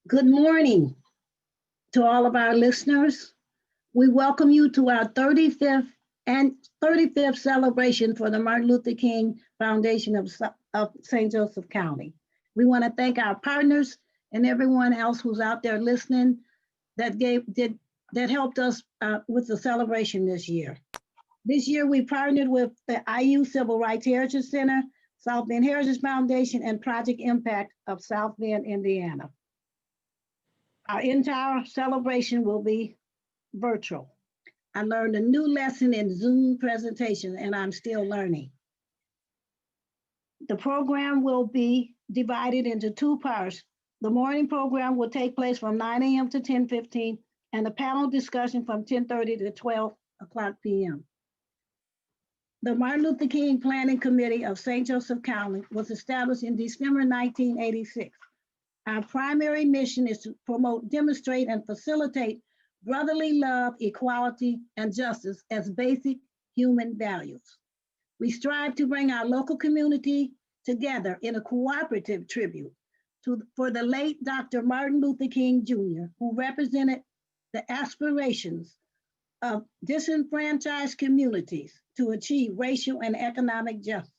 Good morning to all of our listeners. We welcome you to our 35th celebration for the Martin Luther King Foundation of St. Joseph County. We want to thank our partners and everyone else who's out there listening that helped us with the celebration this year. This year we partnered with the IU Civil Rights Heritage Center, South Bend Heritage Foundation, and Project Impact of South Bend, Indiana. Our entire celebration will be virtual. I learned a new lesson in Zoom presentation, and I'm still learning. The program will be divided into two parts. The morning program will take place from 9 a.m. to 10:15, and the panel discussion from 10:30 to 12 o'clock p.m. The Martin Luther King Planning Committee of St. Joseph County was established in December 1986. Our primary mission is to promote, demonstrate, and facilitate brotherly love, equality, and justice as basic human values. We strive to bring our local community together in a cooperative tribute for the late Dr. Martin Luther King Jr., who represented the aspirations of disenfranchised communities to achieve racial and economic justice.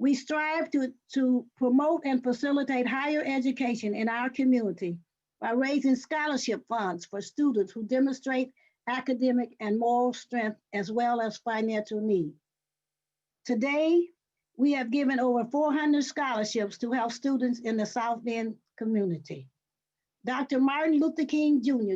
We strive to promote and facilitate higher education in our community by raising scholarship funds for students who demonstrate academic and moral strength as well as financial need. Today, we have given over 400 scholarships to help students in the South Bend community. Dr. Martin Luther King Jr.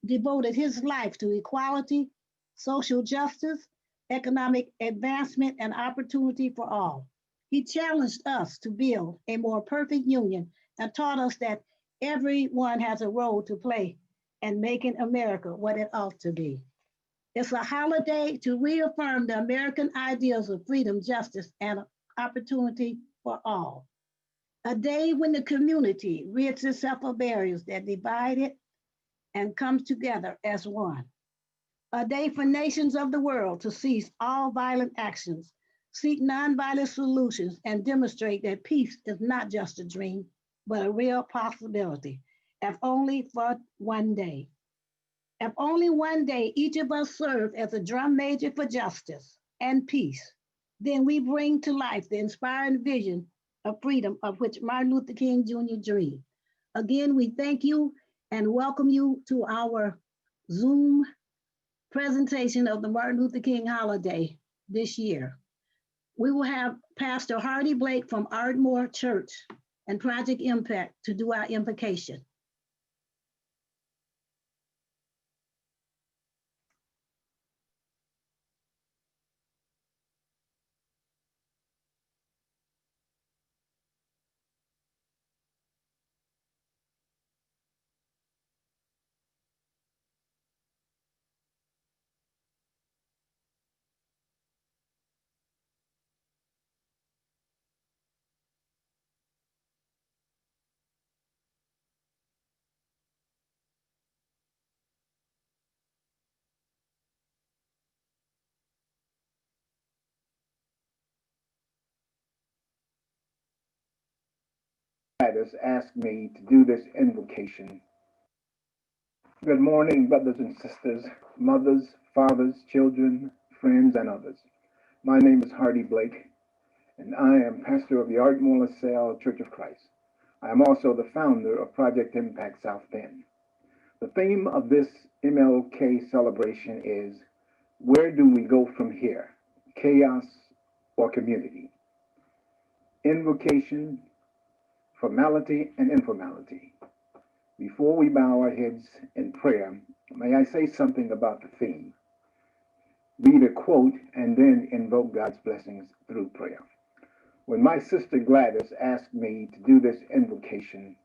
devoted his life to equality, social justice, economic advancement, and opportunity for all. He challenged us to build a more perfect union and taught us that everyone has a role to play in making America what it ought to be. It's a holiday to reaffirm the American ideals of freedom, justice, and opportunity for all. A day when the community rids itself of barriers that divide it and comes together as one. A day for nations of the world to cease all violent actions, seek nonviolent solutions, and demonstrate that peace is not just a dream, but a real possibility, if only for one day. If only one day each of us serve as a drum major for justice and peace, then we bring to life the inspiring vision of freedom of which Martin Luther King Jr. dreamed. Again, we thank you and welcome you to our Zoom presentation of the Martin Luther King holiday this year. We will have Pastor Hardie Blake from Ardmore Church and Project Impact to do our invocation. Gladys asked me to do this invocation. Good morning, brothers and sisters, mothers, fathers, children, friends, and others. My name is Hardie Blake, and I am pastor of the Ardmore LaSalle Church of Christ. I am also the founder of Project Impact South Bend. The theme of this MLK celebration is, where do we go from here? Chaos or community? Invocation, formality, and informality. Before we bow our heads in prayer, may I say something about the theme? Read a quote and then invoke God's blessings through prayer. When my sister Gladys asked me to do this invocation,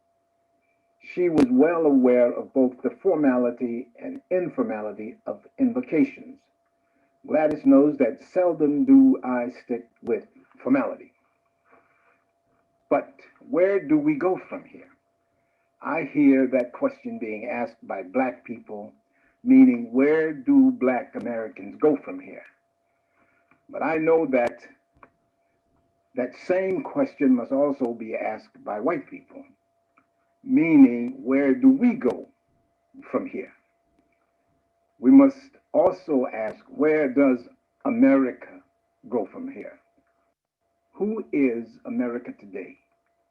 she was well aware of both the formality and informality of invocations. Gladys knows that seldom do I stick with formality. But where do we go from here? I hear that question being asked by Black people, meaning where do Black Americans go from here? But I know that that same question must also be asked by white people. meaning where do we go from here? We must also ask, where does America go from here? Who is America today?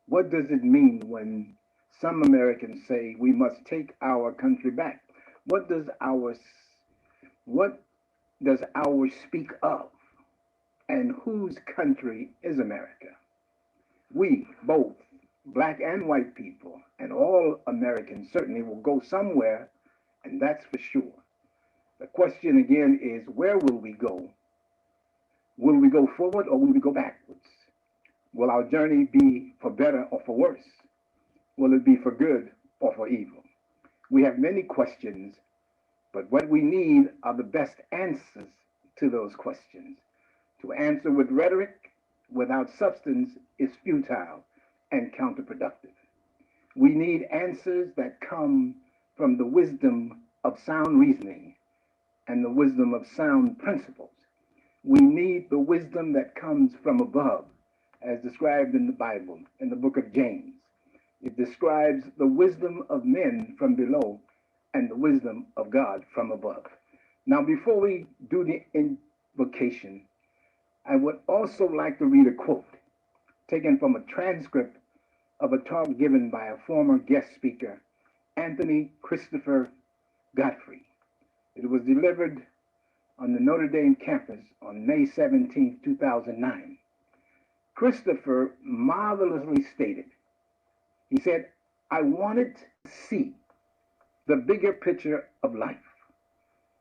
What does it mean when some Americans say we must take our country back? What does ours speak of? And whose country is America? We, both black and white people, and all Americans certainly will go somewhere, and that's for sure. The question again is, where will we go? Will we go forward or will we go backwards? Will our journey be for better or for worse? Will it be for good or for evil? We have many questions, but what we need are the best answers to those questions. To answer with rhetoric without substance is futile and counterproductive. We need answers that come from the wisdom of sound reasoning and the wisdom of sound principles. We need the wisdom that comes from above, as described in the Bible, in the book of James. It describes the wisdom of men from below and the wisdom of God from above. Now, before we do the invocation, I would also like to read a quote taken from a transcript of a talk given by a former guest speaker, Anthony Christopher Godfrey. It was delivered on the Notre Dame campus on May 17, 2009. Christopher marvelously stated, he said, I wanted to see the bigger picture of life.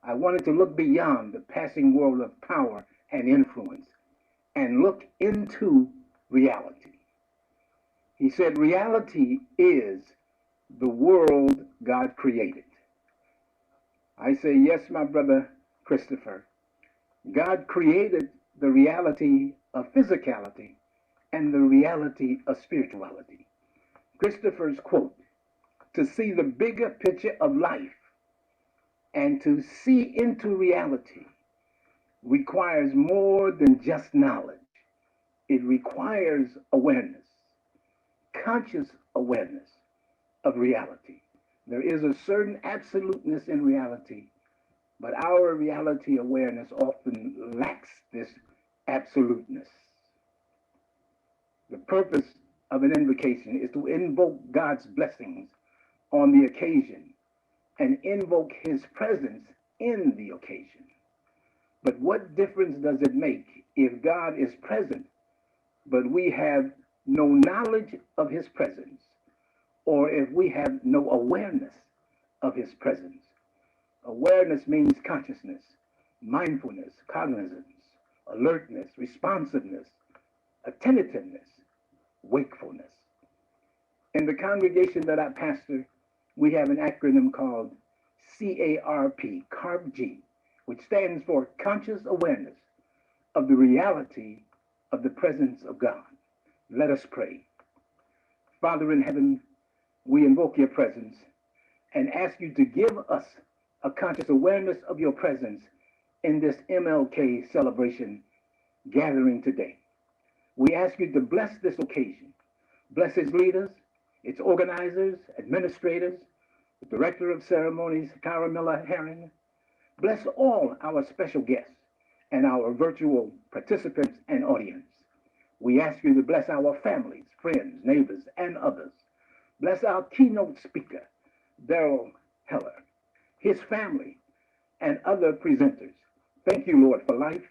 I wanted to look beyond the passing world of power and influence and look into reality. He said, reality is the world God created. I say, yes, my brother Christopher. God created the reality of physicality and the reality of spirituality. Christopher's quote, to see the bigger picture of life and to see into reality requires more than just knowledge. It requires awareness, conscious awareness of reality. There is a certain absoluteness in reality, but our reality awareness often lacks this absoluteness. The purpose of an invocation is to invoke God's blessings on the occasion and invoke his presence in the occasion. But what difference does it make if God is present, but we have no knowledge of his presence, or if we have no awareness of his presence? Awareness means consciousness, mindfulness, cognizance, alertness, responsiveness, attentiveness, wakefulness. In the congregation that I pastor, we have an acronym called CARP, CARP-G, which stands for Conscious Awareness of the Reality of the Presence of God. Let us pray. Father in heaven, we invoke your presence and ask you to give us a conscious awareness of your presence in this MLK celebration gathering today. We ask you to bless this occasion. Bless its leaders, its organizers, administrators, the director of ceremonies, Cara Miller Herring. Bless all our special guests and our virtual participants and audience. We ask you to bless our families, friends, neighbors, and others. Bless our keynote speaker, Darryl, his family, and other presenters. Thank you, Lord, for life,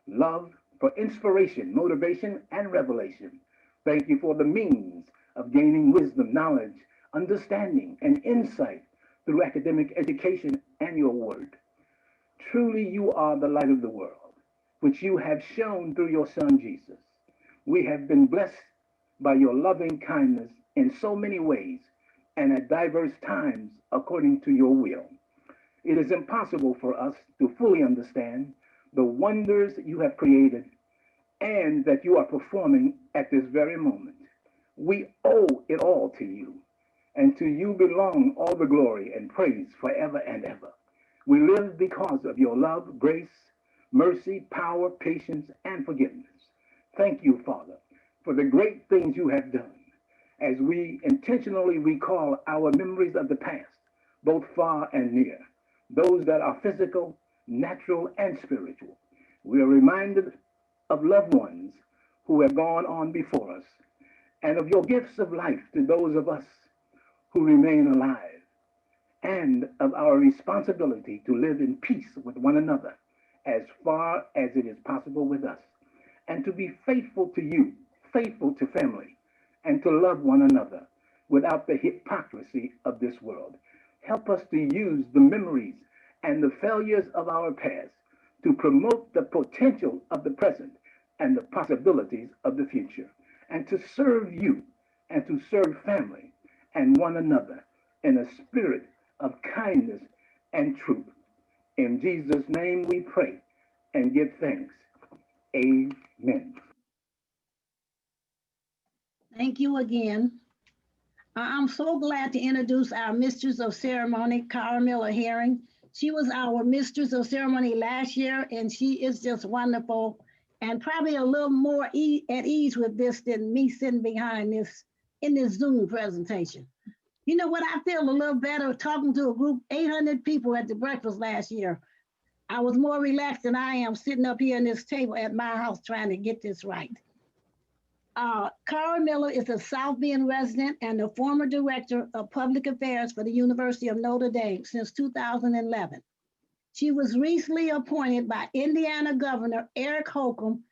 love, for inspiration, motivation, and revelation. Thank you for the means of gaining wisdom, knowledge, understanding, and insight through academic education and your word. Truly, you are the light of the world, which you have shown through your Son, Jesus. We have been blessed by your loving kindness in so many ways and at diverse times according to your will. It is impossible for us to fully understand the wonders you have created and that you are performing at this very moment. We owe it all to you, and to you belong all the glory and praise forever and ever. We live because of your love, grace, mercy, power, patience, and forgiveness. Thank you, Father, for the great things you have done as we intentionally recall our memories of the past, both far and near, those that are physical, natural, and spiritual. We are reminded of loved ones who have gone on before us, and of your gifts of life to those of us who remain alive, and of our responsibility to live in peace with one another as far as it is possible with us, and to be faithful to you, faithful to family, and to love one another without the hypocrisy of this world. Help us to use the memories and the failures of our past to promote the potential of the present and the possibilities of the future, and to serve you and to serve family and one another in a spirit of kindness and truth. In Jesus' name we pray and give thanks. Amen. Thank you again. I'm so glad to introduce our Mistress of Ceremony, Cara Miller Herring. She was our Mistress of Ceremony last year, and she is just wonderful and probably a little more at ease with this than me sitting behind this in this Zoom presentation. You know what? I feel a little better talking to a group, 800 people at the breakfast last year. I was more relaxed than I am sitting up here in this table at my house trying to get this right. Cara Miller is a South Bend resident and the former director of public affairs for the University of Notre Dame since 2011. She was recently appointed by Indiana Governor Eric Holcomb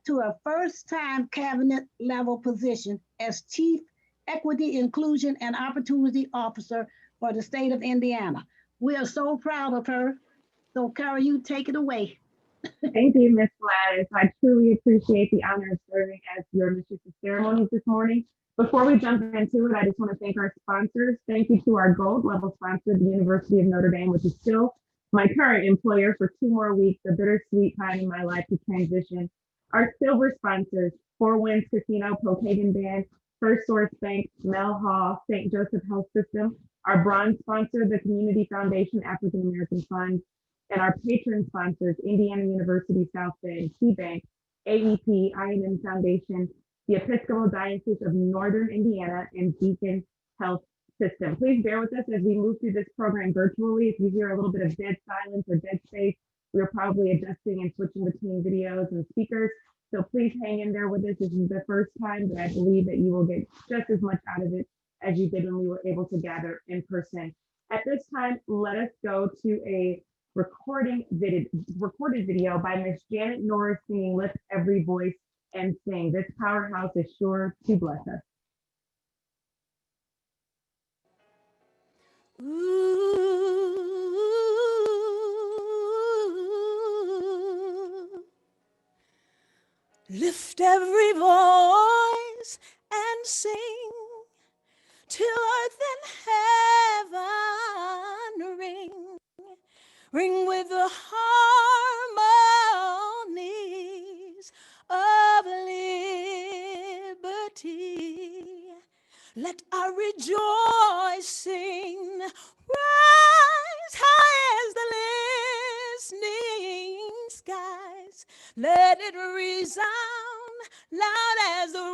to a first-time cabinet level position as Chief Equity, Inclusion, and Opportunity Officer for the state of Indiana. We are so proud of her. So, Cara, you take it away. Thank you, Ms. Gladys. I truly appreciate the honor of serving as your Mistress of Ceremonies this morning. Before we jump into it, I just want to thank our sponsors. Thank you to our gold level sponsor, the University of Notre Dame, which is still my current employer for 2 more weeks, a bittersweet time in my life to transition. Our silver sponsors, Four Winds Casino, Pokagon Band, First Source Bank, Mel Hall, St. Joseph Health System. Our bronze sponsor, the Community Foundation African American Fund, and our patron sponsors, Indiana University South Bend, KeyBank, AEP, I&M Foundation, the Episcopal Diocese of Northern Indiana, and Beacon Health System. Please bear with us as we move through this program virtually. If you hear a little bit of dead silence or dead space, we're probably adjusting and switching between videos and speakers. So please hang in there with us. This is the first time, but I believe that you will get just as much out of it as you did when we were able to gather in person. At this time, let us go to a recorded video by Miss Janet Norris singing Lift Every Voice and Sing. This powerhouse is sure to bless us. Ooh, lift every voice and sing till earth and heaven ring. Ring with the harmonies of liberty. Let our rejoicing rise high as the listening skies. Let it resound loud as the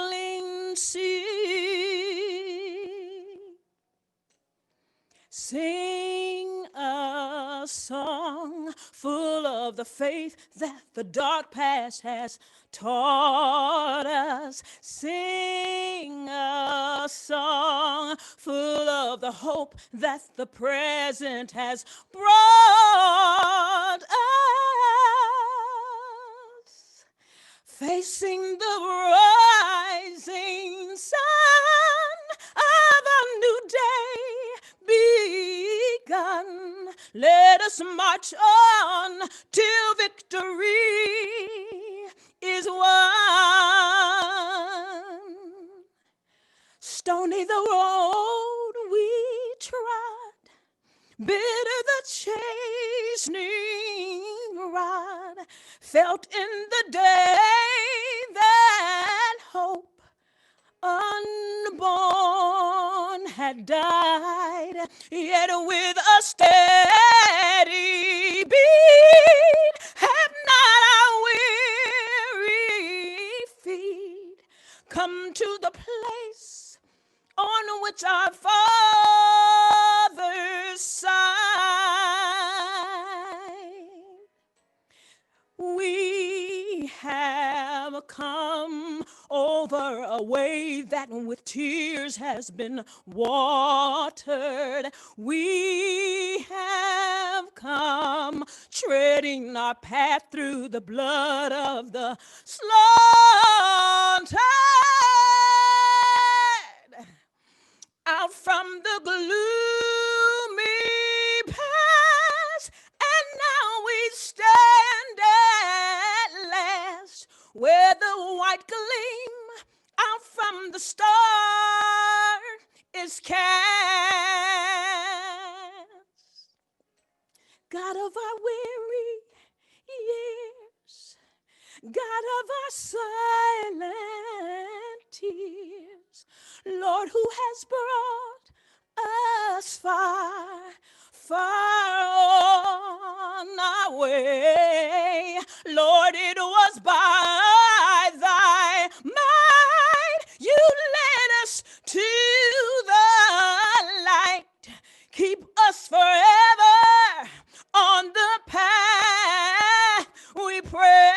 rolling sea. Sing a song full of the faith that the dark past has taught us. Sing a song full of the hope that the present has brought us. Facing the rising sun of a new day begun. Let us march on till victory is won. Stony the road we trod, bitter the chastening rod, felt in the day that hope unborn had died, yet with a steady beat have not our weary feet come much our Father's side. We have come over a way that with tears has been watered. We have come treading our path through the blood of the slaughtered. Out from the gloomy past, and now we stand at last where the white gleam out from the start is cast. God of our weary years, God of our silent tears, Lord, who has brought us far, far on our way. Lord, it was by thy might you led us to the light. Keep us forever on the path, we pray.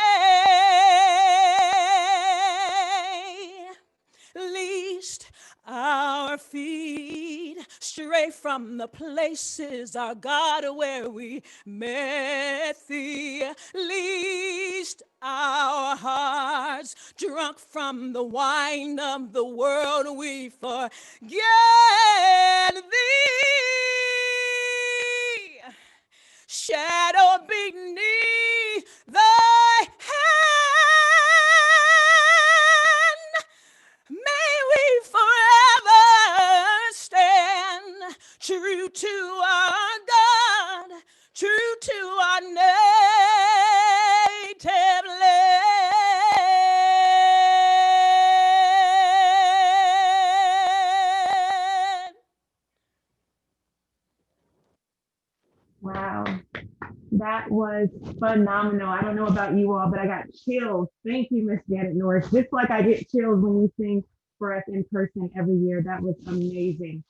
Least our feet stray from the places, our God, where we met thee. Least our hearts drunk from the wine of the world, we forget thee. Shadow beneath thy hand, may we forever stand true to our God, true to our native land. Wow, that was phenomenal. I don't know about you all, but I got chills. Thank you, Miss Janet Norris. Just like I get chills when you sing for us in person every year. That was amazing.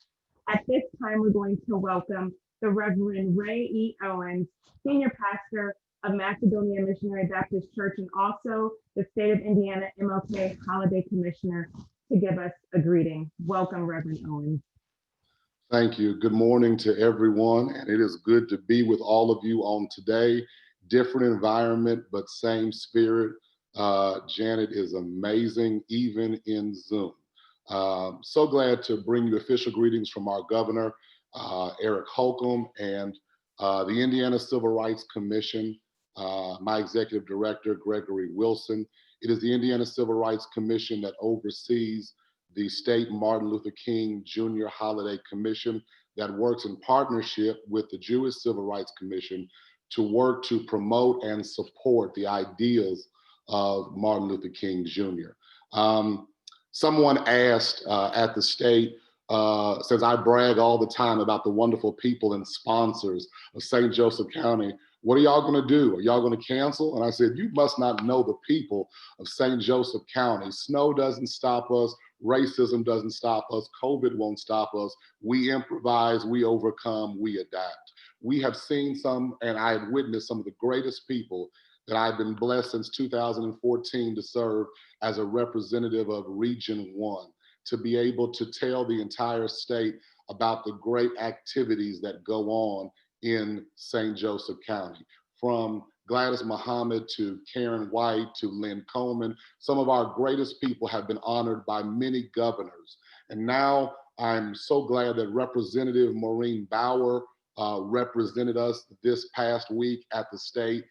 At this time, we're going to welcome the Reverend Ray E. Owens, Senior Pastor of Macedonia Missionary Baptist Church, and also the State of Indiana MLK Holiday Commissioner, to give us a greeting. Welcome, Reverend Owens. Thank you. Good morning to everyone, and it is good to be with all of you on today. Different environment, but same spirit. Janet is amazing, even in Zoom. So glad to bring you official greetings from our governor, Eric Holcomb, and the Indiana Civil Rights Commission, my executive director, Gregory Wilson. It is the Indiana Civil Rights Commission that oversees the state Martin Luther King Jr. Holiday Commission that works in partnership with the Jewish Civil Rights Commission to work to promote and support the ideas of Martin Luther King Jr. Someone asked at the state, since I brag all the time about the wonderful people and sponsors of St. Joseph County, what are y'all gonna do? Are y'all gonna cancel? And I said, you must not know the people of St. Joseph County. Snow doesn't stop us. Racism doesn't stop us. COVID won't stop us. We improvise, we overcome, we adapt. We have seen some, and I have witnessed some of the greatest people that I've been blessed since 2014 to serve as a representative of Region 1, to be able to tell the entire state about the great activities that go on in St. Joseph County. From Gladys Muhammad to Karen White to Lynn Coleman, some of our greatest people have been honored by many governors. And now I'm so glad that Representative Maureen Bauer represented us this past week at the state,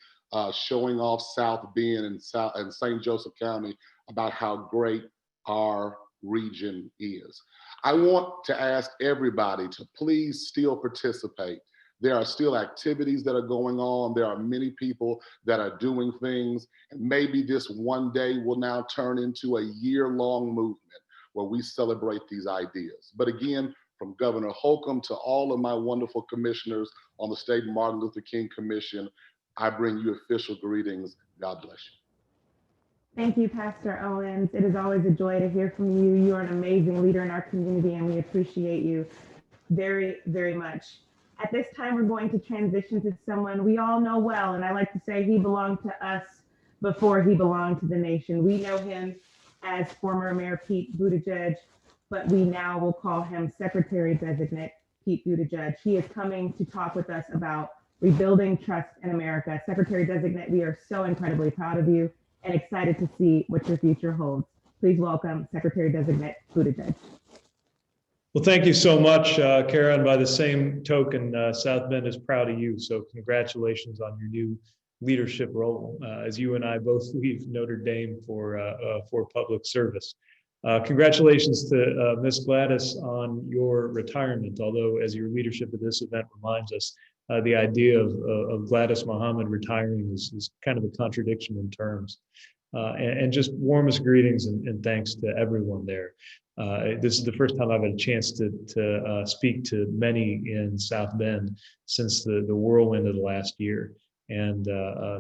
showing off South Bend and St. Joseph County about how great our region is. I want to ask everybody to please still participate. There are still activities that are going on. There are many people that are doing things. And maybe this one day will now turn into a year-long movement where we celebrate these ideas. But again, from Governor Holcomb to all of my wonderful commissioners on the State Martin Luther King Commission, I bring you official greetings. God bless you. Thank you, Pastor Owens. It is always a joy to hear from you. You are an amazing leader in our community, and we appreciate you very, very much. At this time, we're going to transition to someone we all know well, and I like to say he belonged to us before he belonged to the nation. We know him as former Mayor Pete Buttigieg, but we now will call him Secretary Designate Pete Buttigieg. He is coming to talk with us about rebuilding trust in America. Secretary Designate, we are so incredibly proud of you and excited to see what your future holds. Please welcome Secretary Designate Buttigieg. Well, thank you so much, Kara. And by the same token, South Bend is proud of you. So congratulations on your new leadership role, as you and I both leave Notre Dame for public service. Congratulations to Miss Gladys on your retirement, although as your leadership of this event reminds us, the idea of Gladys Muhammad retiring is kind of a contradiction in terms. And just warmest greetings and thanks to everyone there. This is the first time I've had a chance to speak to many in South Bend since the whirlwind of the last year. And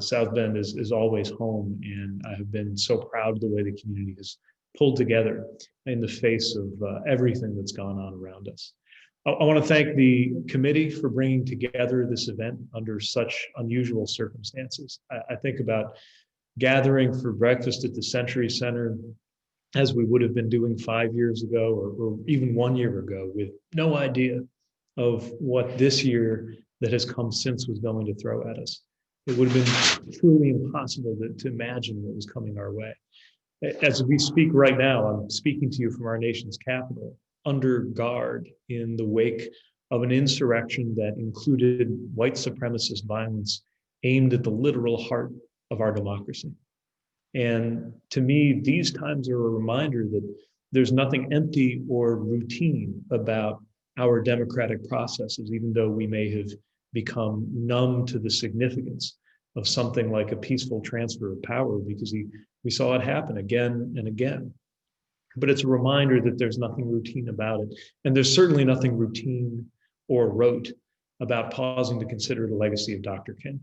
South Bend is always home, and I have been so proud of the way the community has pulled together in the face of everything that's gone on around us. I want to thank the committee for bringing together this event under such unusual circumstances. I think about gathering for breakfast at the Century Center as we would have been doing 5 years ago or even 1 year ago, with no idea of what this year that has come since was going to throw at us. It would have been truly impossible to imagine what was coming our way. As we speak right now, I'm speaking to you from our nation's capital, under guard in the wake of an insurrection that included white supremacist violence aimed at the literal heart of our democracy. And to me, these times are a reminder that there's nothing empty or routine about our democratic processes, even though we may have become numb to the significance of something like a peaceful transfer of power, because we saw it happen again and again. But it's a reminder that there's nothing routine about it. And there's certainly nothing routine or rote about pausing to consider the legacy of Dr. King,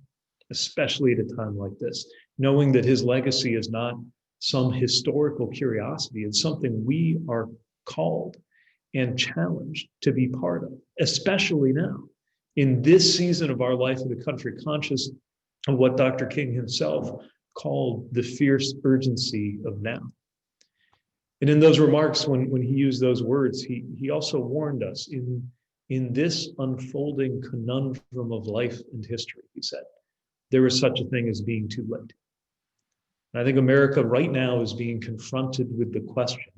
especially at a time like this, knowing that his legacy is not some historical curiosity. It's something we are called and challenged to be part of, especially now, in this season of our life of the country, conscious of what Dr. King himself called the fierce urgency of now. And in those remarks, when he used those words, he also warned us in this unfolding conundrum of life and history, he said, there is such a thing as being too late. And I think America right now is being confronted with the question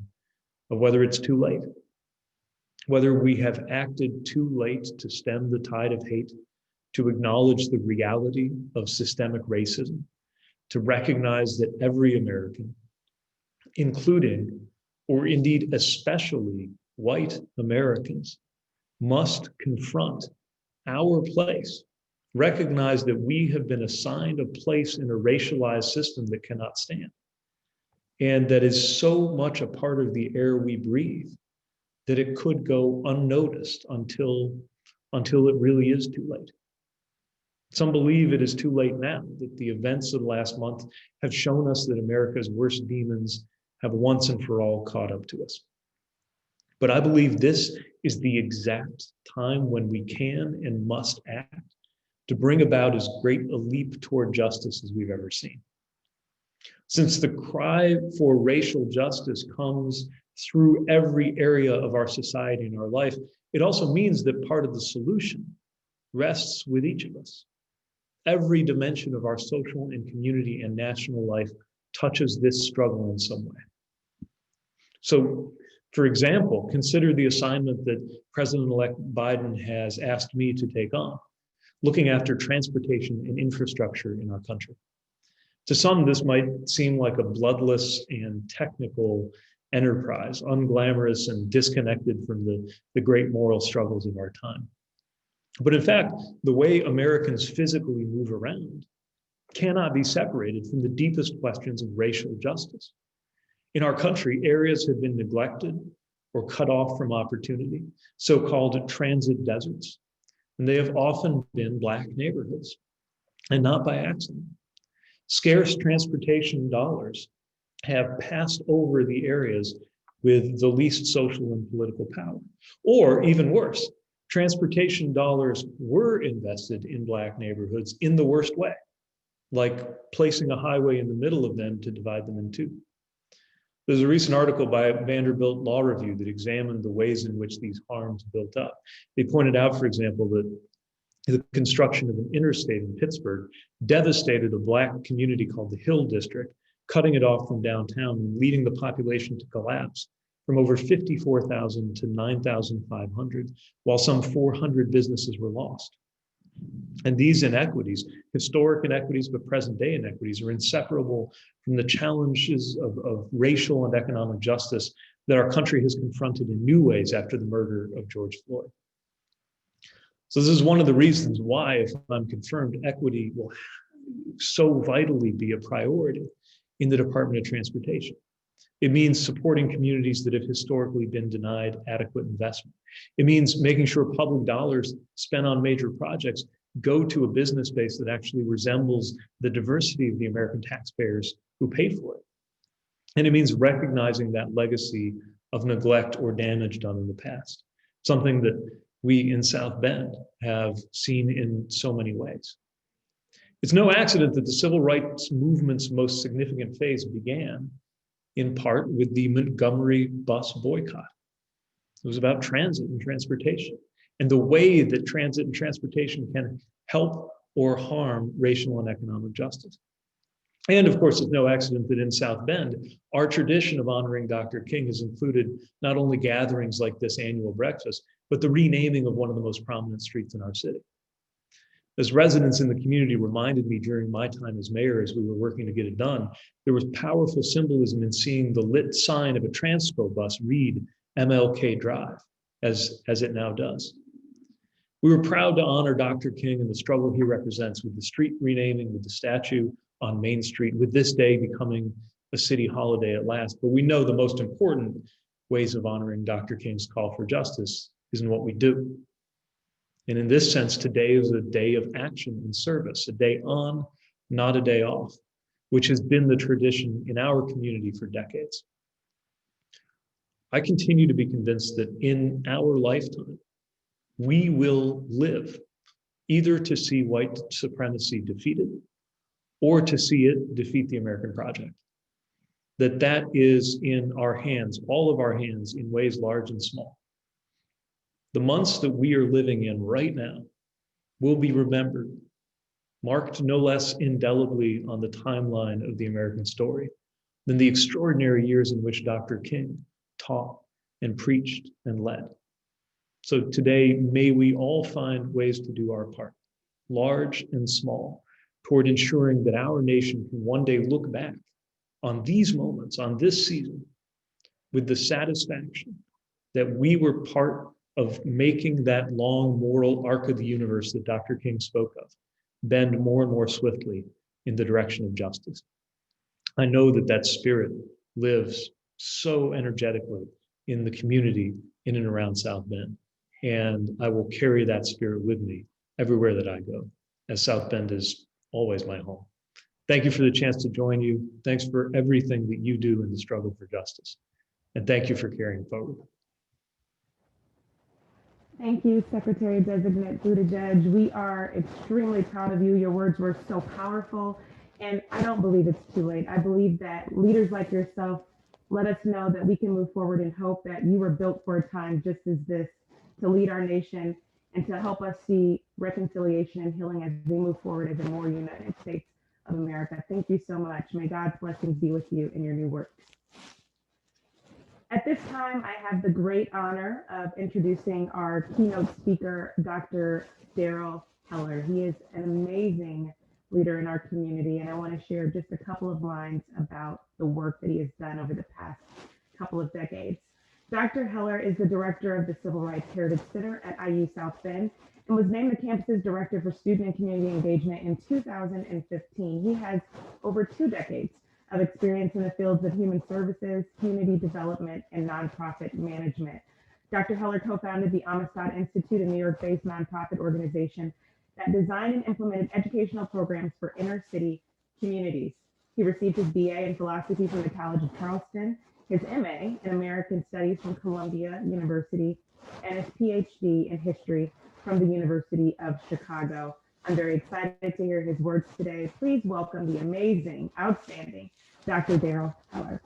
of whether it's too late, whether we have acted too late to stem the tide of hate, to acknowledge the reality of systemic racism, to recognize that every American, including or indeed especially white Americans, must confront our place, recognize that we have been assigned a place in a racialized system that cannot stand, and that is so much a part of the air we breathe that it could go unnoticed until it really is too late. Some believe it is too late now, that the events of the last month have shown us that America's worst demons have once and for all caught up to us. But I believe this is the exact time when we can and must act to bring about as great a leap toward justice as we've ever seen. Since the cry for racial justice comes through every area of our society and our life, it also means that part of the solution rests with each of us. Every dimension of our social and community and national life touches this struggle in some way. So, for example, consider the assignment that President-elect Biden has asked me to take on, looking after transportation and infrastructure in our country. To some, this might seem like a bloodless and technical enterprise, unglamorous and disconnected from the great moral struggles of our time. But in fact, the way Americans physically move around cannot be separated from the deepest questions of racial justice. In our country, areas have been neglected or cut off from opportunity, so-called transit deserts, and they have often been Black neighborhoods, and not by accident. Scarce transportation dollars have passed over the areas with the least social and political power. Or even worse, transportation dollars were invested in Black neighborhoods in the worst way, like placing a highway in the middle of them to divide them in two. There's a recent article by Vanderbilt Law Review that examined the ways in which these harms built up. They pointed out, for example, that the construction of an interstate in Pittsburgh devastated a Black community called the Hill District, cutting it off from downtown and leading the population to collapse from over 54,000 to 9,500, while some 400 businesses were lost. And these inequities, historic inequities, but present day inequities, are inseparable from the challenges of racial and economic justice that our country has confronted in new ways after the murder of George Floyd. So this is one of the reasons why, if I'm confirmed, equity will so vitally be a priority in the Department of Transportation. It means supporting communities that have historically been denied adequate investment. It means making sure public dollars spent on major projects go to a business base that actually resembles the diversity of the American taxpayers who paid for it. And it means recognizing that legacy of neglect or damage done in the past, something that we in South Bend have seen in so many ways. It's no accident that the civil rights movement's most significant phase began in part with the Montgomery bus boycott. It was about transit and transportation and the way that transit and transportation can help or harm racial and economic justice. And of course, it's no accident that in South Bend, our tradition of honoring Dr. King has included not only gatherings like this annual breakfast, but the renaming of one of the most prominent streets in our city. As residents in the community reminded me during my time as mayor, as we were working to get it done, there was powerful symbolism in seeing the lit sign of a Transpo bus read MLK Drive, as it now does. We were proud to honor Dr. King and the struggle he represents with the street renaming, with the statue on Main Street, with this day becoming a city holiday at last. But we know the most important ways of honoring Dr. King's call for justice is in what we do. And in this sense, today is a day of action and service, a day on, not a day off, which has been the tradition in our community for decades. I continue to be convinced that in our lifetime, we will live either to see white supremacy defeated or to see it defeat the American project. That is in our hands, all of our hands, in ways large and small. The months that we are living in right now will be remembered, marked no less indelibly on the timeline of the American story than the extraordinary years in which Dr. King taught and preached and led. So today, may we all find ways to do our part, large and small, toward ensuring that our nation can one day look back on these moments, on this season, with the satisfaction that we were part of making that long moral arc of the universe that Dr. King spoke of bend more and more swiftly in the direction of justice. I know that that spirit lives so energetically in the community in and around South Bend, and I will carry that spirit with me everywhere that I go, as South Bend is always my home. Thank you for the chance to join you. Thanks for everything that you do in the struggle for justice, and thank you for carrying forward. Thank you, Secretary Designate Buttigieg. We are extremely proud of you. Your words were so powerful, and I don't believe it's too late. I believe that leaders like yourself let us know that we can move forward and hope that you were built for a time just as this to lead our nation and to help us see reconciliation and healing as we move forward as a more United States of America. Thank you so much. May God's blessings be with you in your new work. At this time, I have the great honor of introducing our keynote speaker, Dr. Darryl Heller. He is an amazing leader in our community, and I want to share just a couple of lines about the work that he has done over the past couple of decades. Dr. Heller is the director of the Civil Rights Heritage Center at IU South Bend and was named the campus's director for student and community engagement in 2015. He has over 2 decades of experience in the fields of human services, community development, and nonprofit management. Dr. Heller co-founded the Amistad Institute, a New York-based nonprofit organization that designed and implemented educational programs for inner city communities. He received his BA in philosophy from the College of Charleston, his MA in American Studies from Columbia University, and his PhD in history from the University of Chicago. I'm very excited to hear his words today. Please welcome the amazing, outstanding Dr. Darryl Heller.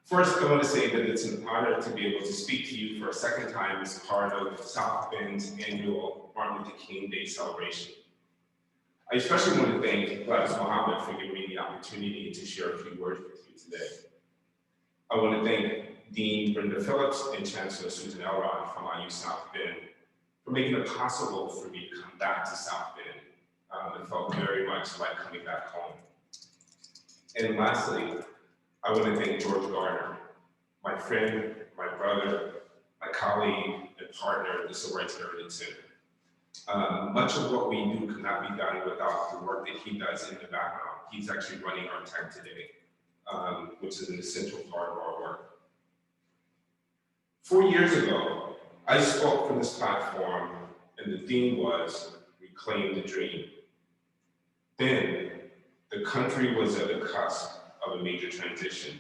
First, I want to say that it's an honor to be able to speak to you for a second time as part of South Bend's annual Martin Luther King Day celebration. I especially want to thank Gladys for giving me the opportunity to share a few words with you today. I want to thank Dean Brenda Phillips and Chancellor Susan Elrod from IU South Bend for making it possible for me to come back to South Bend. It felt very much like coming back home. And lastly, I want to thank George Garner, my friend, my brother, my colleague, and partner at the Civil Rights Heritage Center. Much of what we do could not be done without the work that he does in the background. He's actually running our tech today, which is an essential part of our work. 4 years ago, I spoke from this platform, and the theme was Reclaim the Dream. Then, the country was at the cusp of a major transition.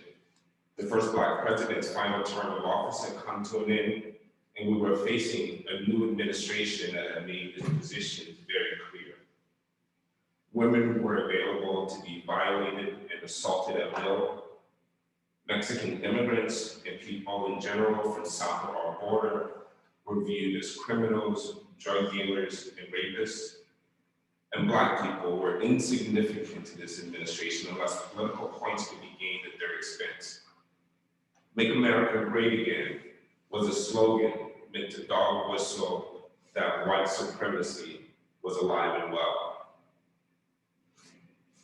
The first Black president's final term of office had come to an end, and we were facing a new administration that had made this position very clear. Women were available to be violated and assaulted at will. Mexican immigrants and people in general from south of our border were viewed as criminals, drug dealers, and rapists. And Black people were insignificant to this administration unless political points could be gained at their expense. Make America Great Again was a slogan meant to dog whistle that white supremacy was alive and well.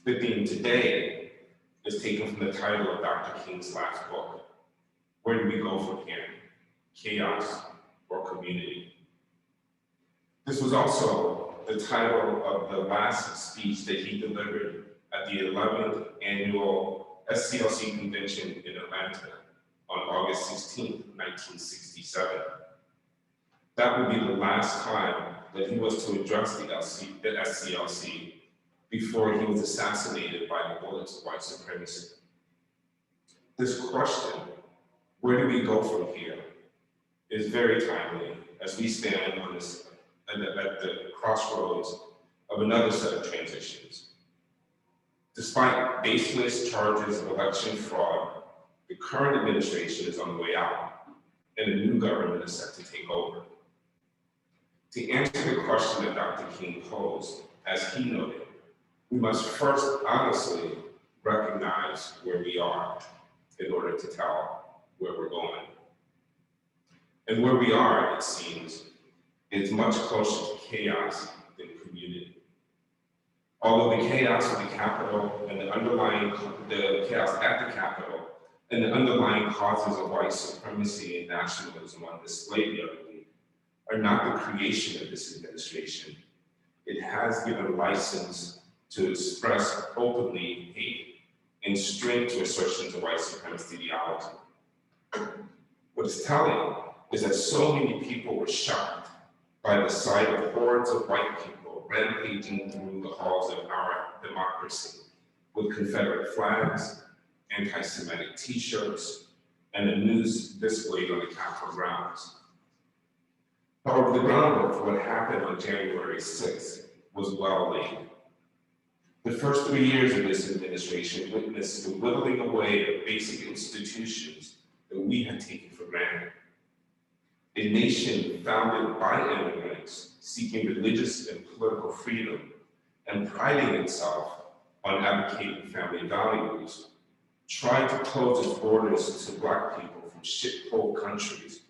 The theme today is taken from the title of Dr. King's last book, Where Do We Go From Here? Chaos or Community? This was also the title of the last speech that he delivered at the 11th annual SCLC convention in Atlanta on August 16, 1967. That would be the last time that he was to address the SCLC before he was assassinated by the bullets of white supremacy. This question, where do we go from here, is very timely as we stand on this at the crossroads of another set of transitions. Despite baseless charges of election fraud, the current administration is on the way out, and a new government is set to take over. To answer the question that Dr. King posed, as he noted, we must first honestly recognize where we are in order to tell where we're going. And where we are, it seems, is much closer to chaos than community. Although the chaos of the Capitol and the chaos at the Capitol and the underlying causes of white supremacy and nationalism on display the other week are not the creation of this administration, it has given license to express openly hate and string to assertions of white supremacist ideology. What is telling is that so many people were shocked by the sight of hordes of white people rampaging through the halls of our democracy with Confederate flags, anti-Semitic t-shirts, and a news displayed on the Capitol grounds. However, the groundwork for what happened on January 6th was well laid. The first 3 years of this administration witnessed the whittling away of basic institutions that we had taken for granted. A nation founded by immigrants seeking religious and political freedom and priding itself on advocating family values tried to close its borders to Black people from shithole countries,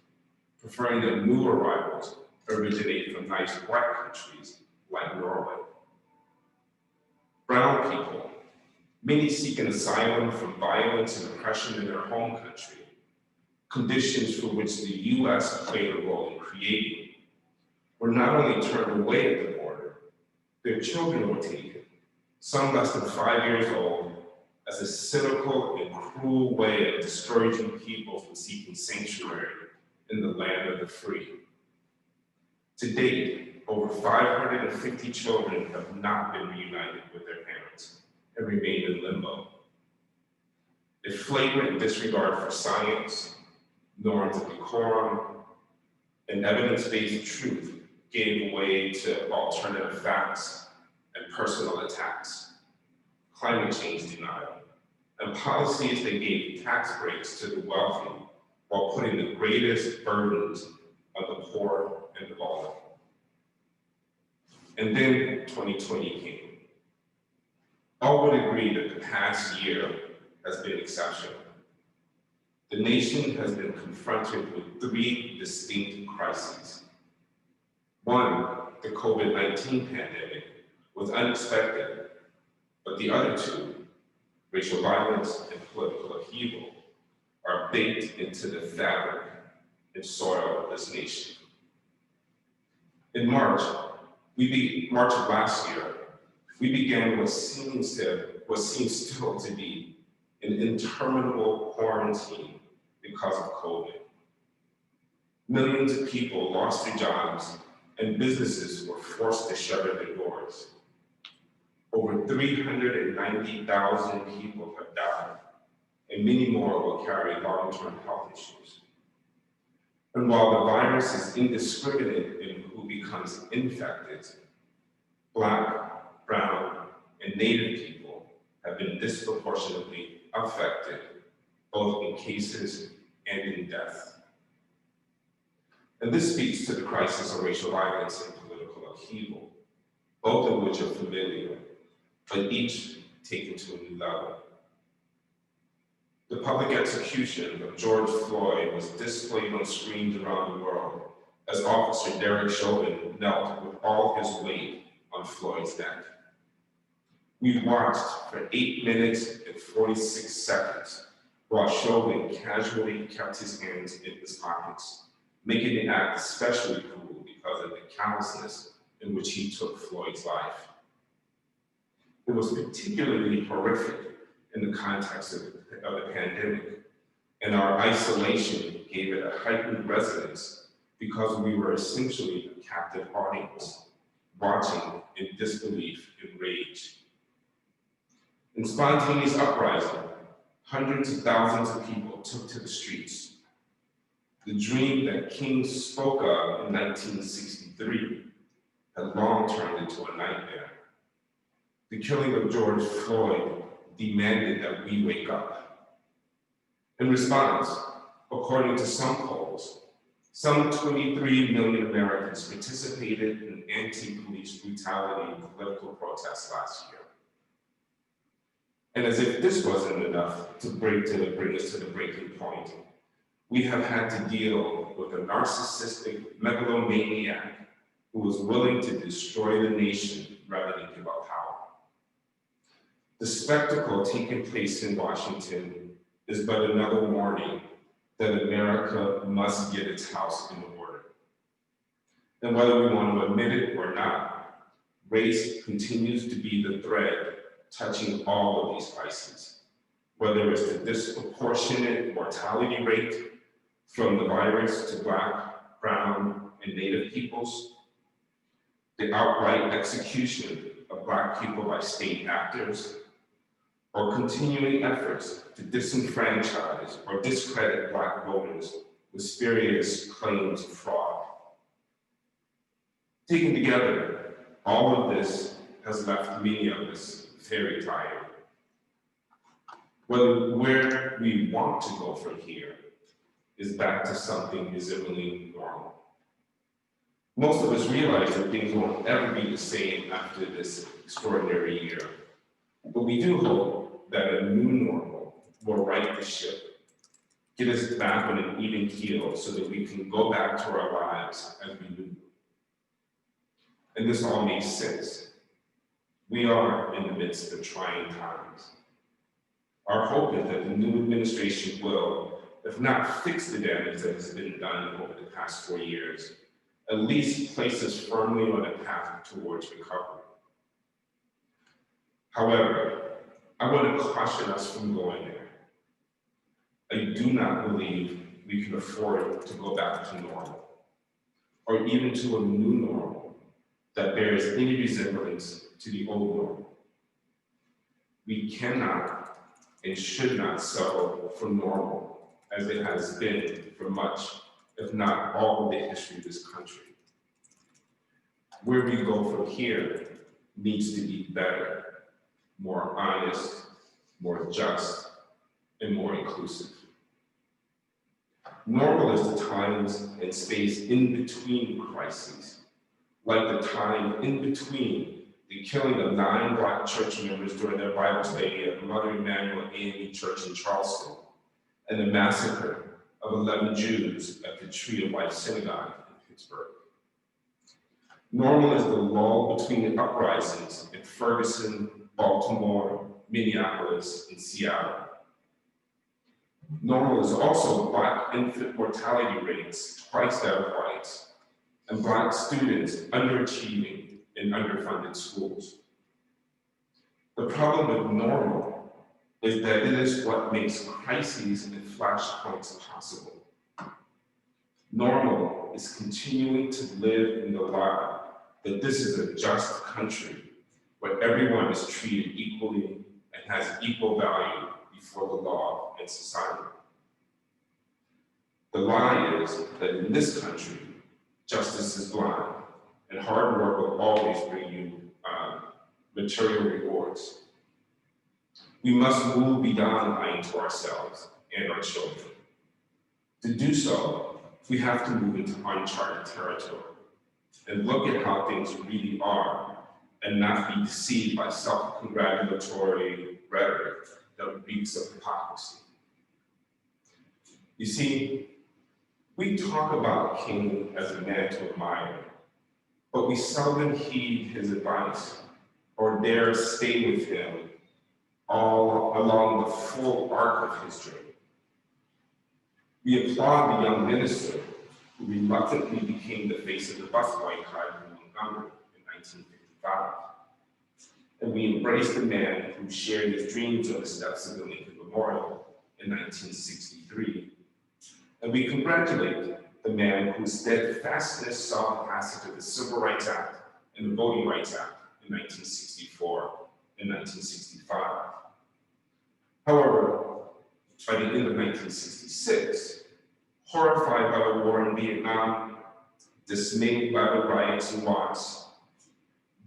preferring that new arrivals originate from nice white countries like Norway. Brown people, many seeking asylum from violence and oppression in their home country, conditions for which the US played a role in creating, were not only turned away at the border, their children were taken, some less than 5 years old, as a cynical and cruel way of discouraging people from seeking sanctuary in the land of the free. To date, over 550 children have not been reunited with their parents and remain in limbo. A flagrant disregard for science, norms of decorum, and evidence-based truth gave way to alternative facts and personal attacks, climate change denial, and policies that gave tax breaks to the wealthy while putting the greatest burdens on the poor and the vulnerable. And then 2020 came. All would agree that the past year has been exceptional. The nation has been confronted with 3 distinct crises. One, the COVID-19 pandemic, was unexpected, but the other 2, racial violence and political upheaval, are baked into the fabric and soil of this nation. In March of last year, we began what seems still to be an interminable quarantine because of COVID. Millions of people lost their jobs and businesses were forced to shutter their doors. Over 390,000 people have died, and many more will carry long-term health issues. And while the virus is indiscriminate in who becomes infected, Black, brown, and Native people have been disproportionately affected, both in cases and in death. And this speaks to the crisis of racial violence and political upheaval, both of which are familiar, but each taken to a new level. The public execution of George Floyd was displayed on screens around the world as Officer Derek Chauvin knelt with all his weight on Floyd's neck. We watched for 8 minutes and 46 seconds while Chauvin casually kept his hands in his pockets, making the act especially cruel because of the callousness in which he took Floyd's life. It was particularly horrific in the context of the pandemic, and our isolation gave it a heightened resonance because we were essentially a captive audience, watching in disbelief and rage. In spontaneous uprising, hundreds of thousands of people took to the streets. The dream that King spoke of in 1963 had long turned into a nightmare. The killing of George Floyd demanded that we wake up. In response, according to some polls, some 23 million Americans participated in anti-police brutality and political protests last year. And as if this wasn't enough to bring us to the breaking point, we have had to deal with a narcissistic megalomaniac who was willing to destroy the nation rather than give up power. The spectacle taking place in Washington is but another warning that America must get its house in order. And whether we want to admit it or not, race continues to be the thread touching all of these crises, whether it's the disproportionate mortality rate from the virus to Black, brown, and Native peoples, the outright execution of Black people by state actors, or continuing efforts to disenfranchise or discredit Black voters with spurious claims of fraud. Taken together, all of this has left many of us very tired. Where we want to go from here is back to something resembling normal. Most of us realize that things won't ever be the same after this extraordinary year, but we do hope that a new normal will right the ship, get us back on an even keel so that we can go back to our lives as we knew. And this all makes sense. We are in the midst of trying times. Our hope is that the new administration will, if not fix the damage that has been done over the past 4 years, at least place us firmly on a path towards recovery. However, I want to caution us from going there. I do not believe we can afford to go back to normal, or even to a new normal that bears any resemblance to the old normal. We cannot and should not settle for normal as it has been for much, if not all, of the history of this country. Where we go from here needs to be better, more honest, more just, and more inclusive. Normal is the times and space in between crises, like the time in between the killing of 9 Black church members during their Bible study at Mother Emanuel AME Church in Charleston, and the massacre of 11 Jews at the Tree of Life Synagogue in Pittsburgh. Normal is the lull between the uprisings in Ferguson, Baltimore, Minneapolis, and Seattle. Normal is also Black infant mortality rates twice that of whites, and Black students underachieving in underfunded schools. The problem with normal is that it is what makes crises and flashpoints possible. Normal is continuing to live in the lie that this is a just country where everyone is treated equally and has equal value before the law and society. The lie is that in this country, justice is blind, and hard work will always bring you material rewards. We must move beyond lying to ourselves and our children. To do so, we have to move into uncharted territory and look at how things really are and not be deceived by self-congratulatory rhetoric that reeks of hypocrisy. You see, we talk about King as a man to admire, but we seldom heed his advice or dare stay with him all along the full arc of his journey. We applaud the young minister who reluctantly became the face of the bus boycott in Montgomery in 1955. And we embrace the man who shared his dreams on the steps of the Lincoln Memorial in 1963. And we congratulate the man whose steadfastness saw the passage of the Civil Rights Act and the Voting Rights Act in 1964 and 1965. However, by the end of 1966, horrified by the war in Vietnam, dismayed by the riots in Watts,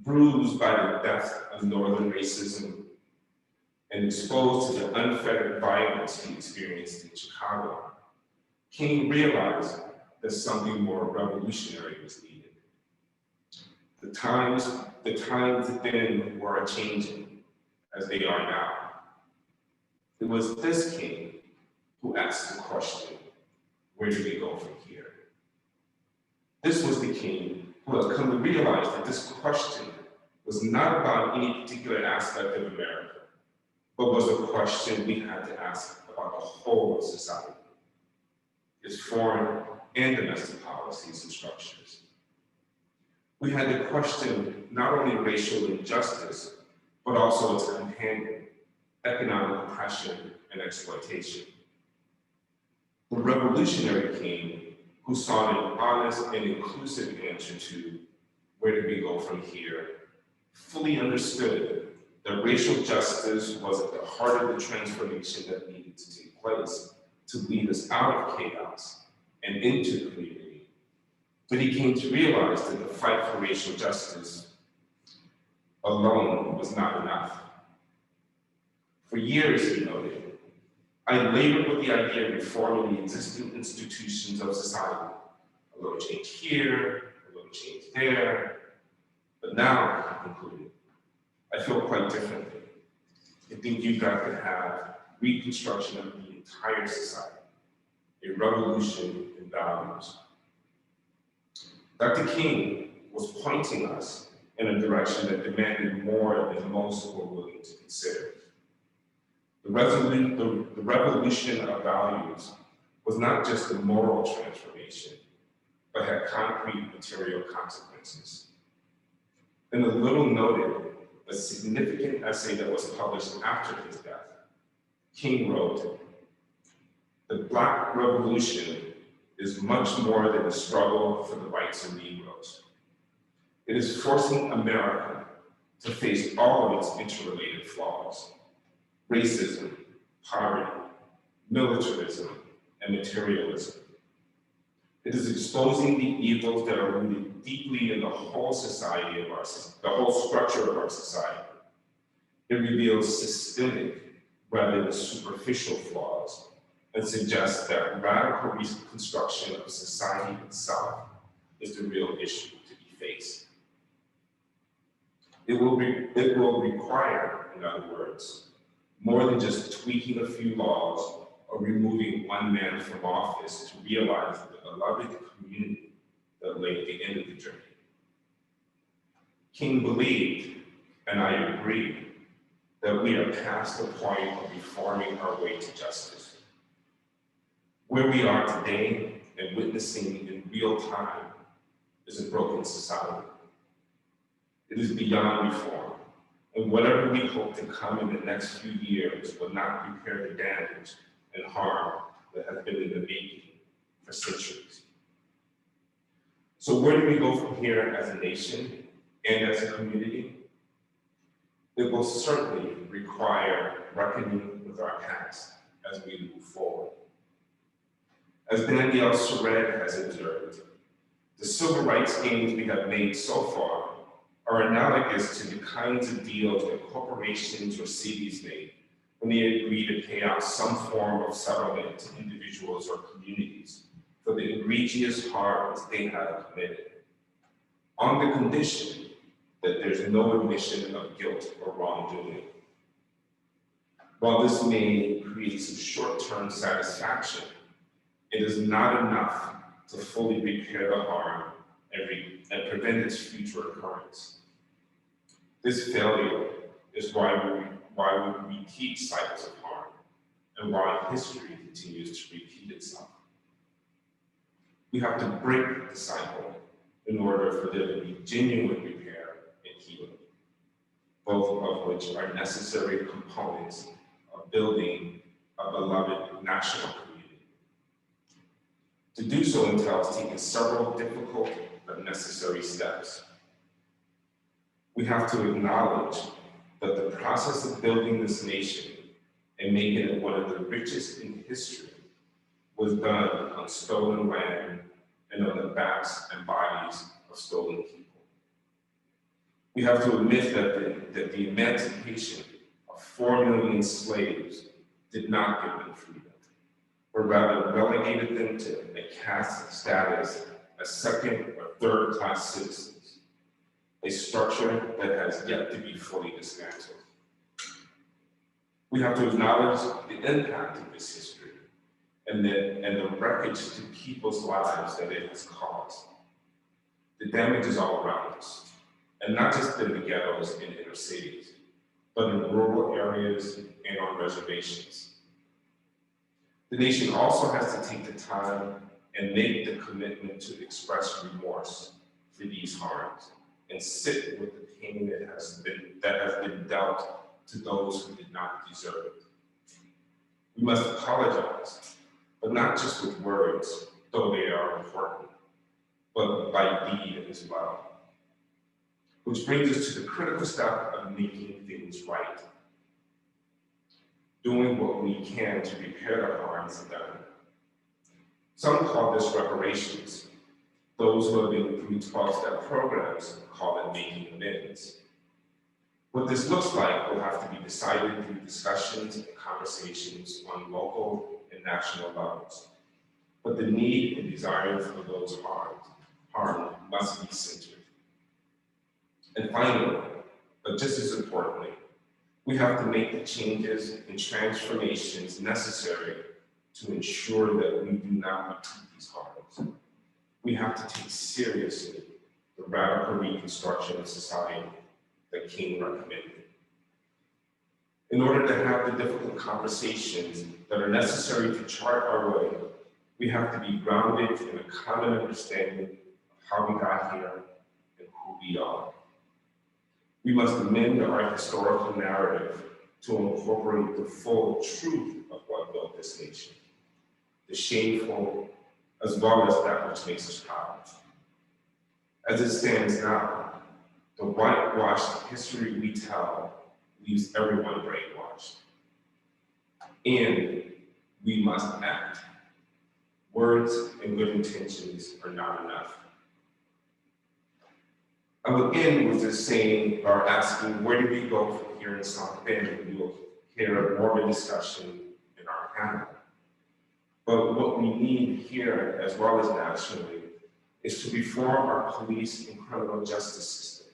bruised by the death of Northern racism, and exposed to the unfettered violence he experienced in Chicago, King realized that something more revolutionary was needed. The times then were changing as they are now. It was this king who asked the question, where do we go from here? This was the king who had come to realize that this question was not about any particular aspect of America, but was a question we had to ask about the whole of society, its foreign and domestic policies and structures. We had to question not only racial injustice, but also its companion, economic oppression and exploitation. The revolutionary king who sought an honest and inclusive answer to where do we go from here, fully understood that racial justice was at the heart of the transformation that needed to take place to lead us out of chaos and into community. But he came to realize that the fight for racial justice alone was not enough. For years, he noted, I labored with the idea of reforming the existing institutions of society. A little change here, a little change there. But now, he concluded, I feel quite differently. I think you've got to have reconstruction of the entire society, a revolution in values. Dr. King was pointing us in a direction that demanded more than most were willing to consider. The revolution of values was not just a moral transformation, but had concrete material consequences. In the little noted, a significant essay that was published after his death, King wrote, "The Black Revolution is much more than a struggle for the rights of Negroes. It is forcing America to face all of its interrelated flaws: racism, poverty, militarism, and materialism. It is exposing the evils that are rooted deeply in the whole society of the whole structure of our society. It reveals systemic rather than superficial flaws and suggests that radical reconstruction of society itself is the real issue to be faced. It will require, in other words, more than just tweaking a few laws or removing one man from office to realize the beloved community that lay at the end of the journey." King believed, and I agree, that we are past the point of reforming our way to justice. Where we are today and witnessing in real time is a broken society. It is beyond reform, and whatever we hope to come in the next few years will not repair the damage and harm that has been in the making for centuries. So where do we go from here as a nation and as a community? It will certainly require reckoning with our past as we move forward. As Danielle Surratt has observed, the civil rights gains we have made so far are analogous to the kinds of deals that corporations or cities made when they agree to pay out some form of settlement to individuals or communities for the egregious harms they have committed, on the condition that there's no admission of guilt or wrongdoing. While this may create some short-term satisfaction, it is not enough to fully repair the harm and prevent its future occurrence. This failure is why we repeat cycles of harm and why history continues to repeat itself. We have to break the cycle in order for there to be genuine repair and healing, both of which are necessary components of building a beloved national community. To do so entails taking several difficult but necessary steps. We have to acknowledge that the process of building this nation and making it one of the richest in history was done on stolen land and on the backs and bodies of stolen people. We have to admit that the emancipation of 4 million slaves did not give them freedom, but rather relegated them to a caste status as second or third class citizens, a structure that has yet to be fully dismantled. We have to acknowledge the impact of this history and the wreckage to people's lives that it has caused. The damage is all around us, and not just in the ghettos and inner cities, but in rural areas and on reservations. The nation also has to take the time and make the commitment to express remorse for these harms and sit with the pain that has been dealt to those who did not deserve it. We must apologize, but not just with words, though they are important, but by deed as well. Which brings us to the critical step of making things right. Doing what we can to repair the harms done. Some call this reparations. Those who have been through 12-step programs call it making amends. What this looks like will have to be decided through discussions and conversations on local and national levels. But the need and desires of those harmed must be centered. And finally, but just as importantly, we have to make the changes and transformations necessary to ensure that we do not repeat these harms. We have to take seriously the radical reconstruction of society that King recommended. In order to have the difficult conversations that are necessary to chart our way We have to be grounded in a common understanding of how we got here and who we are. We must amend our historical narrative to incorporate the full truth of what built this nation, the shameful as well as that which makes us proud. As it stands now, the whitewashed history we tell leaves everyone brainwashed. And we must act. Words and good intentions are not enough. I will begin with just saying or asking, where do we go from here in South Bend? We will hear more of a discussion in our panel. But what we need here, as well as nationally, is to reform our police and criminal justice system.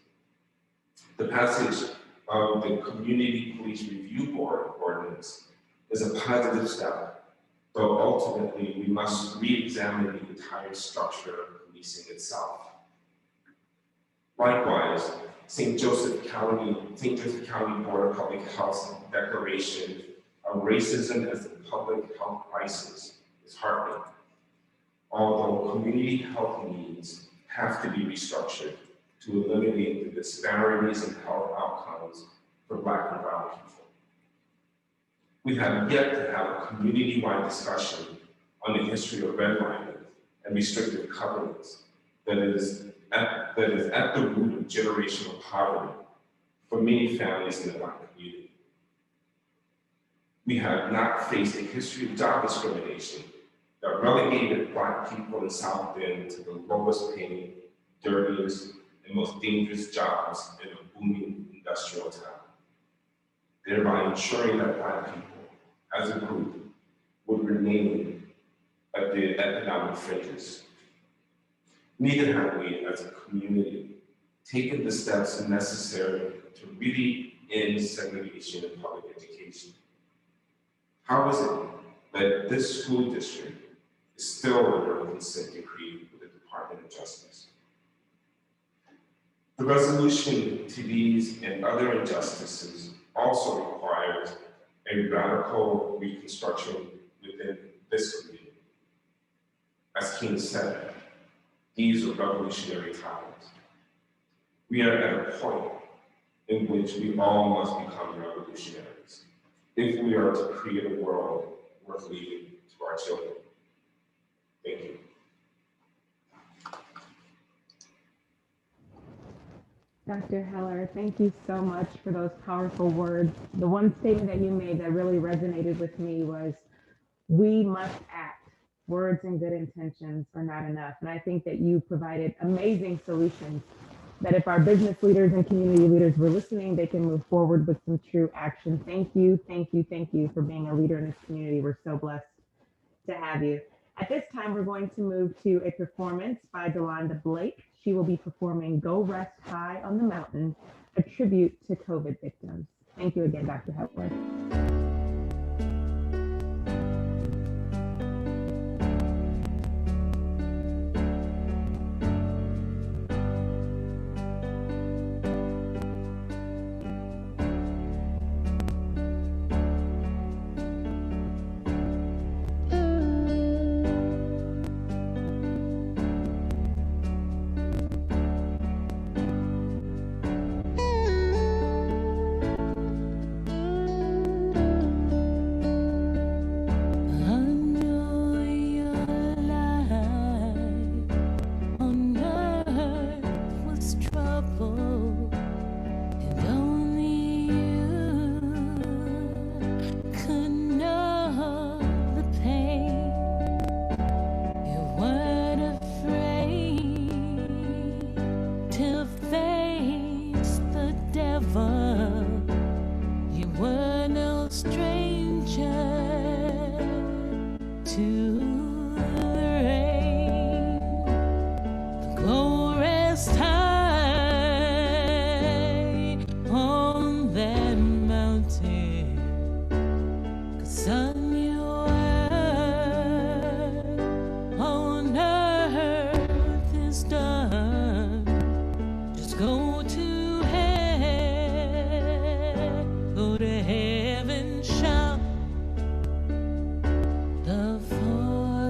The passage of the Community Police Review Board ordinance is a positive step, though ultimately we must re-examine the entire structure of policing itself. Likewise, St. Joseph County Board of Public Health declaration of racism as a public health crisis is heartening, although community health needs have to be restructured to eliminate the disparities in health outcomes for Black and Brown people. We have yet to have a community-wide discussion on the history of redlining and restrictive covenants that is at the root of generational poverty for many families in the Black community. We have not faced a history of job discrimination that relegated Black people in South Bend to the lowest paying, dirtiest, and most dangerous jobs in a booming industrial town, thereby ensuring that Black people, as a group, would remain at the economic fringes. Neither have we, as a community, taken the steps necessary to really end segregation in public education. How is it that this school district is still under a consent decree with the Department of Justice? The resolution to these and other injustices also requires a radical reconstruction within this community. As King said, these are revolutionary times. We are at a point in which we all must become revolutionaries if we are to create a world worth leaving to our children. Thank you. Dr. Heller, thank you so much for those powerful words. The one statement that you made that really resonated with me was, we must act. Words and good intentions are not enough. And I think that you provided amazing solutions that if our business leaders and community leaders were listening, they can move forward with some true action. Thank you, thank you, thank you for being a leader in this community. We're so blessed to have you. At this time, we're going to move to a performance by Delonda Blake. She will be performing Go Rest High on the Mountain, a tribute to COVID victims. Thank you again, Dr. Heller.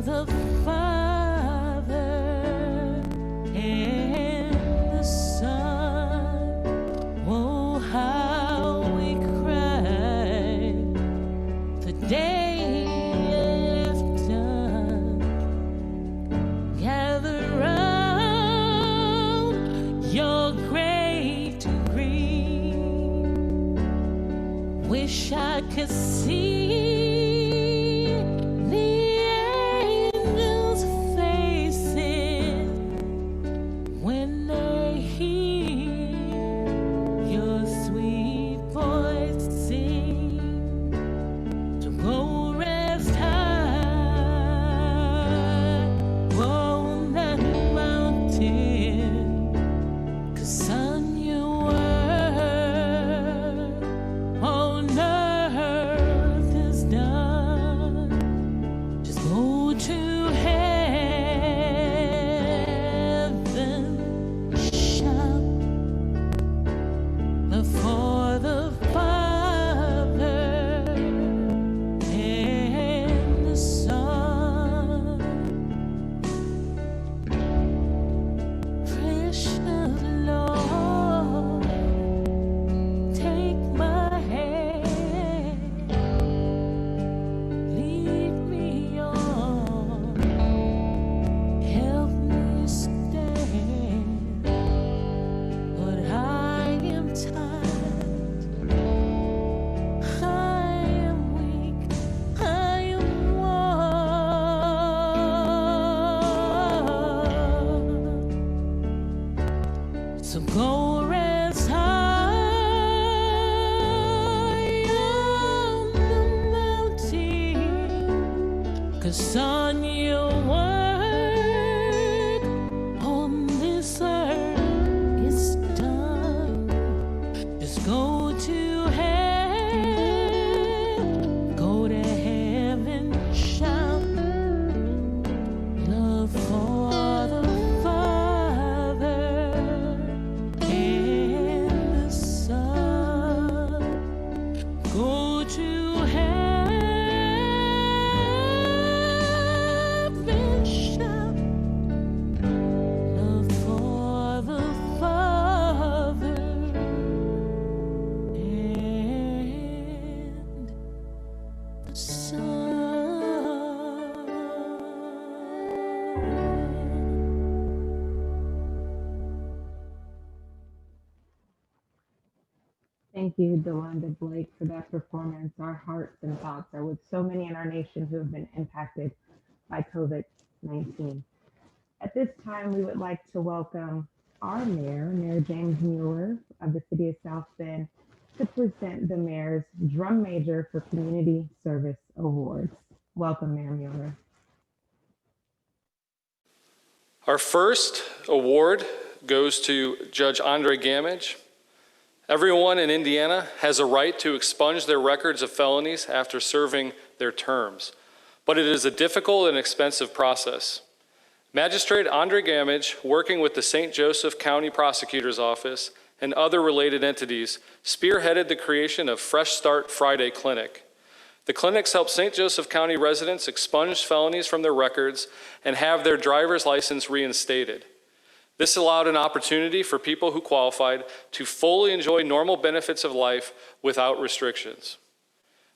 The I could see the angels' faces when they hear your sweet voice sing. To go rest high on that mountain, 'cause son, your word on earth is done. Just go to heaven, shout for the Father and the Son. Precious Lord, take my hand, lead me on, help me stand. But I am tired, I am weak, I am worn. So go rest high on the mountain, 'cause son, your work on this earth is done. Just go to heaven, go to heaven, shout love for the Father and the Son. Go to heaven, shout love for the Father and the Son. Thank you, Delonda Blake, for that performance. Our hearts and thoughts are with so many in our nation who have been impacted by COVID-19. At this time, we would like to welcome our mayor, Mayor James Mueller of the city of South Bend, to present the mayor's Drum Major for Community Service Awards. Welcome, Mayor Mueller. Our first award goes to Judge Andre Gamage. Everyone in Indiana has a right to expunge their records of felonies after serving their terms, but it is a difficult and expensive process. Magistrate Andre Gamage, working with the St. Joseph County Prosecutor's Office and other related entities, spearheaded the creation of Fresh Start Friday Clinic. The clinics help St. Joseph County residents expunge felonies from their records and have their driver's license reinstated. This allowed an opportunity for people who qualified to fully enjoy normal benefits of life without restrictions.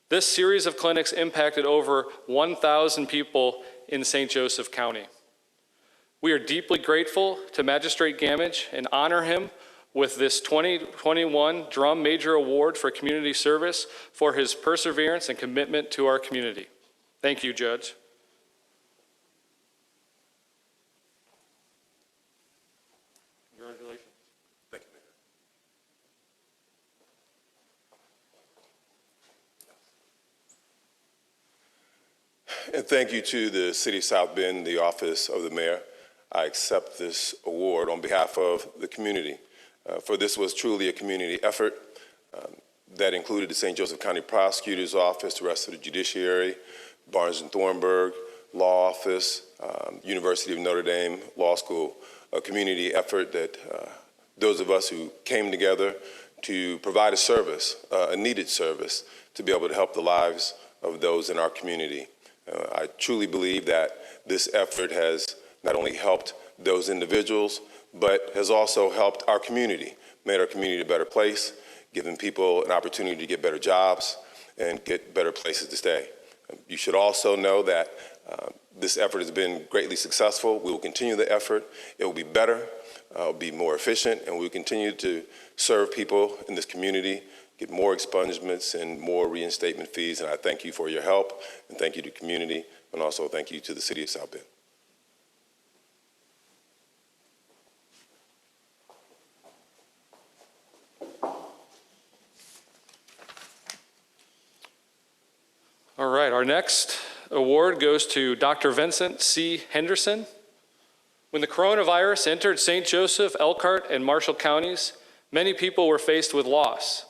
This series of clinics impacted over 1,000 people in St. Joseph County. We are deeply grateful to Magistrate Gamage and honor him with this 2021 Drum Major Award for Community Service for his perseverance and commitment to our community. Thank you, Judge. Congratulations. Thank you, Mayor. And thank you to the City of South Bend, the Office of the Mayor. I accept this award on behalf of the community, for this was truly a community effort that included the St. Joseph County Prosecutor's Office, the rest of the judiciary, Barnes and Thornburg Law Office, University of Notre Dame Law School, a community effort that those of us who came together to provide a service, a needed service, to be able to help the lives of those in our community. I truly believe that this effort has not only helped those individuals, but has also helped our community, made our community a better place, given people an opportunity to get better jobs and get better places to stay. You should also know that this effort has been greatly successful. We will continue the effort. It will be better, it will be more efficient, and we will continue to serve people in this community get more expungements and more reinstatement fees. And I thank you for your help, and thank you to the community, and also thank you to the city of South Bend. All right, our next award goes to Dr. Vincent C. Henderson. When the coronavirus entered St. Joseph, Elkhart, and Marshall counties, many people were faced with loss.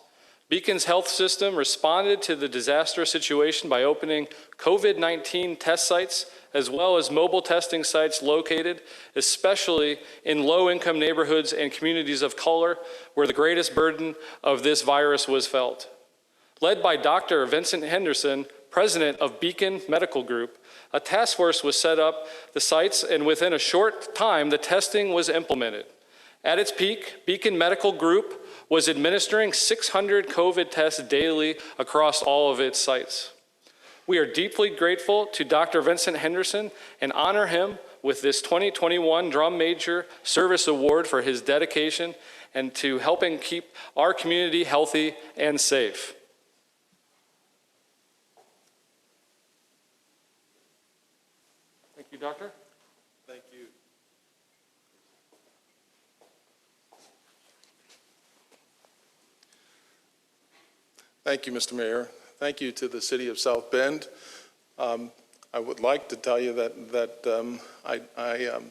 Beacon's health system responded to the disastrous situation by opening COVID-19 test sites, as well as mobile testing sites located, especially in low-income neighborhoods and communities of color, where the greatest burden of this virus was felt. Led by Dr. Vincent Henderson, president of Beacon Medical Group, a task force was set up the sites, and within a short time, the testing was implemented. At its peak, Beacon Medical Group was administering 600 COVID tests daily across all of its sites. We are deeply grateful to Dr. Vincent Henderson and honor him with this 2021 Drum Major Service Award for his dedication and to helping keep our community healthy and safe. Thank you, Doctor. Thank you. Thank you, Mr. Mayor. Thank you to the City of South Bend. I would like to tell you that I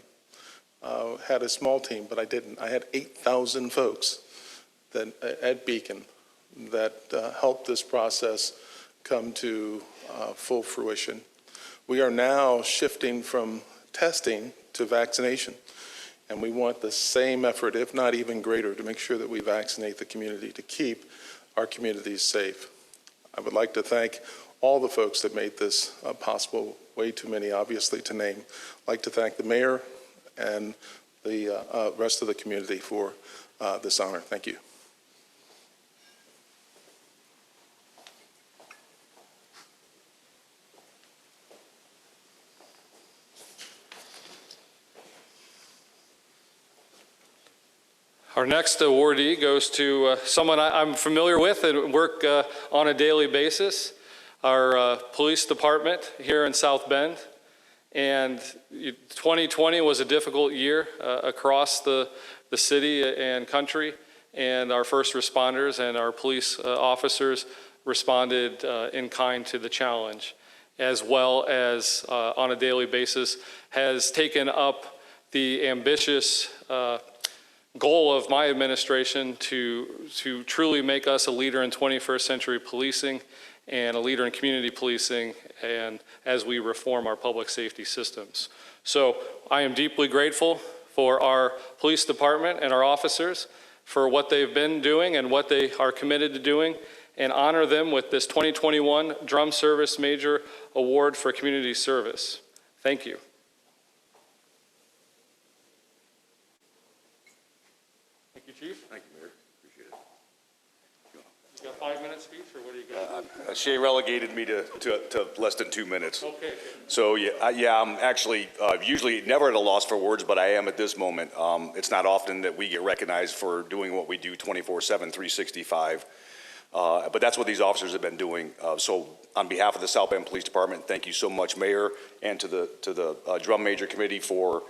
had a small team, but I didn't. I had 8,000 folks at Beacon that helped this process come to full fruition. We are now shifting from testing to vaccination, and we want the same effort, if not even greater, to make sure that we vaccinate the community to keep our communities safe. I would like to thank all the folks that made this possible, way too many obviously to name. I'd like to thank the mayor and the rest of the community for this honor. Thank you. Our next awardee goes to someone I'm familiar with and work on a daily basis, our police department here in South Bend. And 2020 was a difficult year across the city and country, and our first responders and our police officers responded in kind to the challenge, as well as on a daily basis has taken up the ambitious goal of my administration to truly make us a leader in 21st century policing and a leader in community policing, and as we reform our public safety systems. So I am deeply grateful for our police department and our officers for what they've been doing and what they are committed to doing, and honor them with this 2021 Drum Service Major Award for Community Service. Thank you. Chief? Thank you, Mayor. Appreciate it. You got 5 minutes speech, or what do you got? Shay relegated me to less than 2 minutes. Okay. So yeah, I'm actually usually never at a loss for words, but I am at this moment. It's not often that we get recognized for doing what we do 24/7, 365. But that's what these officers have been doing. So on behalf of the South Bend Police Department, thank you so much, Mayor, and to the Drum Major Committee for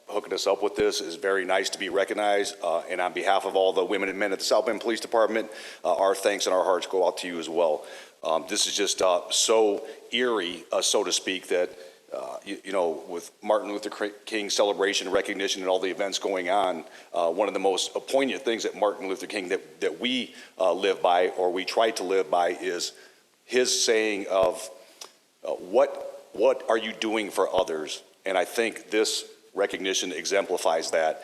hooking us up with this. Is very nice to be recognized. And on behalf of all the women and men at the South Bend Police Department, our thanks and our hearts go out to you as well. This is just so eerie, so to speak, that you know, with Martin Luther King celebration, recognition, and all the events going on, one of the most poignant things that Martin Luther King that we live by, or we try to live by, is his saying of what are you doing for others? And I think this recognition exemplifies that.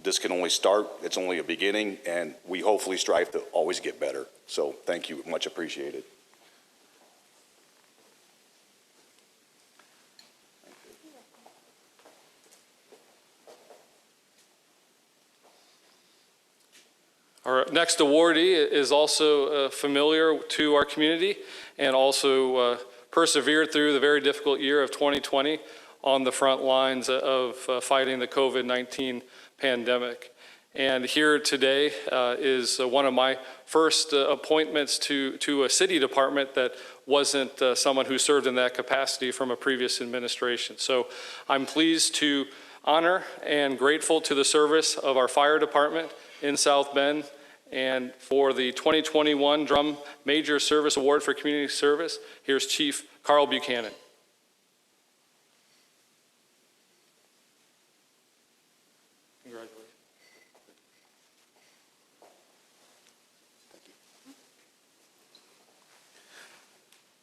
This can only start, it's only a beginning, and we hopefully strive to always get better. So thank you, much appreciated. Our next awardee is also familiar to our community and also persevered through the very difficult year of 2020 on the front lines of fighting the COVID-19 pandemic. And here today is one of my first appointments to a city department that wasn't someone who served in that capacity from a previous administration. So I'm pleased to honor and grateful to the service of our fire department in South Bend, and for the 2021 Drum Major Service Award for Community Service, here's Chief Carl Buchanan. Congratulations.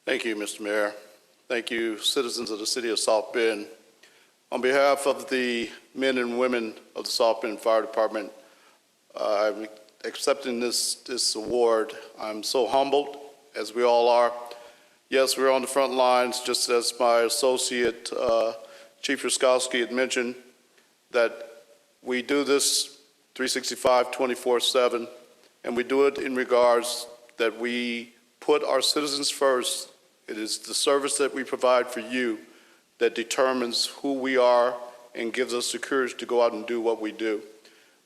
Thank you, Mr. Mayor. Thank you, citizens of the city of South Bend. On behalf of the men and women of the South Bend Fire Department, I'm accepting this award. I'm so humbled, as we all are. Yes, we're on the front lines, just as my associate, Chief Ruskowski, had mentioned, that we do this 365, 24/7, and we do it in regards that we put our citizens first. It is the service that we provide for you that determines who we are and gives us the courage to go out and do what we do.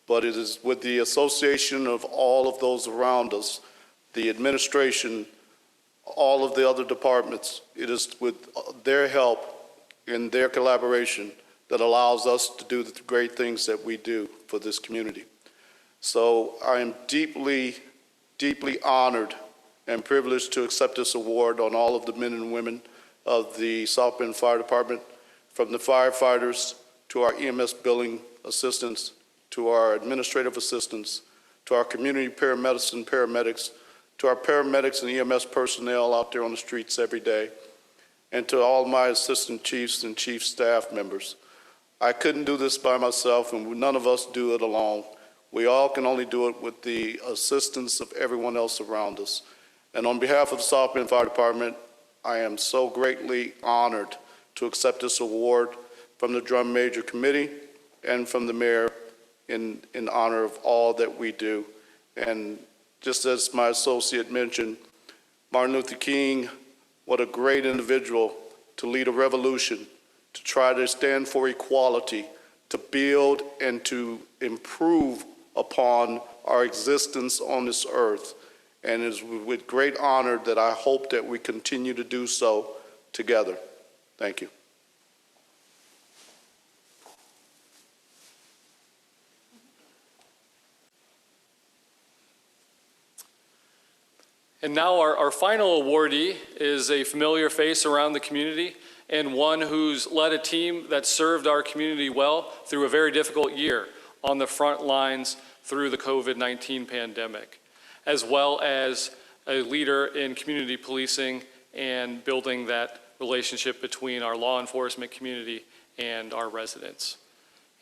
But it is with the association of all of those around us, the administration, all of the other departments, it is with their help and their collaboration that allows us to do the great things that we do for this community. So I am deeply, deeply honored and privileged to accept this award on all of the men and women of the South Bend Fire Department, from the firefighters to our EMS billing assistants, to our administrative assistants, to our community paramedics, to our paramedics and EMS personnel out there on the streets every day, and to all my assistant chiefs and chief staff members. I couldn't do this by myself, and none of us do it alone. We all can only do it with the assistance of everyone else around us. And on behalf of the South Bend Fire Department, I am so greatly honored to accept this award from the Drum Major Committee and from the mayor in honor of all that we do. And just as my associate mentioned, Martin Luther King, what a great individual to lead a revolution, to try to stand for equality, to build and to improve upon our existence on this earth. And it is with great honor that I hope that we continue to do so together. Thank you. And now our final awardee is a familiar face around the community and one who's led a team that served our community well through a very difficult year on the front lines through the COVID-19 pandemic, as well as a leader in community policing and building that relationship between our law enforcement community and our residents.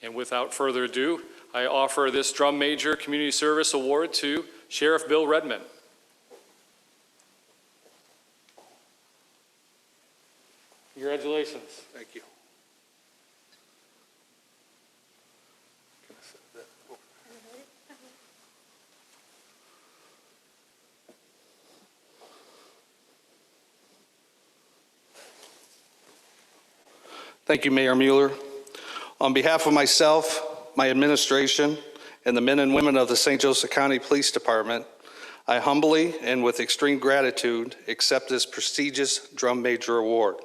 And without further ado, I offer this Drum Major Community Service Award to Sheriff Bill Redmond. Congratulations. Thank you. Thank you, Mayor Mueller. On behalf of myself, my administration, and the men and women of the St. Joseph County Police Department, I humbly and with extreme gratitude accept this prestigious Drum Major Award.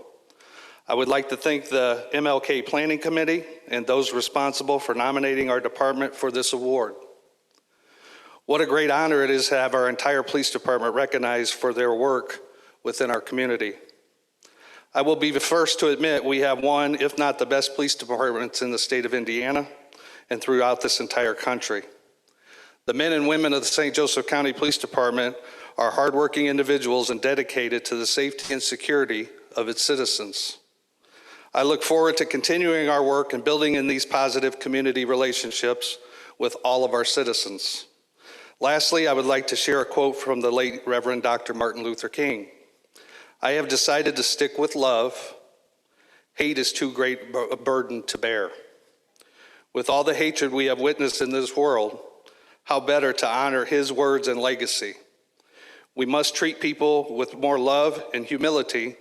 I would like to thank the MLK Planning Committee and those responsible for nominating our department for this award. What a great honor it is to have our entire police department recognized for their work within our community. I will be the first to admit we have one, if not the best police departments in the state of Indiana and throughout this entire country. The men and women of the St. Joseph County Police Department are hardworking individuals and dedicated to the safety and security of its citizens. I look forward to continuing our work and building in these positive community relationships with all of our citizens. Lastly, I would like to share a quote from the late Reverend Dr. Martin Luther King. I have decided to stick with love. Hate is too great a burden to bear. With all the hatred we have witnessed in this world, how better to honor his words and legacy. We must treat people with more love and humility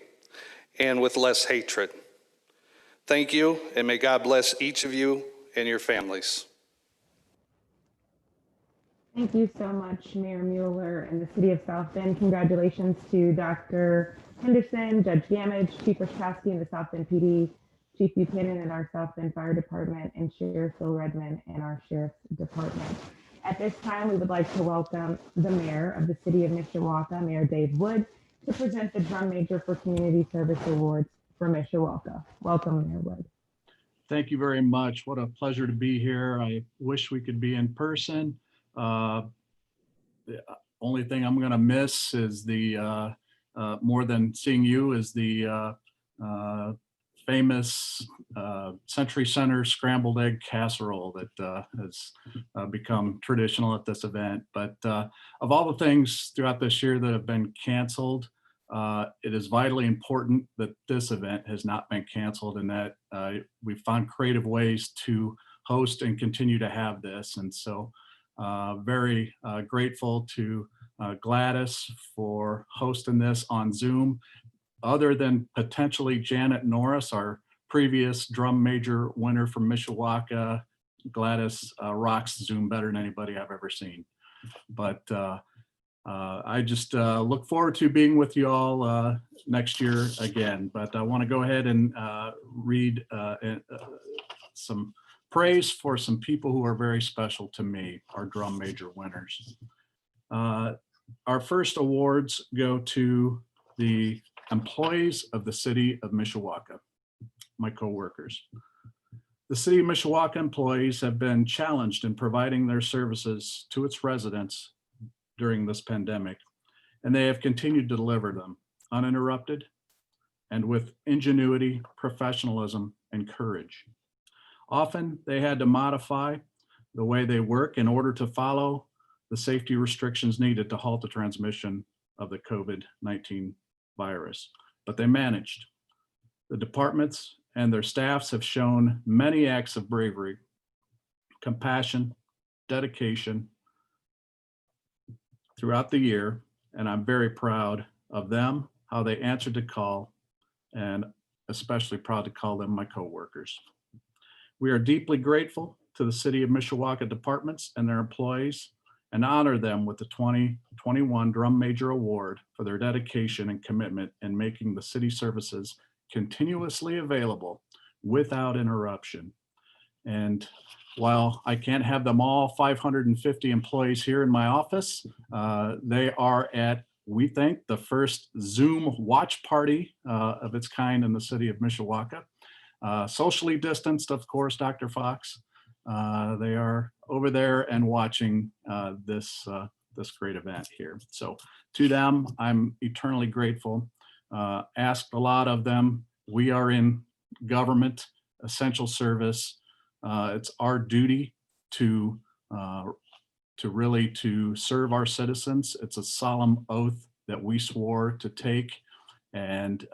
and with less hatred. Thank you, and may God bless each of you and your families. Thank you so much, Mayor Mueller and the City of South Bend. Congratulations to Dr. Henderson, Judge Gamage, Chief Rashkowski and the South Bend PD, Chief Buchanan and our South Bend Fire Department, and Sheriff Phil Redmond and our Sheriff's Department. At this time, we would like to welcome the Mayor of the City of Mishawaka, Mayor Dave Wood, to present the Drum Major for Community Service Awards for Mishawaka. Welcome, Mayor Wood. Thank you very much. What a pleasure to be here. I wish we could be in person. The only thing I'm going to miss is the, more than seeing you, is the famous Century Center scrambled egg casserole that has become traditional at this event. But of all the things throughout this year that have been canceled, it is vitally important that this event has not been canceled, and that we found creative ways to host and continue to have this. And so very grateful to Gladys for hosting this on Zoom. Other than potentially Janet Norris, our previous drum major winner from Mishawaka, Gladys rocks Zoom better than anybody I've ever seen. But I just look forward to being with you all next year again. But I want to go ahead and read some praise for some people who are very special to me, our drum major winners. Our first awards go to the employees of the City of Mishawaka, my coworkers. The City of Mishawaka employees have been challenged in providing their services to its residents during this pandemic, and they have continued to deliver them uninterrupted and with ingenuity, professionalism, and courage. Often they had to modify the way they work in order to follow the safety restrictions needed to halt the transmission of the COVID-19 virus, but they managed. The departments and their staffs have shown many acts of bravery, compassion, dedication throughout the year, and I'm very proud of them, how they answered the call, and especially proud to call them my coworkers. We are deeply grateful to the City of Mishawaka departments and their employees, and honor them with the 2021 Drum Major Award for their dedication and commitment in making the city services continuously available without interruption. And while I can't have them all 550 employees here in my office, they are at, we think, the first Zoom watch party of its kind in the City of Mishawaka. Socially distanced, of course, Dr. Fox. They are over there and watching this great event here. So to them, I'm eternally grateful. Asked a lot of them. We are in government, essential service. It's our duty to really serve our citizens. It's a solemn oath that we swore to take, and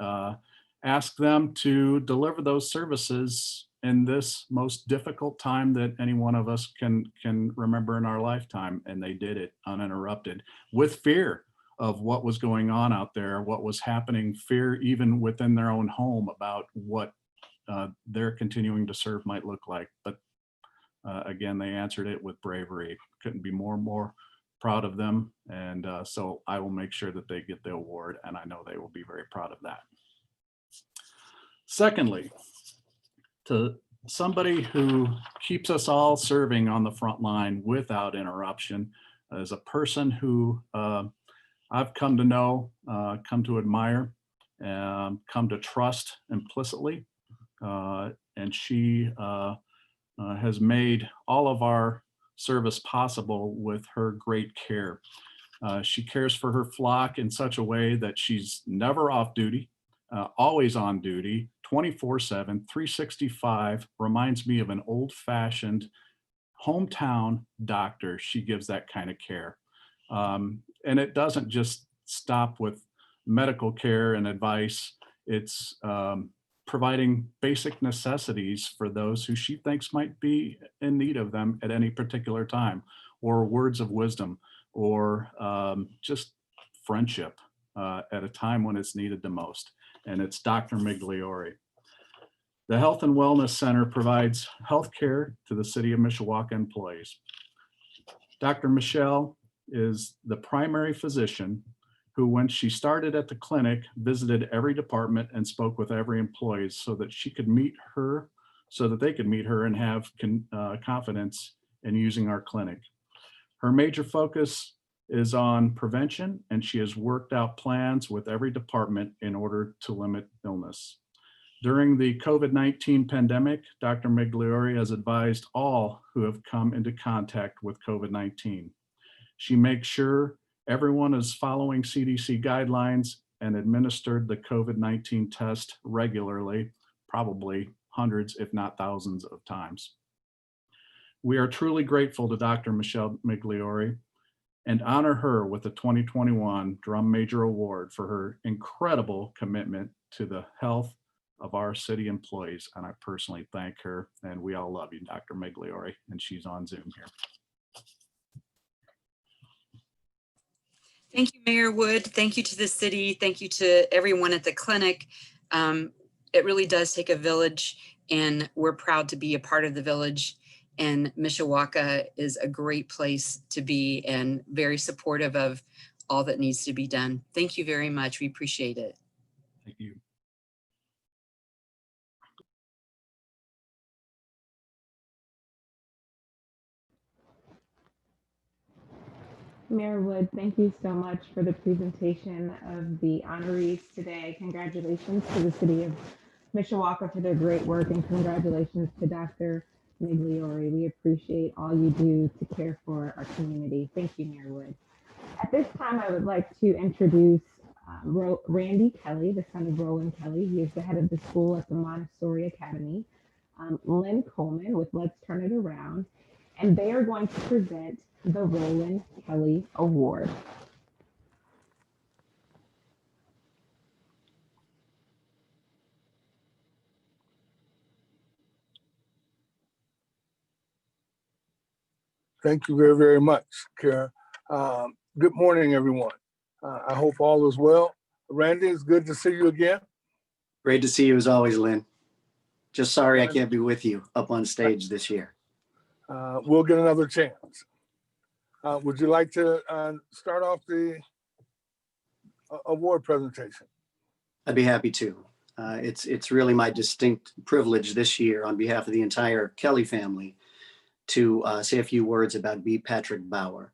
ask them to deliver those services in this most difficult time that any one of us can remember in our lifetime. And they did it uninterrupted, with fear of what was going on out there, what was happening, fear even within their own home about what their continuing to serve might look like. But again, they answered it with bravery. Couldn't be more proud of them. And so I will make sure that they get the award, and I know they will be very proud of that. Secondly, to somebody who keeps us all serving on the front line without interruption, is a person who I've come to know, come to admire, and come to trust implicitly. And she has made all of our service possible with her great care. She cares for her flock in such a way that she's never off duty, always on duty, 24/7, 365, reminds me of an old-fashioned hometown doctor. She gives that kind of care. And it doesn't just stop with medical care and advice. It's providing basic necessities for those who she thinks might be in need of them at any particular time, or words of wisdom, or just friendship at a time when it's needed the most. And it's Dr. Migliori. The Health and Wellness Center provides health care to the City of Mishawaka employees. Dr. Michelle is the primary physician who, when she started at the clinic, visited every department and spoke with every employee so that she could meet her, so that they could meet her and have confidence in using our clinic. Her major focus is on prevention, and she has worked out plans with every department in order to limit illness. During the COVID-19 pandemic, Dr. Migliore has advised all who have come into contact with COVID-19. She makes sure everyone is following CDC guidelines and administered the COVID-19 test regularly, probably hundreds, if not thousands of times. We are truly grateful to Dr. Michelle Migliore and honor her with the 2021 Drum Major Award for her incredible commitment to the health of our city employees. And I personally thank her, and we all love you, Dr. Migliore, and she's on Zoom here. Thank you, Mayor Wood. Thank you to the city. Thank you to everyone at the clinic. It really does take a village, and we're proud to be a part of the village. And Mishawaka is a great place to be and very supportive of all that needs to be done. Thank you very much. We appreciate it. Thank you. Mayor Wood, thank you so much for the presentation of the honorees today. Congratulations to the city of Mishawaka for their great work, and congratulations to Dr. Migliore. We appreciate all you do to care for our community. Thank you, Mayor Wood. At this time, I would like to introduce Randy Kelly, the son of Roland Kelly. He is the head of the school at the Montessori Academy. Lynn Coleman with Let's Turn It Around, and they are going to present the Roland Kelly Award. Thank you very, very much, Kara. Good morning, everyone. I hope all is well. Randy, it's good to see you again. Great to see you as always, Lynn. Just sorry I can't be with you up on stage this year. We'll get another chance. Would you like to start off the award presentation? I'd be happy to. It's really my distinct privilege this year on behalf of the entire Kelly family to say a few words about B. Patrick Bauer,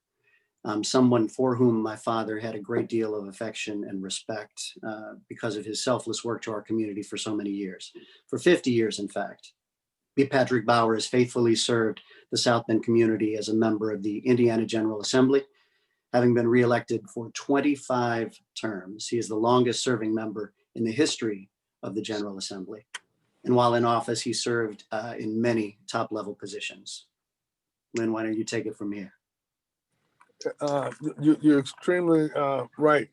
someone for whom my father had a great deal of affection and respect because of his selfless work to our community for so many years, for 50 years, in fact. B. Patrick Bauer has faithfully served the South Bend community as a member of the Indiana General Assembly, having been reelected for 25 terms. He is the longest serving member in the history of the General Assembly. And while in office, he served in many top level positions. Lynn, why don't you take it from here? You're extremely right,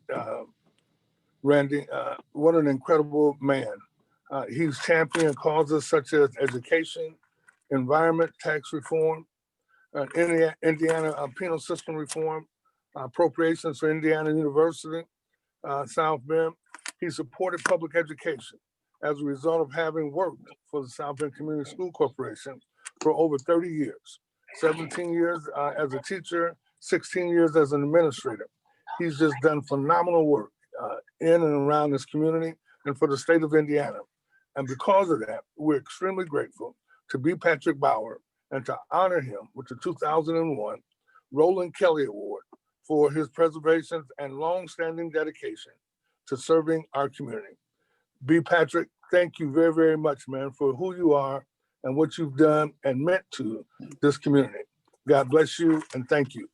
Randy. What an incredible man. He's championed causes such as education, environment, tax reform, Indiana penal system reform, appropriations for Indiana University, South Bend. He supported public education as a result of having worked for the South Bend Community School Corporation for over 30 years, 17 years as a teacher, 16 years as an administrator. He's just done phenomenal work in and around this community and for the state of Indiana. And because of that, we're extremely grateful to B. Patrick Bauer and to honor him with the 2001 Roland Kelly Award for his preservation and longstanding dedication to serving our community. B. Patrick, thank you very, very much, man, for who you are and what you've done and meant to this community. God bless you and thank you.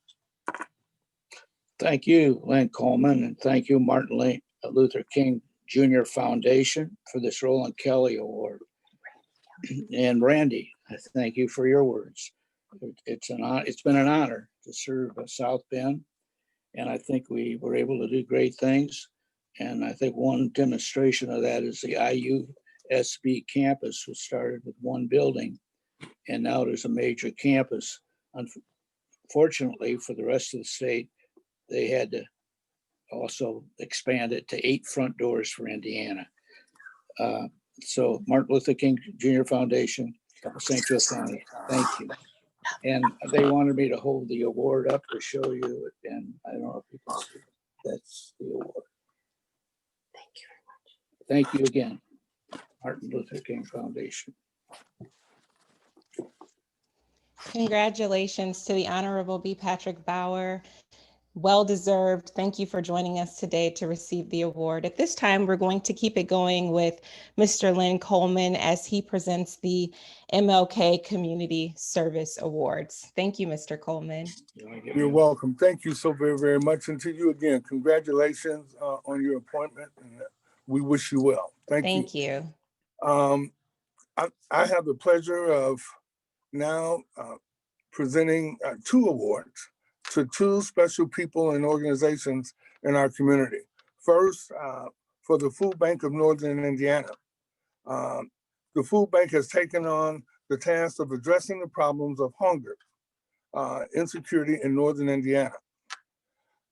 Thank you, Lynn Coleman, and thank you, Martin Luther King Jr. Foundation for this Roland Kelly Award. And Randy, I thank you for your words. It's been an honor to serve South Bend, and I think we were able to do great things. And I think one demonstration of that is the IUSB campus, which started with one building, and now there's a major campus. Unfortunately, for the rest of the state, they had to also expand it to 8 front doors for Indiana. So Martin Luther King Jr. Foundation, St. Joe County, thank you. And they wanted me to hold the award up to show you, and I don't know if you can see it. That's the award. Thank you very much. Thank you again, Martin Luther King Foundation. Congratulations to the Honorable B. Patrick Bauer. Well deserved. Thank you for joining us today to receive the award. At this time, we're going to keep it going with Mr. Lynn Coleman as he presents the MLK Community Service Awards. Thank you, Mr. Coleman. You're welcome. Thank you so very, very much. And to you again, congratulations on your appointment. And we wish you well. Thank you. I have the pleasure of now presenting 2 awards to 2 special people and organizations in our community. First, for the Food Bank of Northern Indiana. The Food Bank has taken on the task of addressing the problems of hunger, insecurity in Northern Indiana.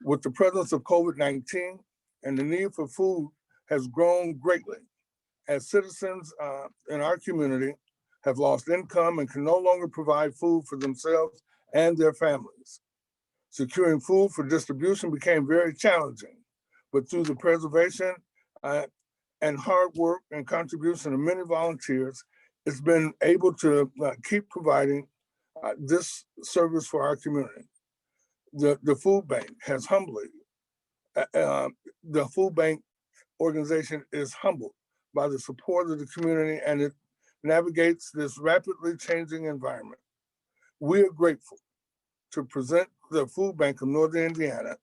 With the presence of COVID-19 and the need for food has grown greatly as citizens in our community have lost income and can no longer provide food for themselves and their families. Securing food for distribution became very challenging, but through the preservation and hard work and contribution of many volunteers, it's been able to keep providing this service for our community. The food bank has humbly, the food bank organization is humbled by the support of the community, and it navigates this rapidly changing environment. We are grateful to present the Food Bank of Northern Indiana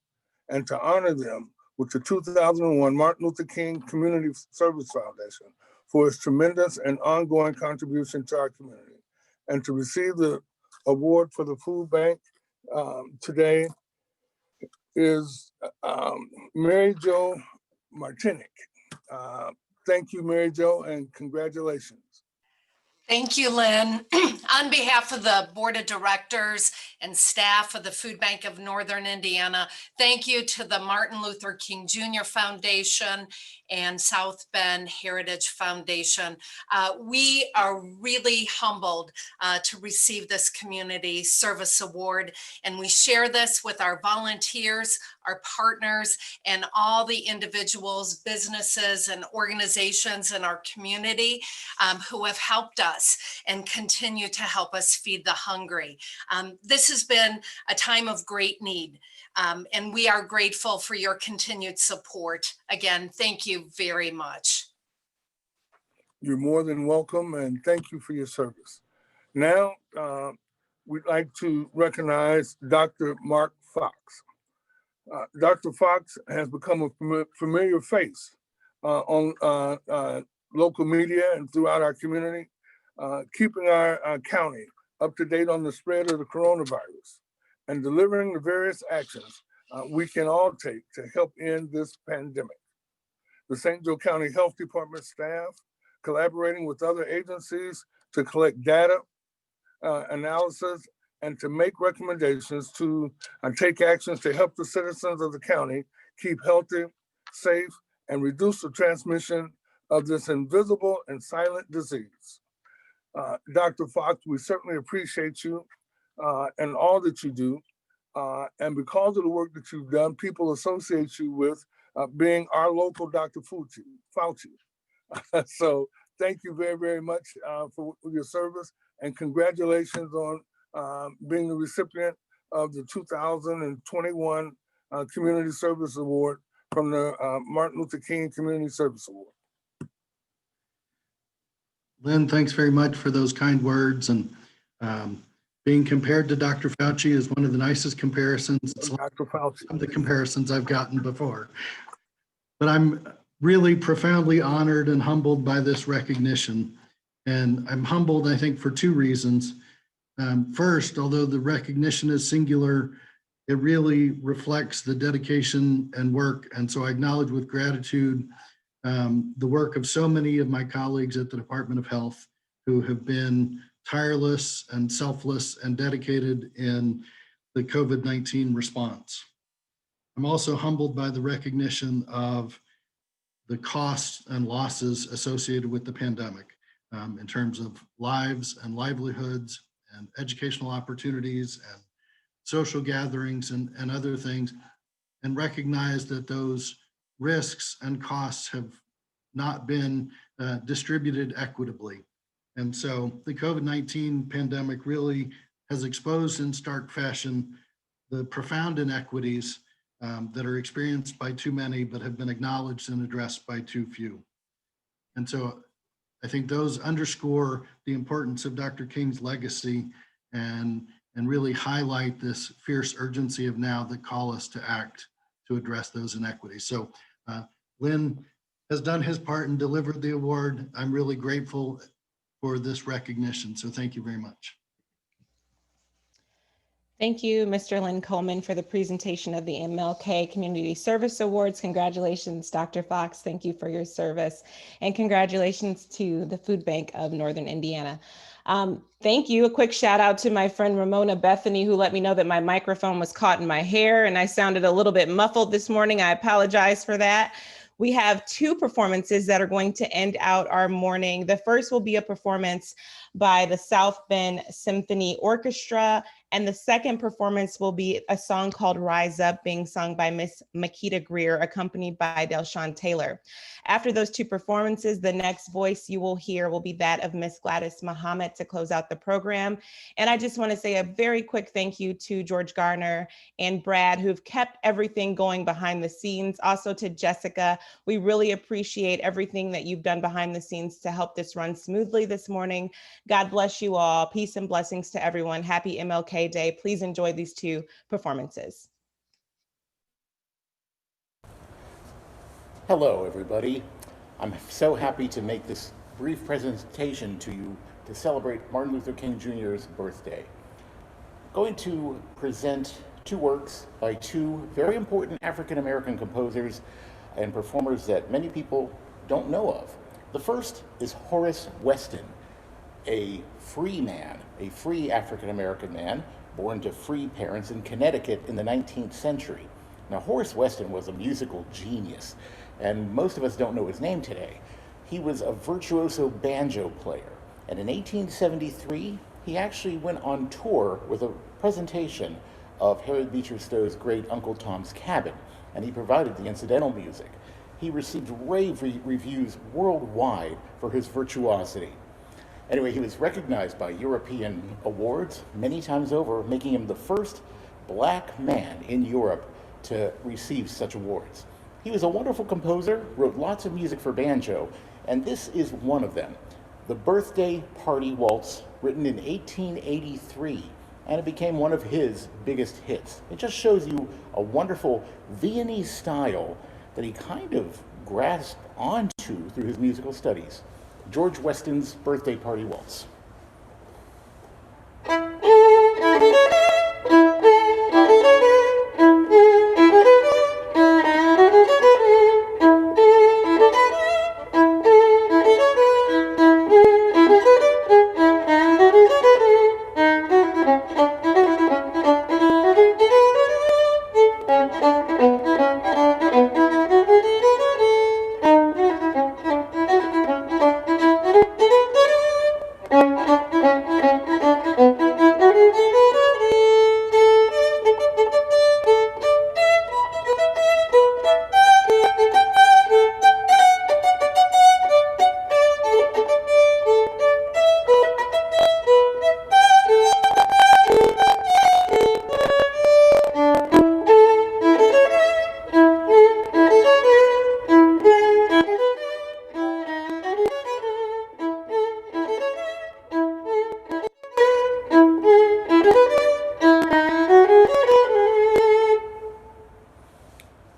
and to honor them with the 2001 Martin Luther King Community Service Foundation for its tremendous and ongoing contribution to our community. And to receive the award for the Food Bank today is Marijo Martinec. Thank you, Marijo, and congratulations. Thank you, Lynn. On behalf of the Board of Directors and staff of the Food Bank of Northern Indiana, thank you to the Martin Luther King Jr. Foundation and South Bend Heritage Foundation. We are really humbled to receive this Community Service Award, and we share this with our volunteers, our partners, and all the individuals, businesses, and organizations in our community who have helped us and continue to help us feed the hungry. This has been a time of great need, and we are grateful for your continued support. Again, thank you very much. You're more than welcome, and thank you for your service. Now, we'd like to recognize Dr. Mark Fox. Dr. Fox has become a familiar face on local media and throughout our community, keeping our county up to date on the spread of the coronavirus and delivering the various actions we can all take to help end this pandemic. The St. Joe County Health Department staff, collaborating with other agencies to collect data, analysis, and to make recommendations to take actions to help the citizens of the county keep healthy, safe, and reduce the transmission of this invisible and silent disease. Dr. Fox, we certainly appreciate you and all that you do. And because of the work that you've done, people associate you with being our local Dr. Fauci. So thank you very, very much for your service, and congratulations on being the recipient of the 2021 Community Service Award from the Martin Luther King Community Service Award. Lynn, thanks very much for those kind words. And being compared to Dr. Fauci is one of the nicest comparisons. It's Dr. Fauci. Some of the comparisons I've gotten before. But I'm really profoundly honored and humbled by this recognition. And I'm humbled, I think, for 2 reasons. First, although the recognition is singular, it really reflects the dedication and work. And so I acknowledge with gratitude the work of so many of my colleagues at the Department of Health who have been tireless and selfless and dedicated in the COVID-19 response. I'm also humbled by the recognition of the costs and losses associated with the pandemic in terms of lives and livelihoods and educational opportunities and social gatherings and other things, and recognize that those risks and costs have not been distributed equitably. And so the COVID-19 pandemic really has exposed in stark fashion the profound inequities that are experienced by too many, but have been acknowledged and addressed by too few. And so I think those underscore the importance of Dr. King's legacy and really highlight this fierce urgency of now that call us to act to address those inequities. So Lynn has done his part and delivered the award. I'm really grateful for this recognition. So thank you very much. Thank you, Mr. Lynn Coleman, for the presentation of the MLK Community Service Awards. Congratulations, Dr. Fox. Thank you for your service. And congratulations to the Food Bank of Northern Indiana. Thank you. A quick shout out to my friend Ramona Bethany, who let me know that my microphone was caught in my hair and I sounded a little bit muffled this morning. I apologize for that. We have two performances that are going to end out our morning. The first will be a performance by the South Bend Symphony Orchestra, and the second performance will be a song called Rise Up, being sung by Miss Makeda Grier, accompanied by DelShawn Taylor. After those two performances, the next voice you will hear will be that of Miss Gladys Muhammad to close out the program. And I just want to say a very quick thank you to George Garner and Brad, who've kept everything going behind the scenes. Also to Jessica, we really appreciate everything that you've done behind the scenes to help this run smoothly this morning. God bless you all. Peace and blessings to everyone. Happy MLK Day. Please enjoy these two performances. Hello, everybody. I'm so happy to make this brief presentation to you to celebrate Martin Luther King Jr.'s birthday. I'm going to present two works by two very important African-American composers and performers that many people don't know of. The first is Horace Weston, a free man, a free African-American man born to free parents in Connecticut in the 19th century. Now, Horace Weston was a musical genius, and most of us don't know his name today. He was a virtuoso banjo player, and in 1873, he actually went on tour with a presentation of Harriet Beecher Stowe's great Uncle Tom's Cabin, and he provided the incidental music. He received rave reviews worldwide for his virtuosity. Anyway, he was recognized by European awards many times over, making him the first black man in Europe to receive such awards. He was a wonderful composer, wrote lots of music for banjo, and this is one of them, the Birthday Party Waltz, written in 1883, and it became one of his biggest hits. It just shows you a wonderful Viennese style that he kind of grasped onto through his musical studies. George Weston's Birthday Party Waltz.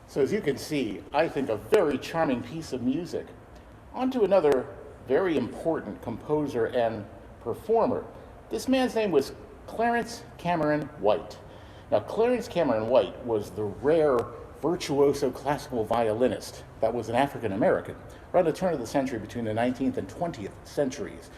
So as you can see, I think a very charming piece of music. On to another very important composer and performer. This man's name was Clarence Cameron White. Now, Clarence Cameron White was the rare virtuoso classical violinist that was an African American around the turn of the century between the 19th and 20th centuries.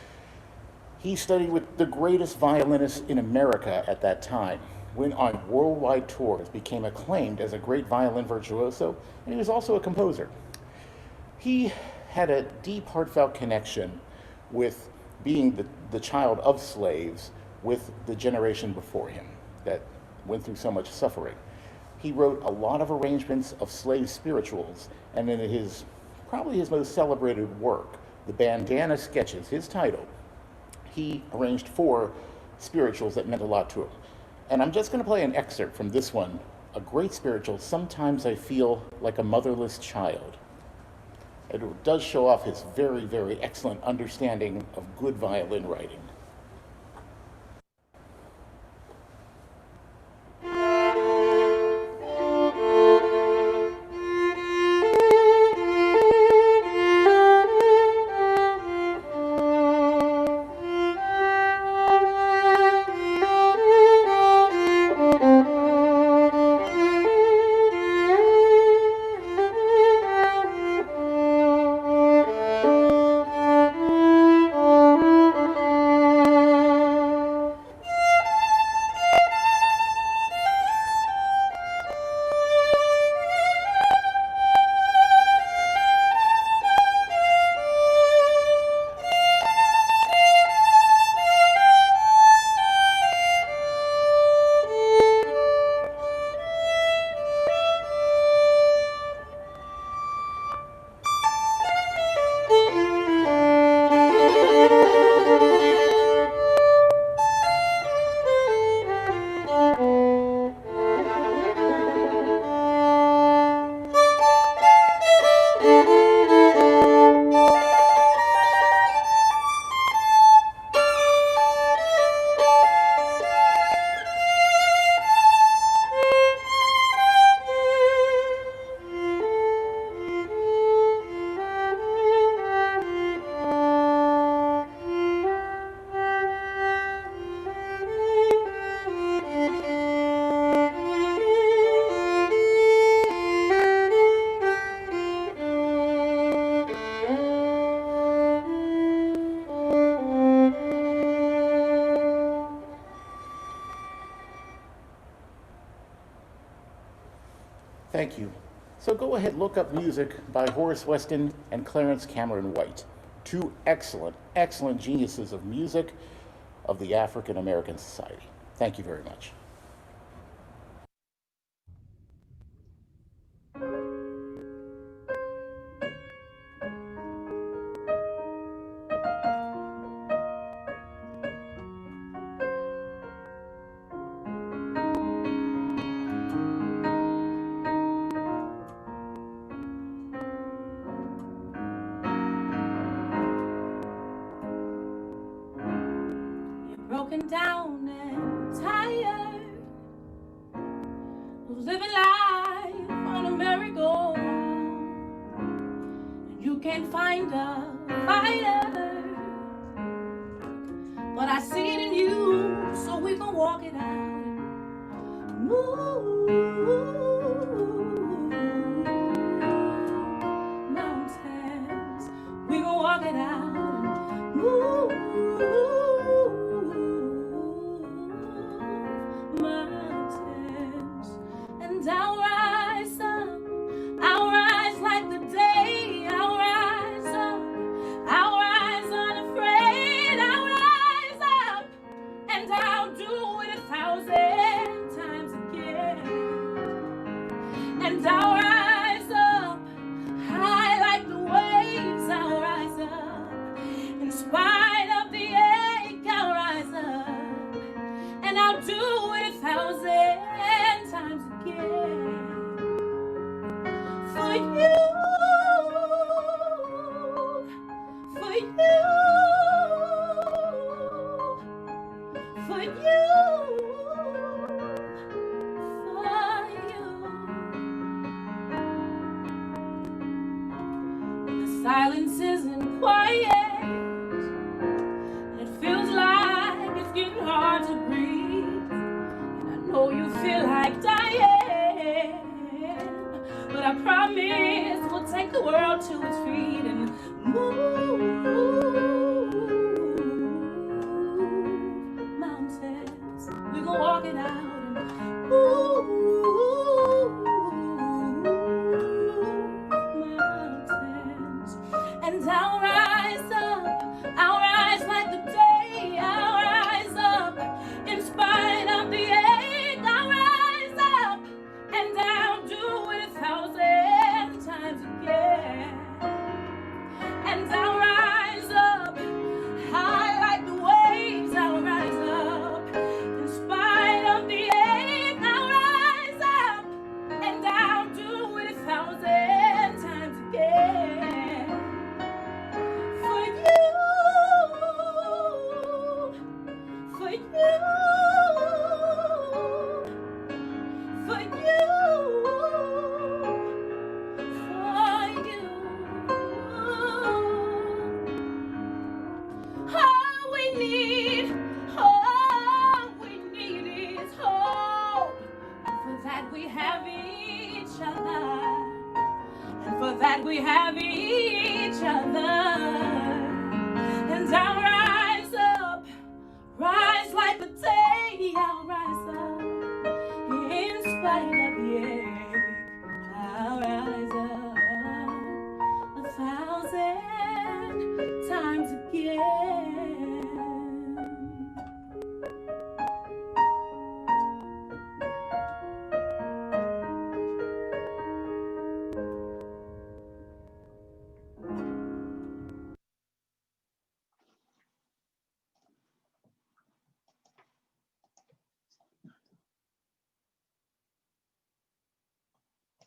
He studied with the greatest violinists in America at that time, went on worldwide tours, became acclaimed as a great violin virtuoso, and he was also a composer. He had a deep, heartfelt connection with being the child of slaves with the generation before him that went through so much suffering. He wrote a lot of arrangements of slave spirituals, and in probably his most celebrated work, the Bandana Sketches, his title, he arranged 4 spirituals that meant a lot to him. And I'm just going to play an excerpt from this one, a great spiritual, Sometimes I Feel Like a Motherless Child. It does show off his very, very excellent understanding of good violin writing. Thank you. So go ahead, look up music by Horace Weston and Clarence Cameron White, 2 excellent, excellent geniuses of music of the African American Society. Thank you very much. Broken down and tired of living life on a merry-go-round, and you can't find a fighter, but I see it in you, so we can walk it out. Move mountains, we can walk it out. Move mountains, and I'll rise up, I'll rise like the day, I'll rise up, I'll rise unafraid, I'll rise up, and I'll do it 1,000 times again, and I'll rise up, high like the waves, I'll rise up, in spite of the ache, I'll rise up, and I'll do it 1,000 times again. For you, for you, for you, for you. When the silence isn't quiet, and it feels like it's getting hard to breathe, and I know you feel like dying, but I promise we'll take the world to its feet and move mountains. We gon' walk it out and move mountains. And I'll rise up, I'll rise like the day, I'll rise up, we have each other. And for that we have each other. And I'll rise up, rise like the day. I'll rise up in spite of the ache. I'll rise up 1,000 times again.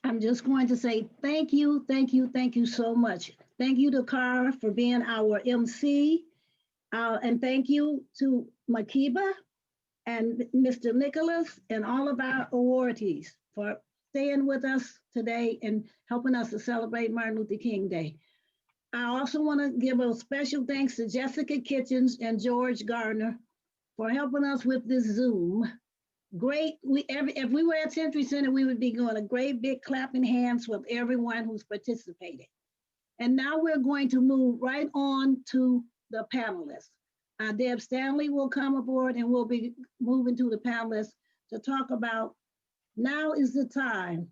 I'm just going to say thank you, thank you, thank you so much. Thank you to Cara for being our MC. And thank you to Makeda and Mr. Nicholas and all of our awardees for staying with us today and helping us to celebrate Martin Luther King Day. I also want to give a special thanks to Jessica Kitchens and George Gardner for helping us with this Zoom. Great, if we were at Century Center, we would be doing a great big clapping hands with everyone who's participated. And now we're going to move right on to the panelists. Deb Stanley will come aboard and we'll be moving to the panelists to talk about now is the time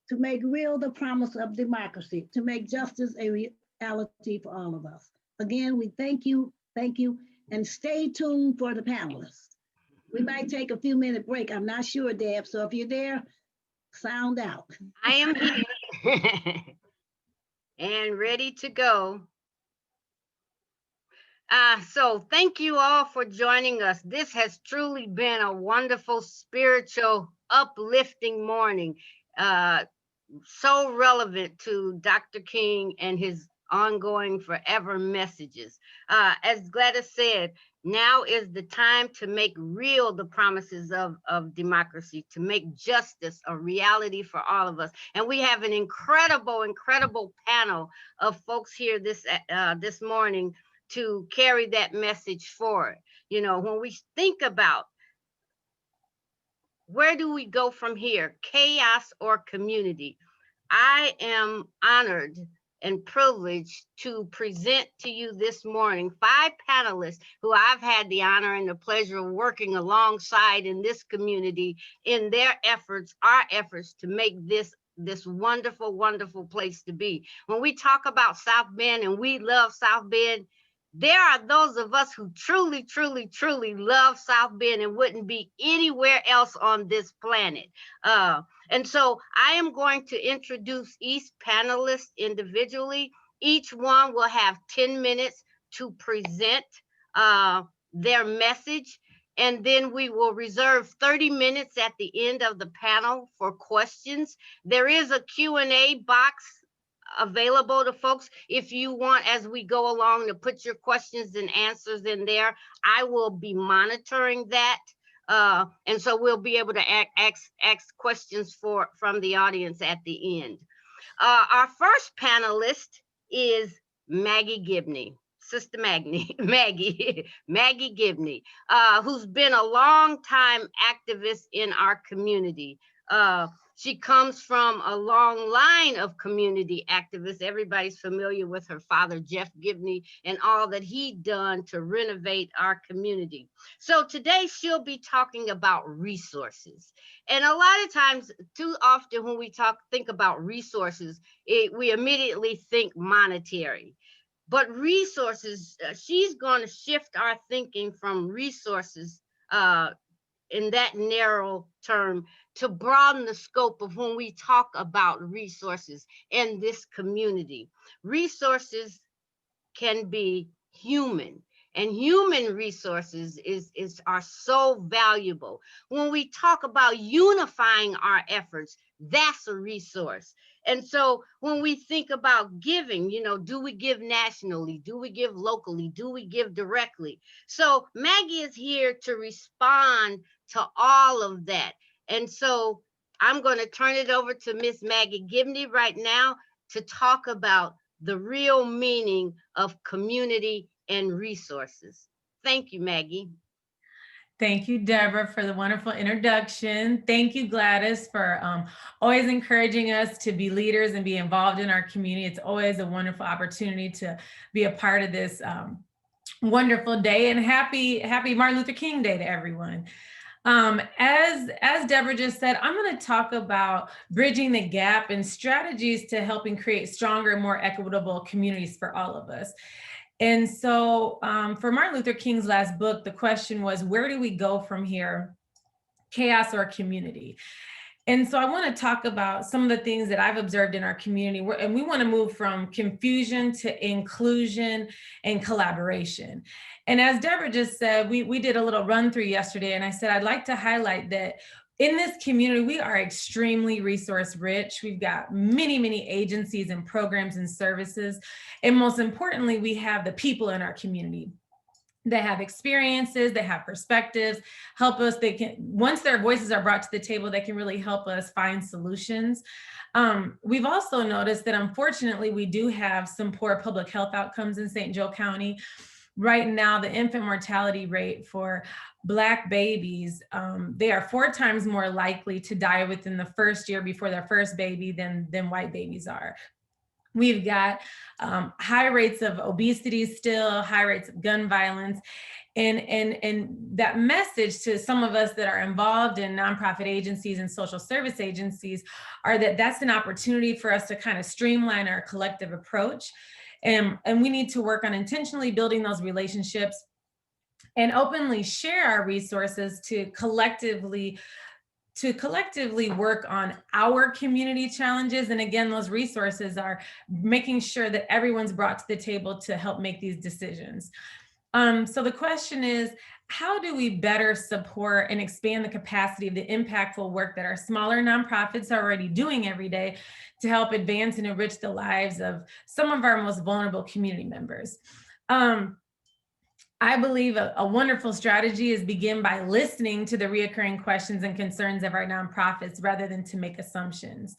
to make real the promise of democracy, to make justice a reality for all of us. Again, we thank you, and stay tuned for the panelists. We might take a few minute break. I'm not sure, Deb. So if you're there, sound out. I am here and ready to go. So thank you all for joining us. This has truly been a wonderful, spiritual, uplifting morning. So relevant to Dr. King and his ongoing forever messages. As Gladys said, now is the time to make real the promises of democracy, to make justice a reality for all of us. And we have an incredible panel of folks here this morning to carry that message forward. You know, when we think about where do we go from here, chaos or community, I am honored and privileged to present to you this morning 5 panelists who I've had the honor and the pleasure of working alongside in this community in their efforts, our efforts to make this wonderful place to be. When we talk about South Bend and we love South Bend, there are those of us who truly love South Bend and wouldn't be anywhere else on this planet. And so I am going to introduce each panelist individually. Each one will have 10 minutes to present their message. And then we will reserve 30 minutes at the end of the panel for questions. There is a Q&A box available to folks. If you want, as we go along, to put your questions and answers in there, I will be monitoring that. And so we'll be able to ask questions from the audience at the end. Our first panelist is Maggie Gibney, Sister Maggie Gibney, who's been a long time activist in our community. She comes from a long line of community activists. Everybody's familiar with her father, Jeff Gibney, and all that he done to renovate our community. So today she'll be talking about resources. And a lot of times, too often when we think about resources, we immediately think monetary. But resources, she's going to shift our thinking from resources in that narrow term to broaden the scope of when we talk about resources in this community. Resources can be human, and human resources are so valuable. When we talk about unifying our efforts, that's a resource. And so when we think about giving, you know, do we give nationally? Do we give locally? Do we give directly? So Maggie is here to respond to all of that. And so I'm going to turn it over to Miss Maggie Gibney right now to talk about the real meaning of community and resources. Thank you, Maggie. Thank you, Debra, for the wonderful introduction. Thank you, Gladys, for always encouraging us to be leaders and be involved in our community. It's always a wonderful opportunity to be a part of this wonderful day, and happy Martin Luther King Day to everyone. As Debra just said, I'm going to talk about bridging the gap and strategies to helping create stronger, more equitable communities for all of us. And so for Martin Luther King's last book, the question was, where do we go from here? Chaos or community? And so I want to talk about some of the things that I've observed in our community, and we want to move from confusion to inclusion and collaboration. And as Debra just said, we did a little run through yesterday, and I said, I'd like to highlight that in this community, we are extremely resource rich. We've got many, many agencies and programs and services. And most importantly, we have the people in our community. They have experiences, they have perspectives, help us. They can, once their voices are brought to the table, they can really help us find solutions. We've also noticed that unfortunately, we do have some poor public health outcomes in St. Joe County. Right now, the infant mortality rate for Black babies, they are 4 times more likely to die within the first year before their first baby than white babies are. We've got high rates of obesity still, high rates of gun violence. And that message to some of us that are involved in nonprofit agencies and social service agencies are that that's an opportunity for us to kind of streamline our collective approach. And we need to work on intentionally building those relationships and openly share our resources to collectively work on our community challenges. And again, those resources are making sure that everyone's brought to the table to help make these decisions. So the question is, how do we better support and expand the capacity of the impactful work that our smaller nonprofits are already doing every day to help advance and enrich the lives of some of our most vulnerable community members? I believe a wonderful strategy is begin by listening to the reoccurring questions and concerns of our nonprofits rather than to make assumptions.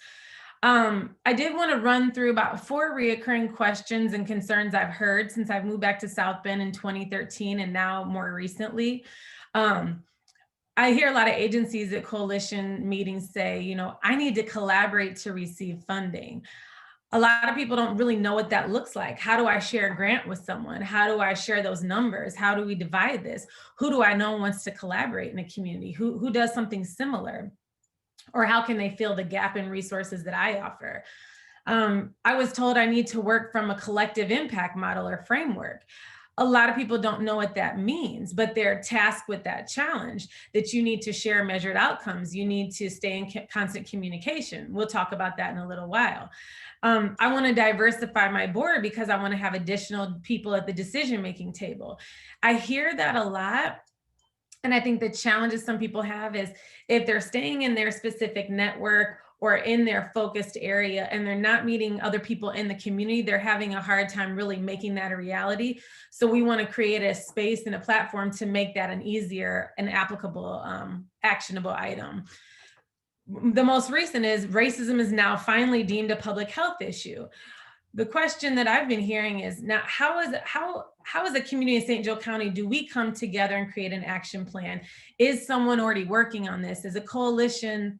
I did want to run through about 4 reoccurring questions and concerns I've heard since I've moved back to South Bend in 2013 and now more recently. I hear a lot of agencies at coalition meetings say, you know, I need to collaborate to receive funding. A lot of people don't really know what that looks like. How do I share a grant with someone? How do I share those numbers? How do we divide this? Who do I know wants to collaborate in a community? Who does something similar? Or how can they fill the gap in resources that I offer? I was told I need to work from a collective impact model or framework. A lot of people don't know what that means, but they're tasked with that challenge, that you need to share measured outcomes. You need to stay in constant communication. We'll talk about that in a little while. I want to diversify my board because I want to have additional people at the decision-making table. I hear that a lot. And I think the challenges some people have is if they're staying in their specific network or in their focused area and they're not meeting other people in the community, they're having a hard time really making that a reality. So we want to create a space and a platform to make that an easier and applicable, actionable item. The most recent is racism is now finally deemed a public health issue. The question that I've been hearing is now, how as a community in St. Joe County, do we come together and create an action plan? Is someone already working on this? Is a coalition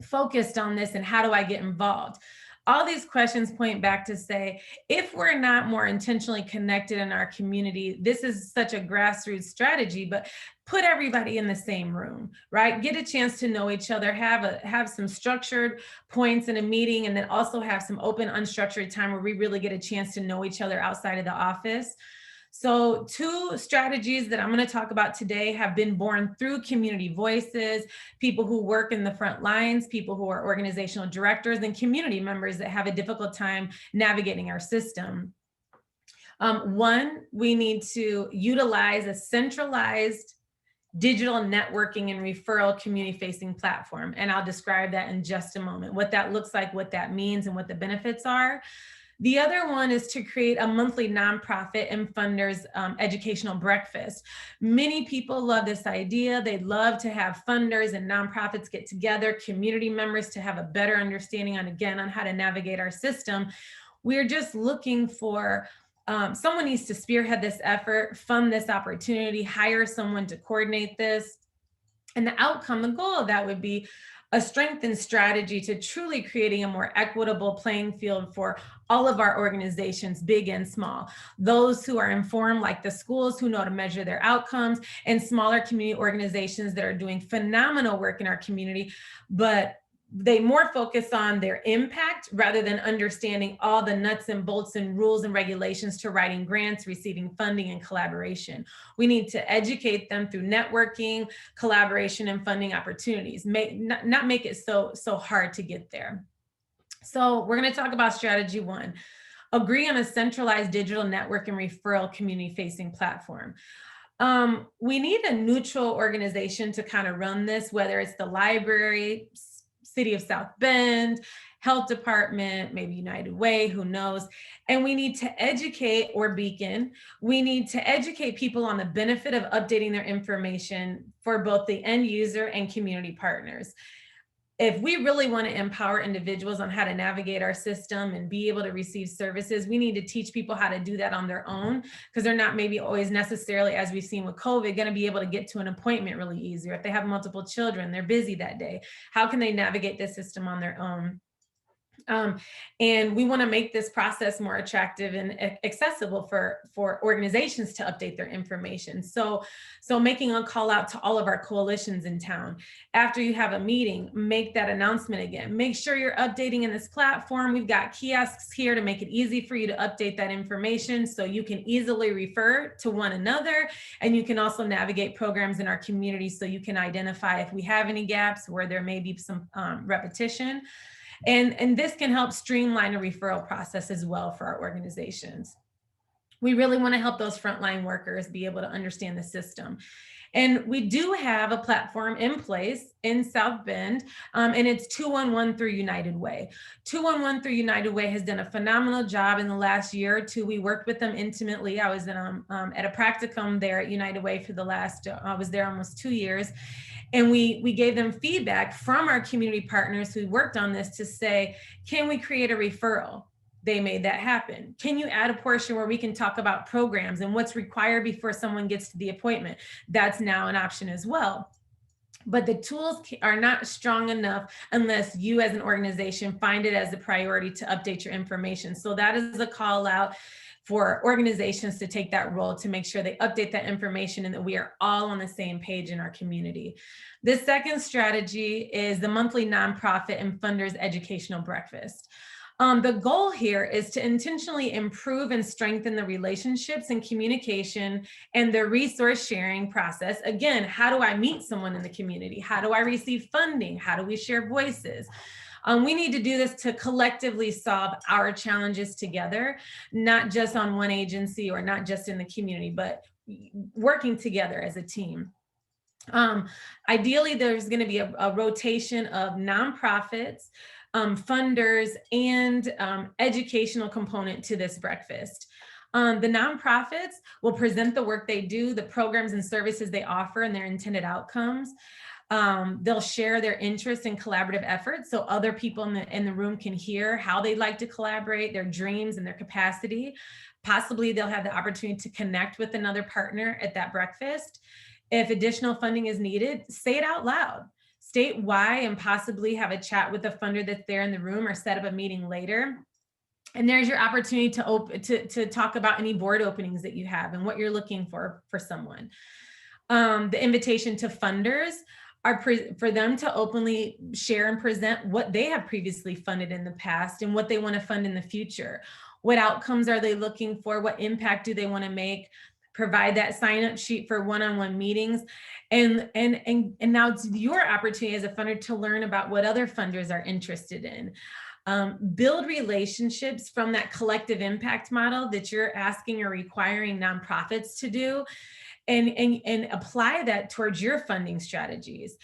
focused on this, and how do I get involved? All these questions point back to say, if we're not more intentionally connected in our community, this is such a grassroots strategy, but put everybody in the same room, right? Get a chance to know each other, have some structured points in a meeting, and then also have some open, unstructured time where we really get a chance to know each other outside of the office. So 2 strategies that I'm going to talk about today have been born through community voices, people who work in the front lines, people who are organizational directors, and community members that have a difficult time navigating our system. 1, we need to utilize a centralized digital networking and referral community-facing platform. And I'll describe that in just a moment, what that looks like, what that means, and what the benefits are. The other one is to create a monthly nonprofit and funders educational breakfast. Many people love this idea. They'd love to have funders and nonprofits get together, community members to have a better understanding on how to navigate our system. We're just looking for Someone needs to spearhead this effort, fund this opportunity, hire someone to coordinate this. And the outcome, the goal of that would be a strengthened strategy to truly creating a more equitable playing field for all of our organizations, big and small. Those who are informed, like the schools who know to measure their outcomes, and smaller community organizations that are doing phenomenal work in our community, but they more focus on their impact rather than understanding all the nuts and bolts and rules and regulations to writing grants, receiving funding, and collaboration. We need to educate them through networking, collaboration, and funding opportunities. Not make it so hard to get there. So we're going to talk about strategy 1. Agree on a centralized digital network and referral community-facing platform. We need a neutral organization to kind of run this, whether it's the library, City of South Bend, Health Department, maybe United Way, who knows? And we need to educate, or Beacon, we need to educate people on the benefit of updating their information for both the end user and community partners. If we really want to empower individuals on how to navigate our system and be able to receive services, we need to teach people how to do that on their own, because they're not maybe always necessarily, as we've seen with COVID, going to be able to get to an appointment really easier. If they have multiple children, they're busy that day. How can they navigate the system on their own? And we want to make this process more attractive and accessible for organizations to update their information. So making a call out to all of our coalitions in town. After you have a meeting, make that announcement again. Make sure you're updating in this platform. We've got kiosks here to make it easy for you to update that information so you can easily refer to one another. And you can also navigate programs in our community so you can identify if we have any gaps where there may be some repetition. And this can help streamline a referral process as well for our organizations. We really want to help those frontline workers be able to understand the system. And we do have a platform in place in South Bend, and it's 211 through United Way. 211 through United Way has done a phenomenal job in the last year or two. We worked with them intimately. I was at a practicum there at United Way for the last, I was there almost 2 years. And we gave them feedback from our community partners who worked on this to say, can we create a referral? They made that happen. Can you add a portion where we can talk about programs and what's required before someone gets to the appointment? That's now an option as well. But the tools are not strong enough unless you as an organization find it as a priority to update your information. So that is a call out for organizations to take that role to make sure they update that information and that we are all on the same page in our community. The second strategy is the monthly nonprofit and funders educational breakfast. The goal here is to intentionally improve and strengthen the relationships and communication and the resource sharing process. Again, how do I meet someone in the community? How do I receive funding? How do we share voices? We need to do this to collectively solve our challenges together, not just on one agency or not just in the community, but working together as a team. Ideally, there's going to be a rotation of nonprofits, funders, and educational component to this breakfast. The nonprofits will present the work they do, the programs and services they offer, and their intended outcomes. They'll share their interests in collaborative efforts so other people in the room can hear how they'd like to collaborate, their dreams and their capacity. Possibly they'll have the opportunity to connect with another partner at that breakfast. If additional funding is needed, say it out loud. State why and possibly have a chat with the funder that's there in the room or set up a meeting later. And there's your opportunity to talk about any board openings that you have and what you're looking for someone. The invitation to funders are for them to openly share and present what they have previously funded in the past and what they want to fund in the future. What outcomes are they looking for? What impact do they want to make? Provide that sign-up sheet for one-on-one meetings. And now it's your opportunity as a funder to learn about what other funders are interested in. Build relationships from that collective impact model that you're asking or requiring nonprofits to do, and apply that towards your funding strategies.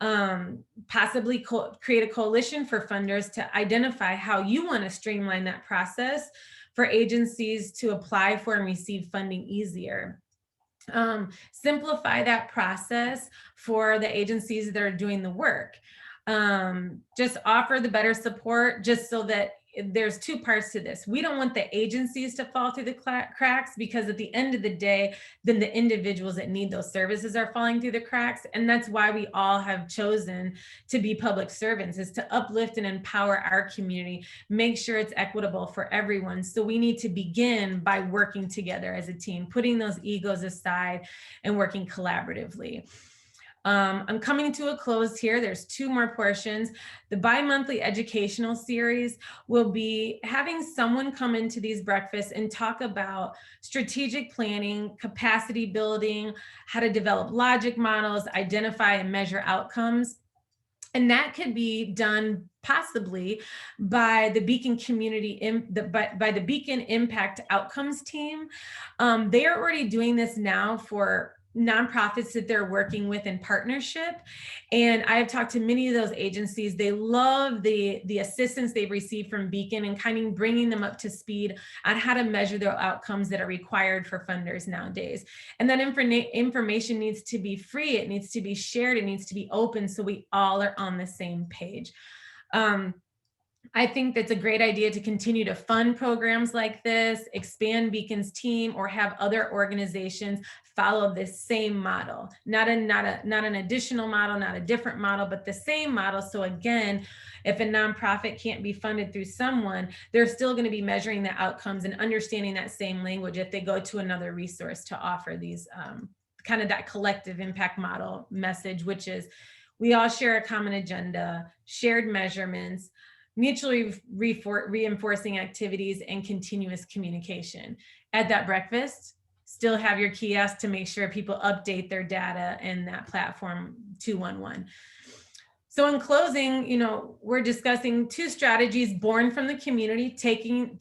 Possibly create a coalition for funders to identify how you want to streamline that process for agencies to apply for and receive funding easier. Simplify that process for the agencies that are doing the work. Just offer the better support just so that there's two parts to this. We don't want the agencies to fall through the cracks, because at the end of the day, then the individuals that need those services are falling through the cracks. And that's why we all have chosen to be public servants, is to uplift and empower our community, make sure it's equitable for everyone. So we need to begin by working together as a team, putting those egos aside and working collaboratively. I'm coming to a close here. There's two more portions. The bi-monthly educational series will be having someone come into these breakfasts and talk about strategic planning, capacity building, how to develop logic models, identify and measure outcomes. And that could be done possibly by the Beacon community, by the Beacon Impact Outcomes team. They are already doing this now for nonprofits that they're working with in partnership. And I have talked to many of those agencies. They love the assistance they've received from Beacon and kind of bringing them up to speed on how to measure their outcomes that are required for funders nowadays. And that information needs to be free. It needs to be shared. It needs to be open, so we all are on the same page. I think that's a great idea to continue to fund programs like this, expand Beacon's team, or have other organizations follow this same model, not an additional model, not a different model, but the same model. So again, if a nonprofit can't be funded through someone, they're still going to be measuring the outcomes and understanding that same language if they go to another resource to offer these kind of that collective impact model message, which is we all share a common agenda, shared measurements, mutually reinforcing activities, and continuous communication. At that breakfast, still have your kiosk to make sure people update their data in that platform 211. So in closing, we're discussing two strategies born from the community,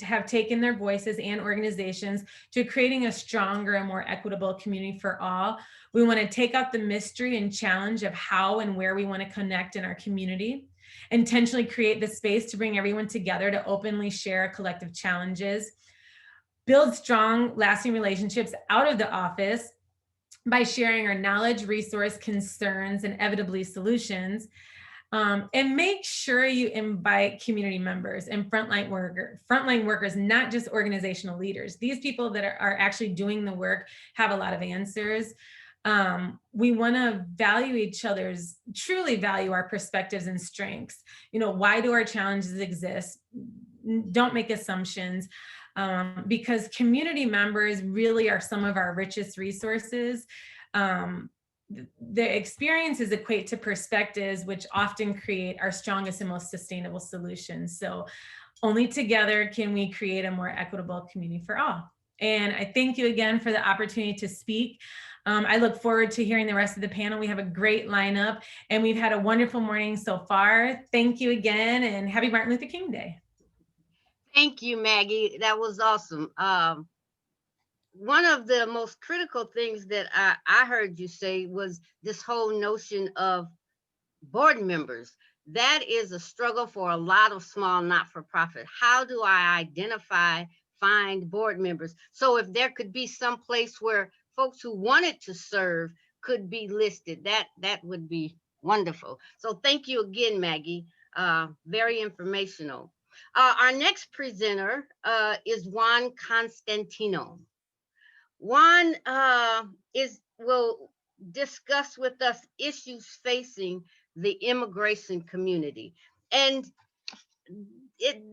have taken their voices and organizations to creating a stronger and more equitable community for all. We want to take out the mystery and challenge of how and where we want to connect in our community, intentionally create the space to bring everyone together to openly share collective challenges, build strong, lasting relationships out of the office by sharing our knowledge, resource, concerns, and inevitably solutions. And make sure you invite community members and frontline workers, not just organizational leaders. These people that are actually doing the work have a lot of answers. We want to value each other's, truly value our perspectives and strengths. Why do our challenges exist? Don't make assumptions, because community members really are some of our richest resources. The experiences equate to perspectives, which often create our strongest and most sustainable solutions. So only together can we create a more equitable community for all. And I thank you again for the opportunity to speak. I look forward to hearing the rest of the panel. We have a great lineup and we've had a wonderful morning so far. Thank you again, and happy Martin Luther King Day. Thank you, Maggie. That was awesome. One of the most critical things that I heard you say was this whole notion of board members. That is a struggle for a lot of small not-for-profit. How do I identify, find board members? So if there could be some place where folks who wanted to serve could be listed, that would be wonderful. So thank you again, Maggie. Very informational. Our next presenter is Juan Constantino. Juan will discuss with us issues facing the immigration community. And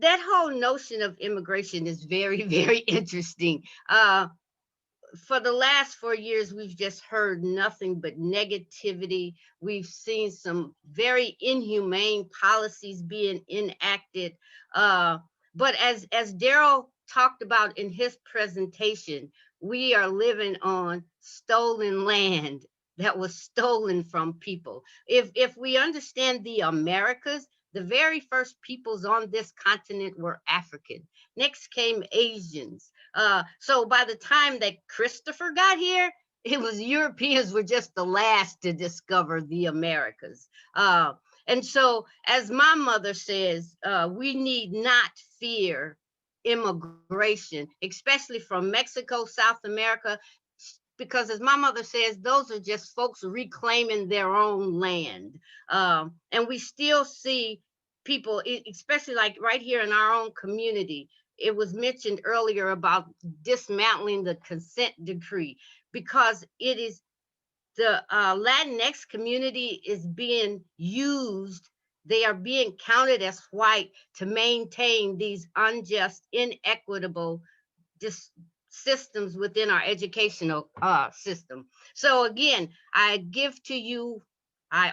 that whole notion of immigration is very, very interesting. For the last 4 years, we've just heard nothing but negativity. We've seen some very inhumane policies being enacted. But as Darryl talked about in his presentation, we are living on stolen land that was stolen from people. If we understand the Americas, the very first peoples on this continent were African. Next came Asians. So by the time that Christopher got here, it was Europeans were just the last to discover the Americas. And so, as my mother says, we need not fear immigration, especially from Mexico, South America, because as my mother says, those are just folks reclaiming their own land. And we still see people, especially like right here in our own community. It was mentioned earlier about dismantling the consent decree, because it is the Latinx community is being used. They are being counted as white to maintain these unjust, inequitable systems within our educational system. So again, I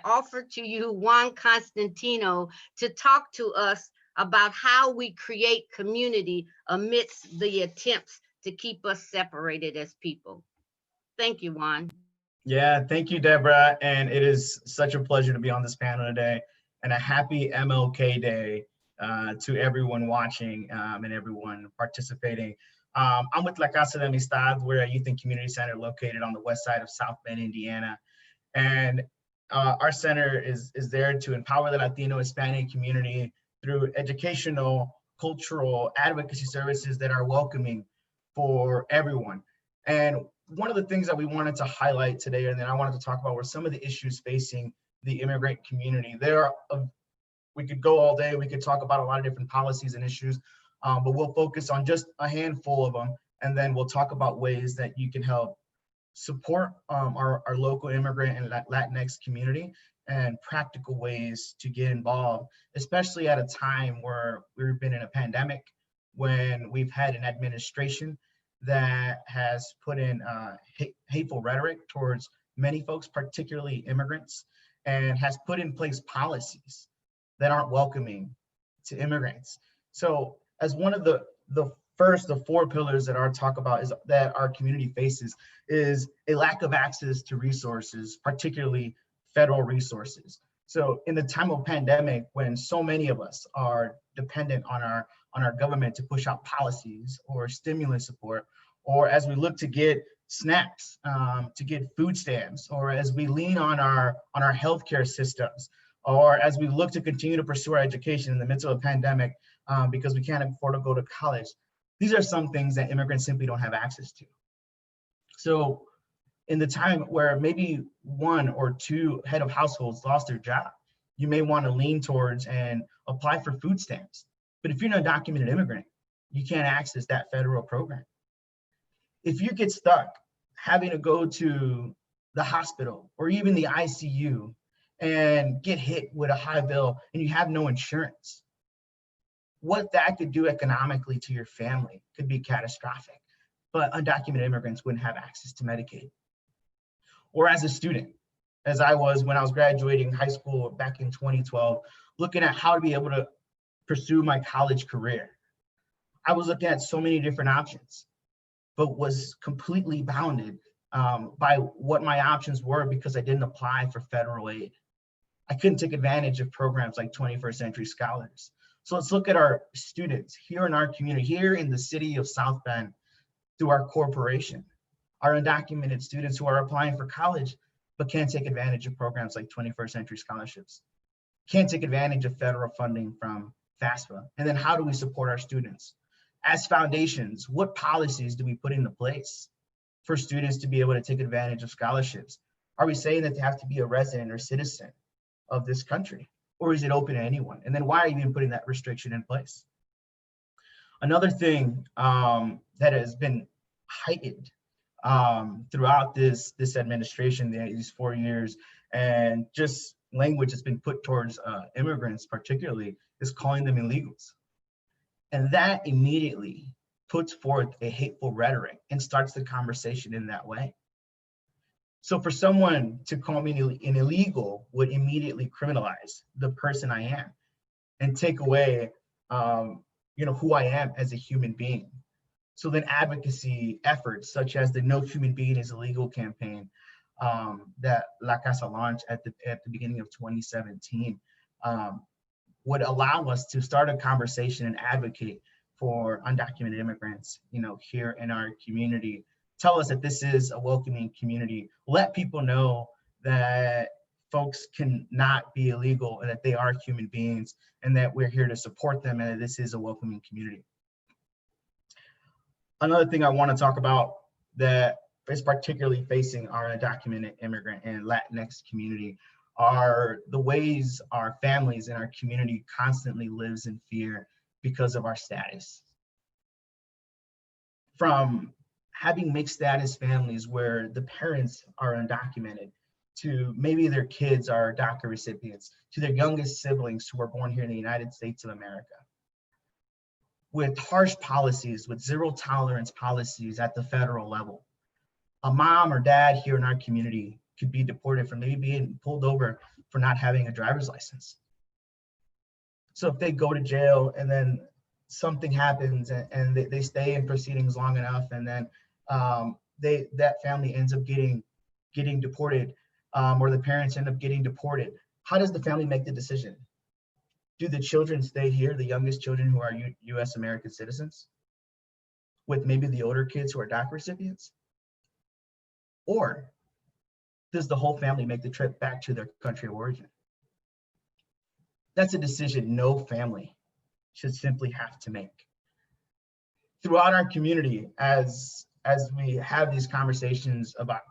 offer to you Juan Constantino to talk to us about how we create community amidst the attempts to keep us separated as people. Thank you, Juan. Yeah, thank you, Debra. And it is such a pleasure to be on this panel today, and a happy MLK Day to everyone watching and everyone participating. I'm with La Casa de Amistad. We're a youth and community center located on the west side of South Bend, Indiana. And our center is there to empower the Latino Hispanic community through educational, cultural, advocacy services that are welcoming for everyone. And one of the things that we wanted to highlight today, and then I wanted to talk about, were some of the issues facing the immigrant community. We could go all day, we could talk about a lot of different policies and issues, but we'll focus on just a handful of them, and then we'll talk about ways that you can help support our local immigrant and Latinx community, and practical ways to get involved, especially at a time where we've been in a pandemic, when we've had an administration that has put in hateful rhetoric towards many folks, particularly immigrants, and has put in place policies that aren't welcoming to immigrants. So as one of the four pillars that our talk about is that our community faces is a lack of access to resources, particularly federal resources. So in the time of pandemic, when so many of us are dependent on our government to push out policies or stimulus support, or as we look to get snacks, to get food stamps, or as we lean on our healthcare systems, or as we look to continue to pursue our education in the midst of a pandemic because we can't afford to go to college. These are some things that immigrants simply don't have access to. So in the time where maybe one or two head of households lost their job, you may want to lean towards and apply for food stamps. But if you're an undocumented immigrant, you can't access that federal program. If you get stuck having to go to the hospital or even the ICU and get hit with a high bill and you have no insurance, what that could do economically to your family could be catastrophic. But undocumented immigrants wouldn't have access to Medicaid. Or as a student, as I was when I was graduating high school back in 2012, looking at how to be able to pursue my college career, I was looking at so many different options, but was completely bounded by what my options were because I didn't apply for federal aid. I couldn't take advantage of programs like 21st Century Scholars. So let's look at our students here in our community, here in the city of South Bend, through our corporation, our undocumented students who are applying for college, but can't take advantage of programs like 21st Century Scholarships, can't take advantage of federal funding from FAFSA. And then how do we support our students? As foundations, what policies do we put into place for students to be able to take advantage of scholarships? Are we saying that they have to be a resident or citizen of this country? Or is it open to anyone? And then why are you even putting that restriction in place? Another thing that has been heightened throughout this administration, these 4 years, and just language that's been put towards immigrants particularly, is calling them illegals. And that immediately puts forth a hateful rhetoric and starts the conversation in that way. So for someone to call me an illegal would immediately criminalize the person I am and take away who I am as a human being. So then advocacy efforts such as the No Human Being is Illegal campaign that La Casa launched at the beginning of 2017 would allow us to start a conversation and advocate for undocumented immigrants, here in our community. Tell us that this is a welcoming community. Let people know that folks can not be illegal and that they are human beings and that we're here to support them and that this is a welcoming community. Another thing I want to talk about that is particularly facing our undocumented immigrant and Latinx community are the ways our families and our community constantly lives in fear because of our status. From having mixed status families where the parents are undocumented, to maybe their kids are DACA recipients, to their youngest siblings who were born here in the United States of America. With harsh policies, with zero tolerance policies at the federal level, a mom or dad here in our community could be deported for maybe being pulled over for not having a driver's license. So if they go to jail and then something happens and they stay in proceedings long enough, and then that family ends up getting deported, or the parents end up getting deported, how does the family make the decision? Do the children stay here, the youngest children who are US American citizens, with maybe the older kids who are DACA recipients? Or does the whole family make the trip back to their country of origin? That's a decision no family should simply have to make. Throughout our community, as we have these conversations about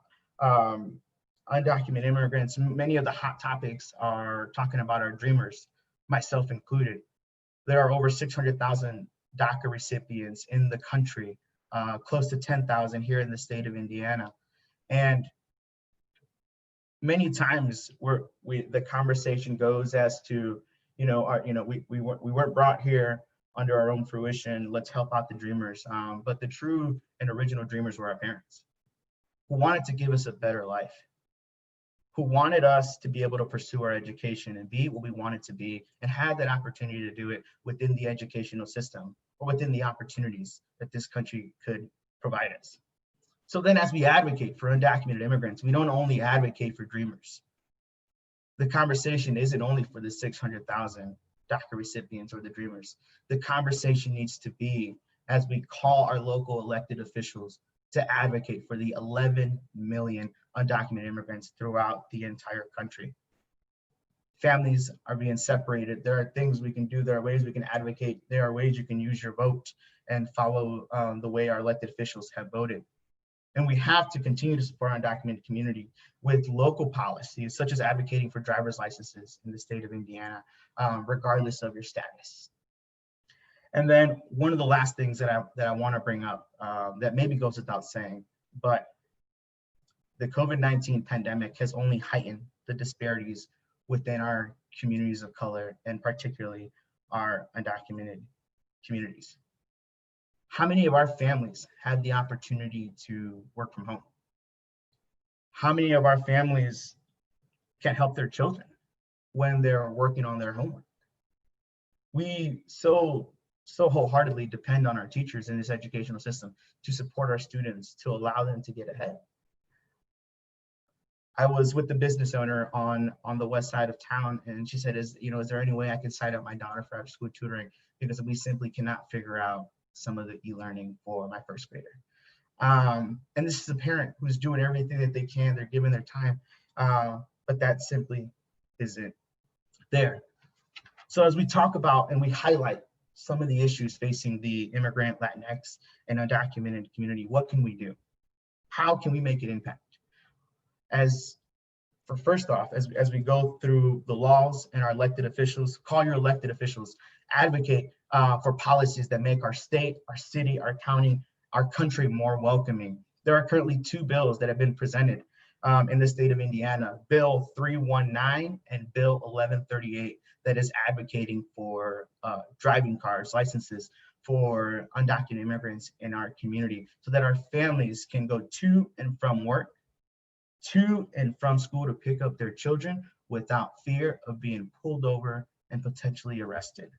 undocumented immigrants, many of the hot topics are talking about our dreamers, myself included. There are over 600,000 DACA recipients in the country, close to 10,000 here in the state of Indiana. And many times the conversation goes as to, we weren't brought here under our own fruition, let's help out the dreamers. But the true and original dreamers were our parents, who wanted to give us a better life, who wanted us to be able to pursue our education and be what we wanted to be, and have that opportunity to do it within the educational system or within the opportunities that this country could provide us. So then as we advocate for undocumented immigrants, we don't only advocate for dreamers. The conversation isn't only for the 600,000 DACA recipients or the dreamers. The conversation needs to be, as we call our local elected officials to advocate for the 11 million undocumented immigrants throughout the entire country. Families are being separated. There are things we can do. There are ways we can advocate. There are ways you can use your vote and follow the way our elected officials have voted. And we have to continue to support our undocumented community with local policies, such as advocating for driver's licenses in the state of Indiana, regardless of your status. And then one of the last things that I want to bring up that maybe goes without saying, but the COVID-19 pandemic has only heightened the disparities within our communities of color, and particularly our undocumented communities. How many of our families had the opportunity to work from home? How many of our families can help their children when they're working on their homework? We so wholeheartedly depend on our teachers in this educational system to support our students, to allow them to get ahead. I was with the business owner on the west side of town, and she said, is there any way I can sign up my daughter for after school tutoring, because we simply cannot figure out some of the e-learning for my first grader. And this is a parent who's doing everything that they can, they're giving their time, but that simply isn't there. So as we talk about and we highlight some of the issues facing the immigrant, Latinx, and undocumented community, what can we do? How can we make an impact? First off, as we go through the laws and our elected officials, call your elected officials, advocate for policies that make our state, our city, our county, our country more welcoming. There are currently 2 bills that have been presented in the state of Indiana, Bill 319 and Bill 1138, that is advocating for driving cars, licenses for undocumented immigrants in our community, so that our families can go to and from work, to and from school to pick up their children without fear of being pulled over and potentially arrested.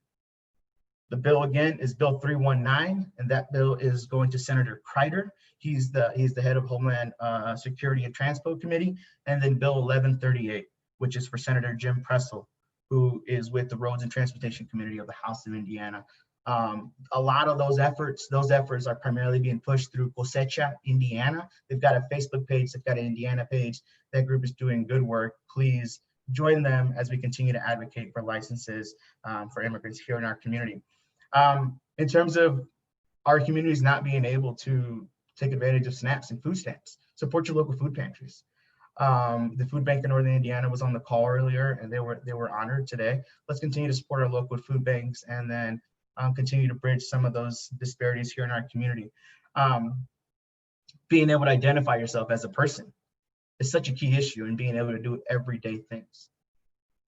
The bill again is Bill 319, and that bill is going to Senator Grier. He's the head of Homeland Security and Transport Committee. And then Bill 1138, which is for Senator Jim Pressel, who is with the Roads and Transportation Committee of the House of Indiana. A lot of those efforts are primarily being pushed through Cosecha, Indiana. They've got a Facebook page, they've got an Indiana page. That group is doing good work. Please join them as we continue to advocate for licenses for immigrants here in our community. In terms of our communities not being able to take advantage of SNAPs and food stamps, support your local food pantries. The food bank in Northern Indiana was on the call earlier, and they were honored today. Let's continue to support our local food banks, and then continue to bridge some of those disparities here in our community. Being able to identify yourself as a person is such a key issue, and being able to do everyday things.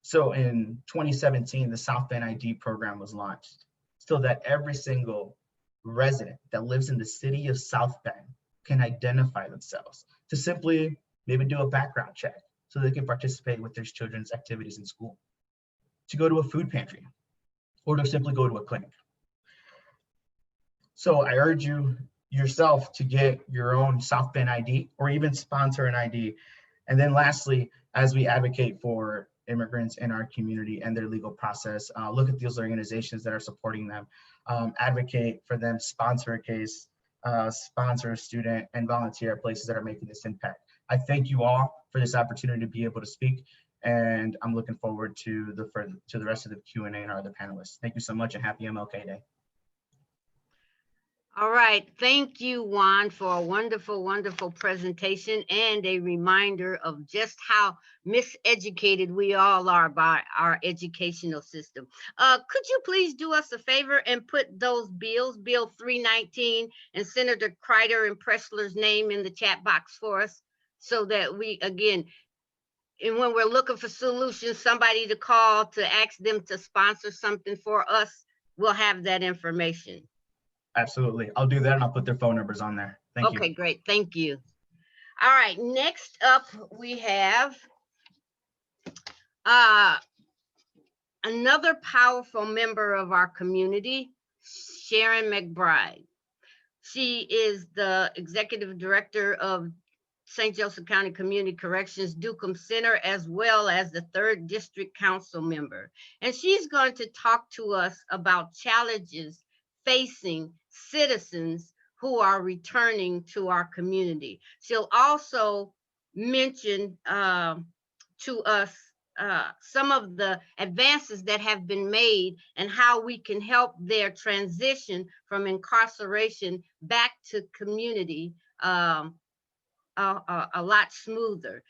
So in 2017, the South Bend ID program was launched, so that every single resident that lives in the city of South Bend can identify themselves, to simply maybe do a background check so they can participate with their children's activities in school, to go to a food pantry, or to simply go to a clinic. So I urge you yourself to get your own South Bend ID, or even sponsor an ID. And then lastly, as we advocate for immigrants in our community and their legal process, look at those organizations that are supporting them, advocate for them, sponsor a case, sponsor a student, and volunteer at places that are making this impact. I thank you all for this opportunity to be able to speak, and I'm looking forward to the rest of the Q&A and our other panelists. Thank you so much, and happy MLK Day. All right, thank you, Juan, for a wonderful, wonderful presentation and a reminder of just how miseducated we all are by our educational system. Could you please do us a favor and put those bills, Bill 319 and Senator Kreider and Pressler's name in the chat box for us, so that we, again, and when we're looking for solutions, somebody to call to ask them to sponsor something for us, we'll have that information. Absolutely. I'll do that, and I'll put their phone numbers on there. Thank you. Okay, great. Thank you. All right, next up we have another powerful member of our community, Sharon McBride. She is the executive director of St. Joseph County Community Corrections Ducombe Center, as well as the 3rd District Council member. And she's going to talk to us about challenges facing citizens who are returning to our community. She'll also mention to us some of the advances that have been made and how we can help their transition from incarceration back to community a lot smoother.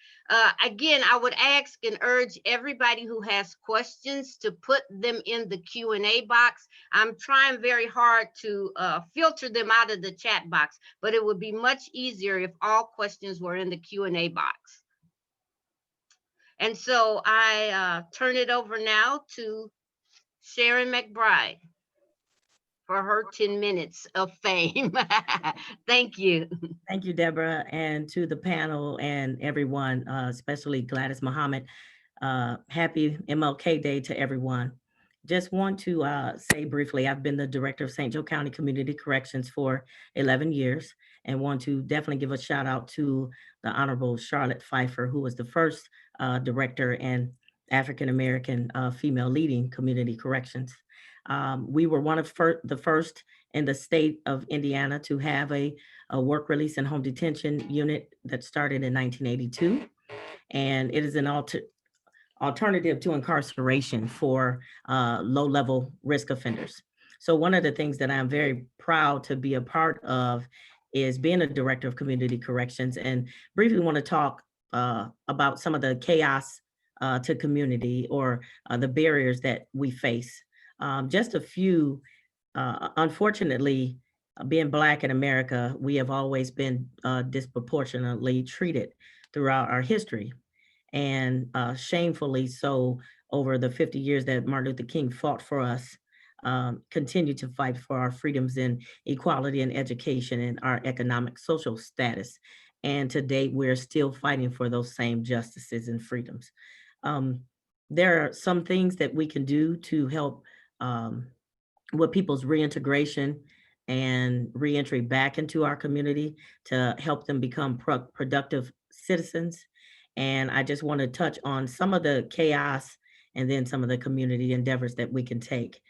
Again, I would ask and urge everybody who has questions to put them in the Q&A box. I'm trying very hard to filter them out of the chat box, but it would be much easier if all questions were in the Q&A box. And so I turn it over now to Sharon McBride for her 10 minutes of fame. Thank you. Thank you, Debra, and to the panel and everyone, especially Gladys Muhammad. Happy MLK Day to everyone. Just want to say briefly, I've been the director of St. Joe County Community Corrections for 11 years, and want to definitely give a shout out to the Honorable Charlotte Pfeiffer, who was the first director and African-American female leading community corrections. We were one of the first in the state of Indiana to have a work release and home detention unit that started in 1982. And it is an alternative to incarceration for low-level risk offenders. So one of the things that I'm very proud to be a part of is being a director of community corrections, and briefly want to talk about some of the chaos to community, or the barriers that we face. Just a few, unfortunately, being Black in America, we have always been disproportionately treated throughout our history. And shamefully so, over the 50 years that Martin Luther King fought for us, continue to fight for our freedoms and equality in education and our economic social status. And to date, we're still fighting for those same justices and freedoms. There are some things that we can do to help with people's reintegration and reentry back into our community to help them become productive citizens. And I just want to touch on some of the chaos and then some of the community endeavors that we can take.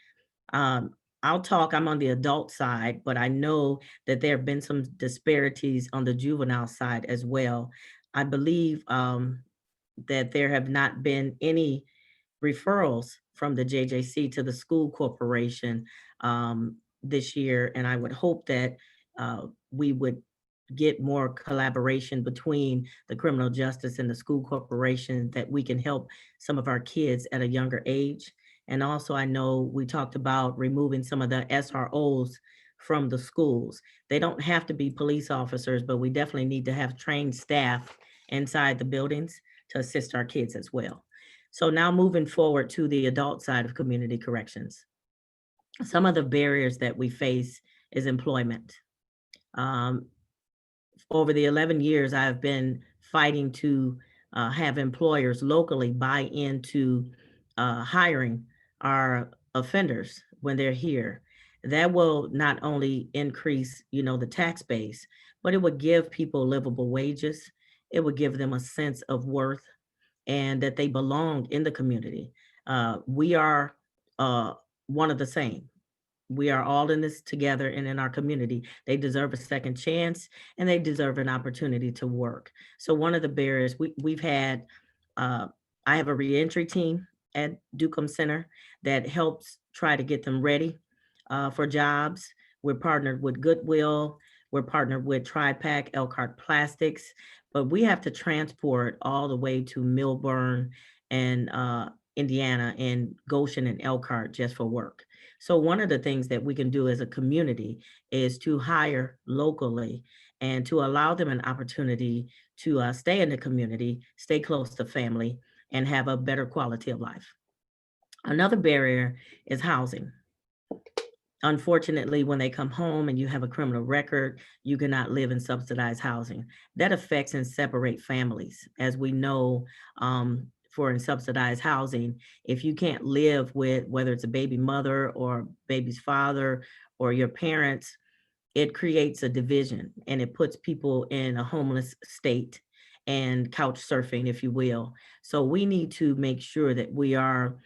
I'm on the adult side, but I know that there have been some disparities on the juvenile side as well. I believe that there have not been any referrals from the JJC to the school corporation this year. And I would hope that we would get more collaboration between the criminal justice and the school corporation, that we can help some of our kids at a younger age. And also, I know we talked about removing some of the SROs from the schools. They don't have to be police officers, but we definitely need to have trained staff inside the buildings to assist our kids as well. So now moving forward to the adult side of community corrections. Some of the barriers that we face is employment. Over the 11 years, I've been fighting to have employers locally buy into hiring our offenders when they're here. That will not only increase, the tax base, but it would give people livable wages. It would give them a sense of worth and that they belong in the community. We are one of the same. We are all in this together and in our community. They deserve a second chance and they deserve an opportunity to work. So one of the barriers we've had, I have a reentry team at Ducombe Center that helps try to get them ready for jobs. We're partnered with Goodwill. We're partnered with TriPack, Elkhart Plastics, but we have to transport all the way to Milburn and Indiana and Goshen and Elkhart just for work. So one of the things that we can do as a community is to hire locally and to allow them an opportunity to stay in the community, stay close to family, and have a better quality of life. Another barrier is housing. Unfortunately, when they come home and you have a criminal record, you cannot live in subsidized housing. That affects and separates families. As we know, for in subsidized housing, if you can't live with, whether it's a baby mother or baby's father or your parents, it creates a division and it puts people in a homeless state and couch surfing, if you will. So we need to make sure that we are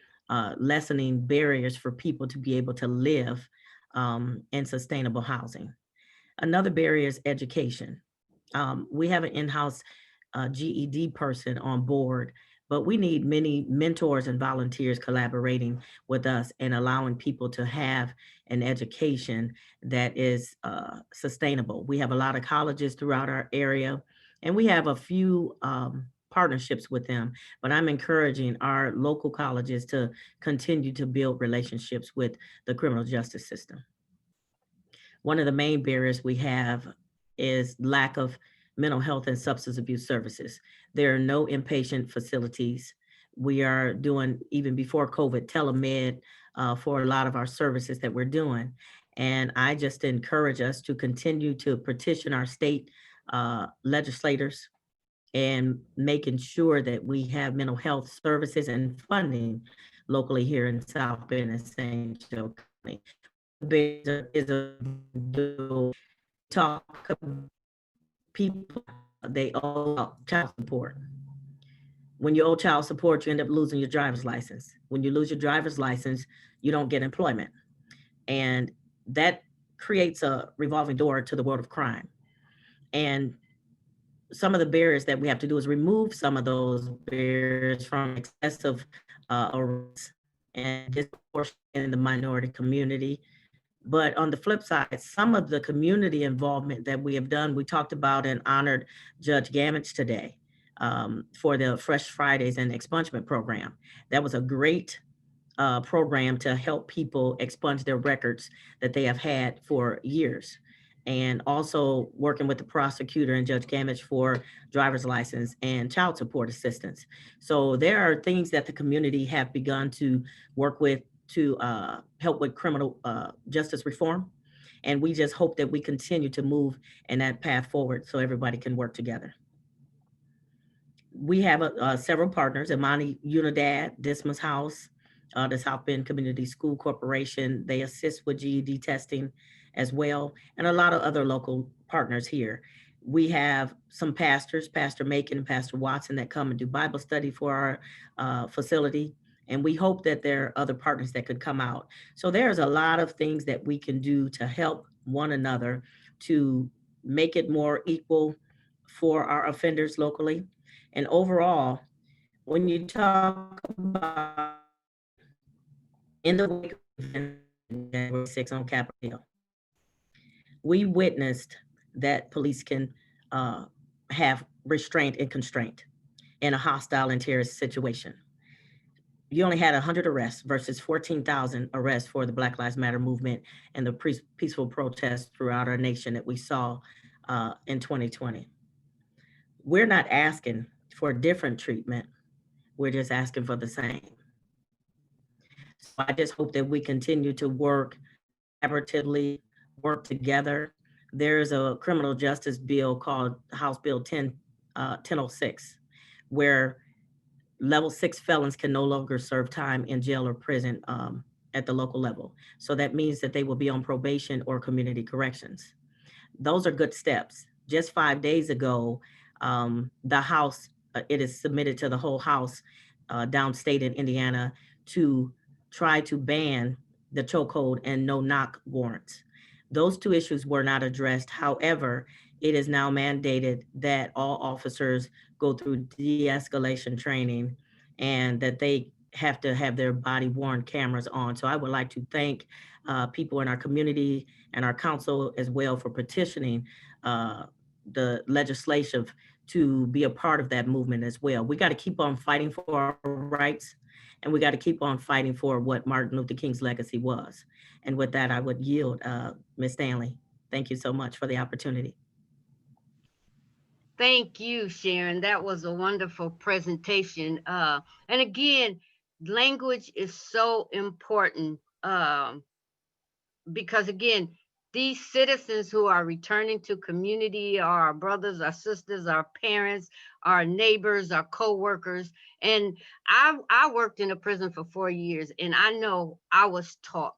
lessening barriers for people to be able to live in sustainable housing. Another barrier is education. We have an in-house GED person on board, but we need many mentors and volunteers collaborating with us and allowing people to have an education that is sustainable. We have a lot of colleges throughout our area, and we have a few partnerships with them, but I'm encouraging our local colleges to continue to build relationships with the criminal justice system. One of the main barriers we have is lack of mental health and substance abuse services. There are no inpatient facilities. We are doing, even before COVID, telemed for a lot of our services that we're doing. And I just encourage us to continue to petition our state legislators and making sure that we have mental health services and funding locally here in South Bend and St. Joe County. Talk people, they owe child support. When you owe child support, you end up losing your driver's license. When you lose your driver's license, you don't get employment. And that creates a revolving door to the world of crime. And some of the barriers that we have to do is remove some of those barriers from excessive arrests and disproportion in the minority community. But on the flip side, some of the community involvement that we have done, we talked about and honored Judge Gamage today for the Fresh Fridays and Expungement Program. That was a great program to help people expunge their records that they have had for years. And also working with the prosecutor and Judge Gamage for driver's license and child support assistance. So there are things that the community have begun to work with to help with criminal justice reform. And we just hope that we continue to move in that path forward so everybody can work together. We have several partners, Imani Unidad, Dismas House, the South Bend Community School Corporation. They assist with GED testing as well, and a lot of other local partners here. We have some pastors, Pastor Macon and Pastor Watson, that come and do Bible study for our facility. And we hope that there are other partners that could come out. So there's a lot of things that we can do to help one another to make it more equal for our offenders locally. And overall, when you talk about in the wake of January 6th on Capitol Hill, we witnessed that police can have restraint and constraint in a hostile and terrorist situation. You only had 100 arrests versus 14,000 arrests for the Black Lives Matter movement and the peaceful protests throughout our nation that we saw in 2020. We're not asking for different treatment. We're just asking for the same. So I just hope that we continue to work collaboratively, work together. There's a criminal justice bill called House Bill 1006, where level 6 felons can no longer serve time in jail or prison at the local level. So that means that they will be on probation or community corrections. Those are good steps. Just 5 days ago, the House, it is submitted to the whole House downstate in Indiana to try to ban the chokehold and no-knock warrants. Those two issues were not addressed. However, it is now mandated that all officers go through de-escalation training and that they have to have their body-worn cameras on. So I would like to thank people in our community and our council as well for petitioning the legislative to be a part of that movement as well. We got to keep on fighting for our rights, and we got to keep on fighting for what Martin Luther King's legacy was. And with that, I would yield, Ms. Stanley. Thank you so much for the opportunity. Thank you, Sharon. That was a wonderful presentation. And again, language is so important because again, these citizens who are returning to community are our brothers, our sisters, our parents, our neighbors, our co-workers. And I worked in a prison for 4 years, and I know I was taught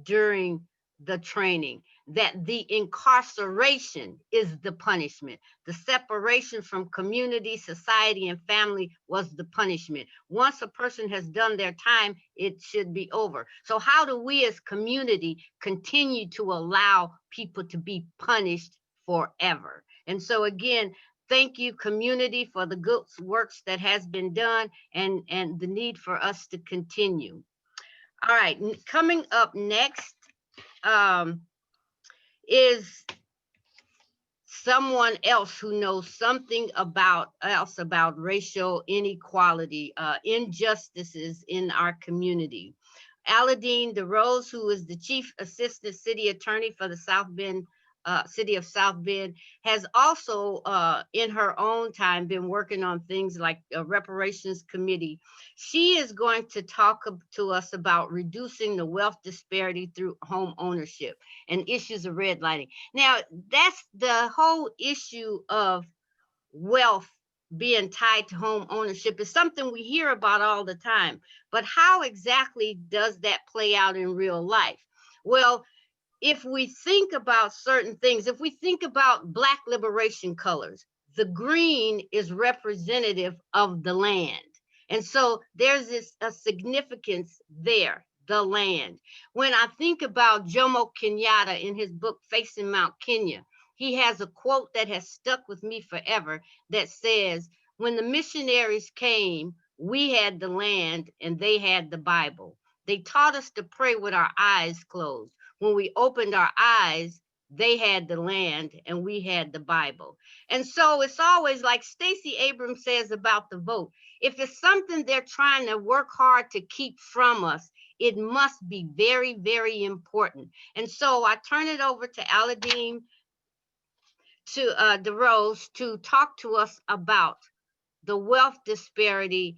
during the training that the incarceration is the punishment. The separation from community, society, and family was the punishment. Once a person has done their time, it should be over. So how do we as community continue to allow people to be punished forever? And so again, thank you, community, for the good works that has been done and the need for us to continue. All right, coming up next, is someone else who knows something about racial inequality, injustices in our community. Aladeen DeRose, who is the Chief Assistant City Attorney for the South Bend, City of South Bend, has also in her own time been working on things like a reparations committee. She is going to talk to us about reducing the wealth disparity through home ownership and issues of redlining. Now, that's the whole issue of wealth being tied to home ownership is something we hear about all the time, but how exactly does that play out in real life? Well, if we think about certain things, if we think about Black liberation colors, the green is representative of the land. And so there's a significance there, the land. When I think about Jomo Kenyatta in his book, Facing Mount Kenya, he has a quote that has stuck with me forever that says, when the missionaries came, we had the land and they had the Bible. They taught us to pray with our eyes closed. When we opened our eyes, they had the land and we had the Bible. And so it's always like Stacey Abrams says about the vote. If it's something they're trying to work hard to keep from us, it must be very, very important. And so I turn it over to Aladeen DeRose to talk to us about the wealth disparity,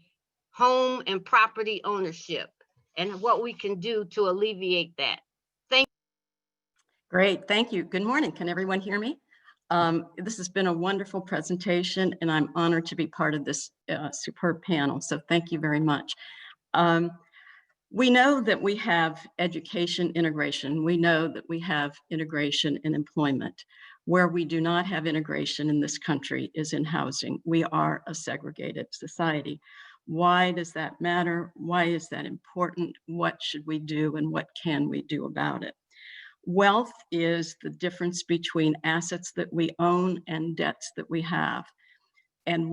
home and property ownership, and what we can do to alleviate that. Great, thank you. Good morning. Can everyone hear me? This has been a wonderful presentation, and I'm honored to be part of this superb panel. So thank you very much. We know that we have education integration. We know that we have integration in employment. Where we do not have integration in this country is in housing. We are a segregated society. Why does that matter? Why is that important? What should we do and what can we do about it? Wealth is the difference between assets that we own and debts that we have. And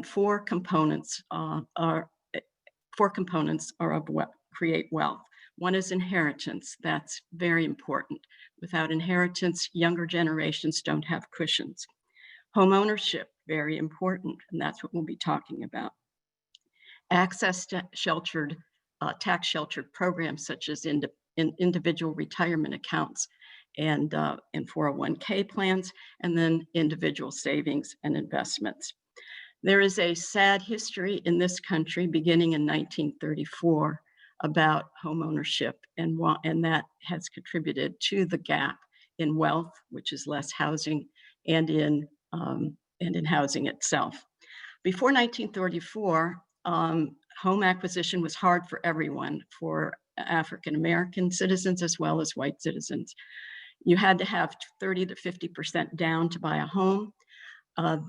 four components are of what create wealth. One is inheritance. That's very important. Without inheritance, younger generations don't have cushions. Home ownership, very important, and that's what we'll be talking about. Access to sheltered, tax sheltered programs such as individual retirement accounts and 401k plans, and then individual savings and investments. There is a sad history in this country beginning in 1934 about home ownership, and that has contributed to the gap in wealth, which is less housing, and in housing itself. Before 1934, home acquisition was hard for everyone, for African American citizens as well as white citizens. You had to have 30 to 50% down to buy a home.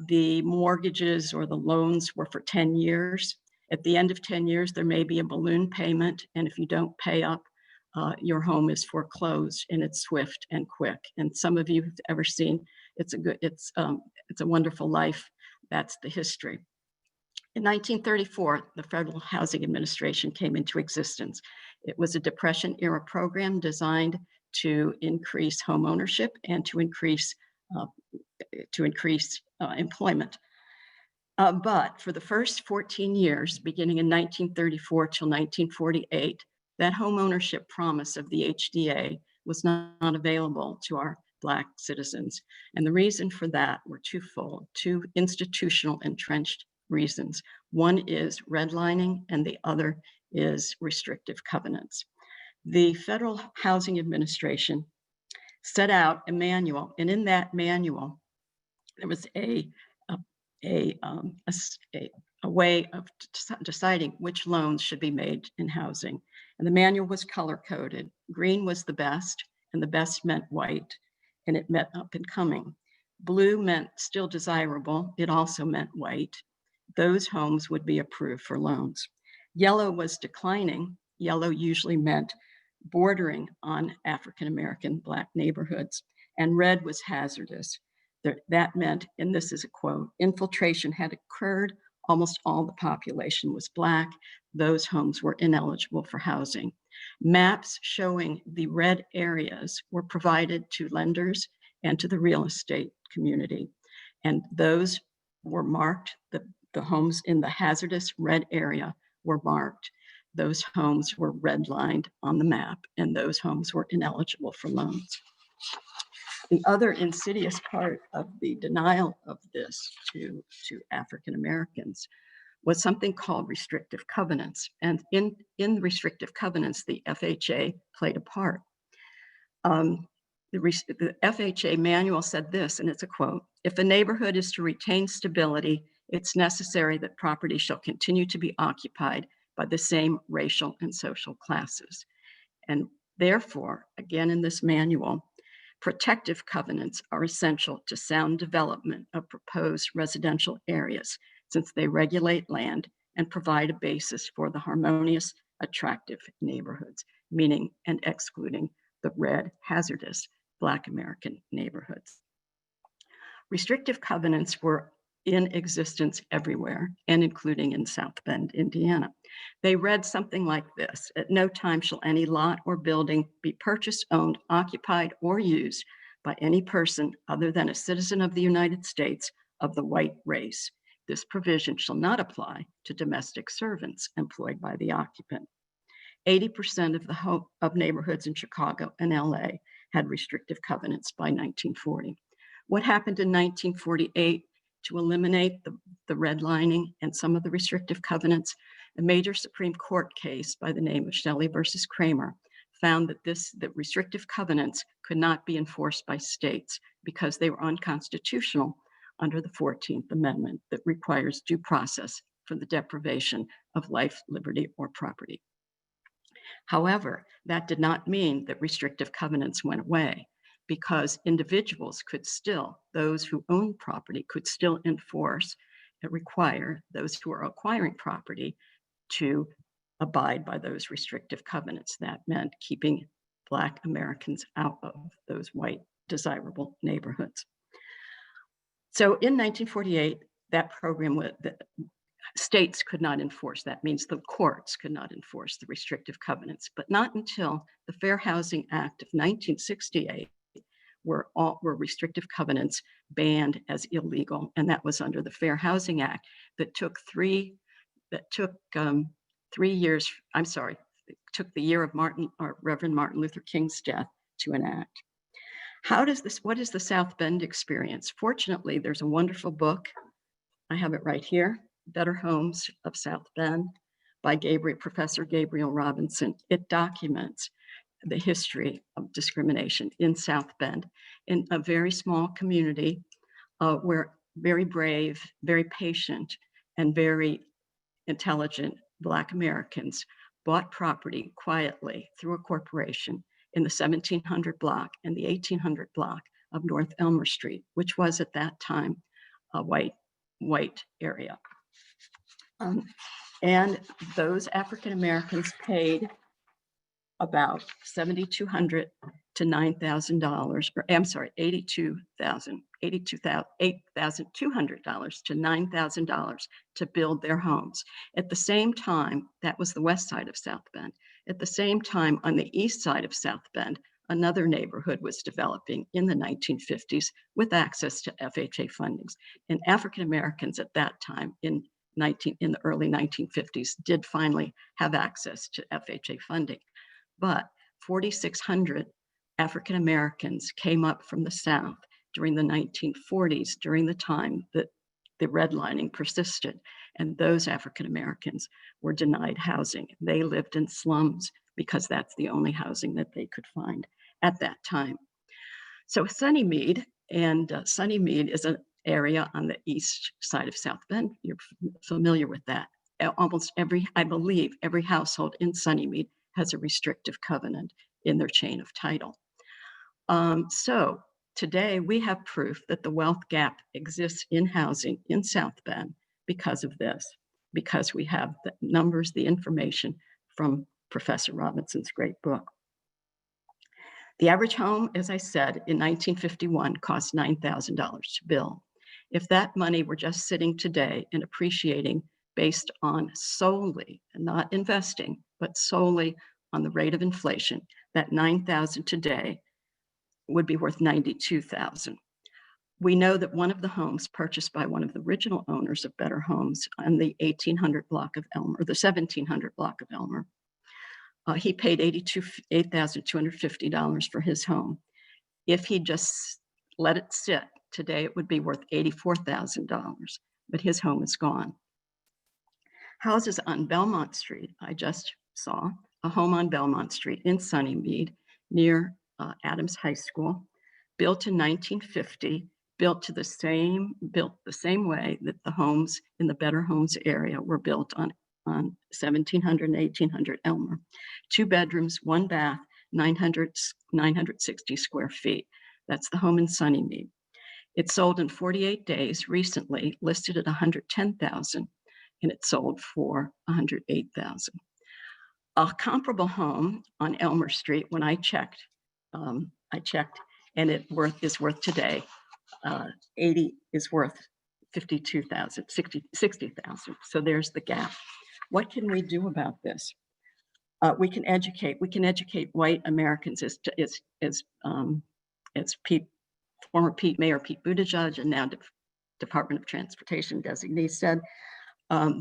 The mortgages or the loans were for 10 years. At the end of 10 years, there may be a balloon payment, and if you don't pay up, your home is foreclosed, and it's swift and quick. And some of you have ever seen It's a Wonderful Life. That's the history. In 1934, the Federal Housing Administration came into existence. It was a Depression-era program designed to increase home ownership and to increase employment. But for the first 14 years, beginning in 1934 till 1948, that home ownership promise of the HDA was not available to our Black citizens. And the reason for that were twofold, two institutional entrenched reasons. One is redlining, and the other is restrictive covenants. The Federal Housing Administration set out a manual, and in that manual, there was a way of deciding which loans should be made in housing. And the manual was color-coded. Green was the best, and the best meant white, and it meant up and coming. Blue meant still desirable. It also meant white. Those homes would be approved for loans. Yellow was declining. Yellow usually meant bordering on African-American Black neighborhoods, and red was hazardous. That meant, and this is a quote, infiltration had occurred, almost all the population was Black, those homes were ineligible for housing. Maps showing the red areas were provided to lenders and to the real estate community, and those were marked, the homes in the hazardous red area were marked. Those homes were redlined on the map, and those homes were ineligible for loans. The other insidious part of the denial of this to African Americans was something called restrictive covenants. And in the restrictive covenants, the FHA played a part. The FHA manual said this, and it's a quote, "If a neighborhood is to retain stability, it's necessary that property shall continue to be occupied by the same racial and social classes." And therefore, again in this manual, protective covenants are essential to sound development of proposed residential areas, since they regulate land and provide a basis for the harmonious, attractive neighborhoods, meaning and excluding the red, hazardous Black American neighborhoods. Restrictive covenants were in existence everywhere, and including in South Bend, Indiana. They read something like this: "At no time shall any lot or building be purchased, owned, occupied, or used by any person other than a citizen of the United States of the white race. This provision shall not apply to domestic servants employed by the occupant." 80% of neighborhoods in Chicago and LA had restrictive covenants by 1940. What happened in 1948 to eliminate the redlining and some of the restrictive covenants? A major Supreme Court case by the name of Shelley versus Kramer found that restrictive covenants could not be enforced by states because they were unconstitutional under the 14th Amendment that requires due process for the deprivation of life, liberty, or property. However, that did not mean that restrictive covenants went away, because individuals could still, those who own property could still enforce and require those who are acquiring property to abide by those restrictive covenants. That meant keeping Black Americans out of those white desirable neighborhoods. So in 1948, that program states could not enforce. That means the courts could not enforce the restrictive covenants, but not until the Fair Housing Act of 1968 were restrictive covenants banned as illegal. And that was under the Fair Housing Act that took 3 years, I'm sorry, it took the year of Reverend Martin Luther King's death to enact. What is the South Bend experience? Fortunately, there's a wonderful book. I have it right here, Better Homes of South Bend by Professor Gabriel Robinson. It documents the history of discrimination in South Bend, in a very small community where very brave, very patient, and very intelligent Black Americans bought property quietly through a corporation in the 1700 block and the 1800 block of North Elmer Street, which was at that time a white area. And those African Americans paid about $7,200 to $9,000, or I'm sorry, $8,200 to $9,000 to build their homes. At the same time, that was the west side of South Bend. At the same time, on the east side of South Bend, another neighborhood was developing in the 1950s with access to FHA fundings. And African Americans at that time in the early 1950s did finally have access to FHA funding. But 4,600 African Americans came up from the South during the 1940s, during the time that the redlining persisted. And those African Americans were denied housing. They lived in slums because that's the only housing that they could find at that time. So Sunnymead, and Sunnymead is an area on the east side of South Bend. You're familiar with that. Almost I believe every household in Sunnymead has a restrictive covenant in their chain of title. So today we have proof that the wealth gap exists in housing in South Bend because of this, because we have the numbers, the information from Professor Robinson's great book. The average home, as I said, in 1951 cost $9,000 to build. If that money were just sitting today and appreciating based on solely, not investing, but solely on the rate of inflation, that $9,000 today would be worth $92,000. We know that one of the homes purchased by one of the original owners of Better Homes on the 1800 block of Elmer, the 1700 block of Elmer, he paid $8,250 for his home. If he just let it sit, today it would be worth $84,000, but his home is gone. Houses on Belmont Street, I just saw a home on Belmont Street in Sunnymead near Adams High School, built in 1950, built the same way that the homes in the Better Homes area were built on 1700 and 1800 Elmer. 2 bedrooms, 1 bath, 960 square feet. That's the home in Sunnymead. It sold in 48 days recently, listed at $110,000, and it sold for $108,000. A comparable home on Elmer Street, when I checked, and it is worth today, 80 is worth $52,000, $60,000. So there's the gap. What can we do about this? We can educate white Americans as former Mayor Pete Buttigieg and now Department of Transportation designee said,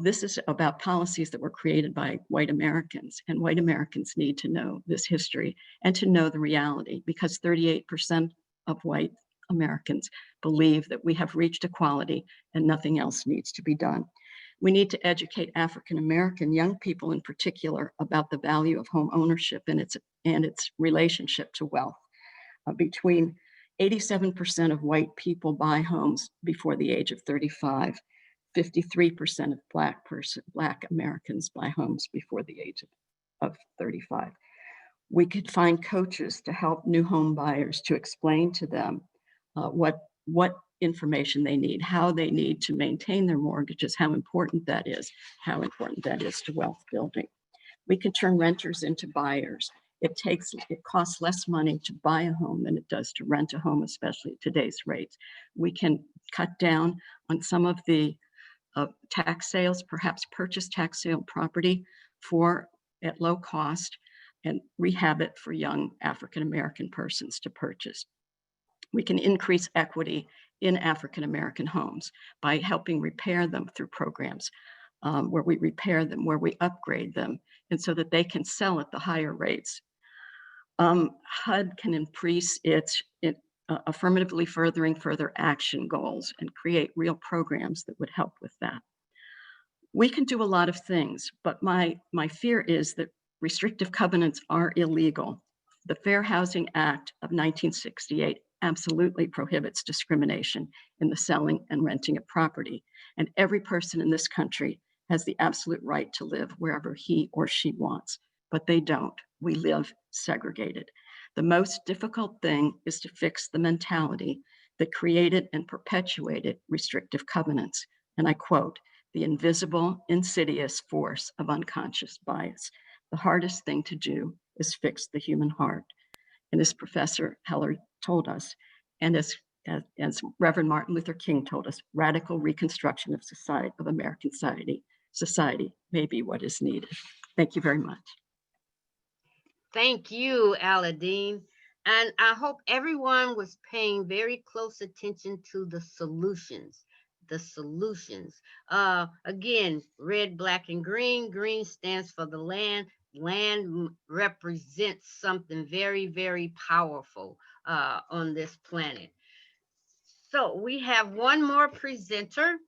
this is about policies that were created by white Americans, and white Americans need to know this history and to know the reality, because 38% of white Americans believe that we have reached equality and nothing else needs to be done. We need to educate African American young people in particular about the value of home ownership and its relationship to wealth. Between 87% of white people buy homes before the age of 35. 53% of Black Americans buy homes before the age of 35. We could find coaches to help new home buyers to explain to them what information they need, how they need to maintain their mortgages, how important that is to wealth building. We can turn renters into buyers. It costs less money to buy a home than it does to rent a home, especially at today's rates. We can cut down on some of the of tax sales, perhaps purchase tax sale property at low cost and rehab it for young African-American persons to purchase. We can increase equity in African-American homes by helping repair them through programs where we repair them, where we upgrade them, and so that they can sell at the higher rates. HUD can increase its affirmatively furthering further action goals and create real programs that would help with that. We can do a lot of things, but my fear is that restrictive covenants are illegal. The Fair Housing Act of 1968 absolutely prohibits discrimination in the selling and renting of property. And every person in this country has the absolute right to live wherever he or she wants, but they don't. We live segregated. The most difficult thing is to fix the mentality that created and perpetuated restrictive covenants. And I quote, "the invisible, insidious force of unconscious bias." The hardest thing to do is fix the human heart. And as Professor Heller told us, and as Reverend Martin Luther King told us, radical reconstruction of society, of American society may be what is needed. Thank you very much. Thank you, Aladdin. And I hope everyone was paying very close attention to the solutions. The solutions. Again, red, black, and green. Green stands for the land. Land represents something very, very powerful on this planet. So we have one more presenter.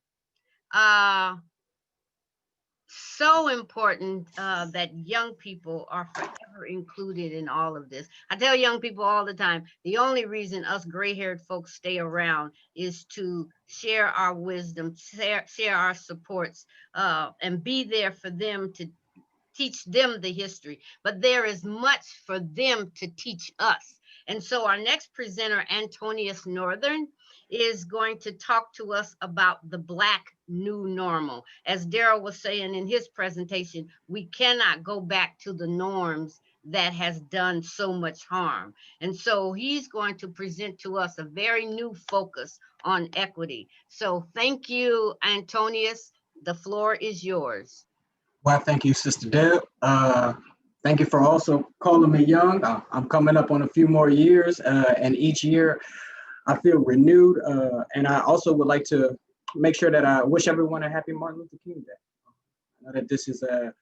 So important that young people are forever included in all of this. I tell young people all the time, the only reason us gray-haired folks stay around is to share our wisdom, share our supports, and be there for them to teach them the history. But there is much for them to teach us. And so our next presenter, Antonius Northern, is going to talk to us about the Black new normal. As Darryl was saying in his presentation, we cannot go back to the norms that has done so much harm. And so he's going to present to us a very new focus on equity. So thank you, Antonius. The floor is yours. Well, thank you, Sister Deb. Thank you for also calling me young. I'm coming up on a few more years, and each year I feel renewed. And I also would like to make sure that I wish everyone a happy Martin Luther King Day. I know that this is a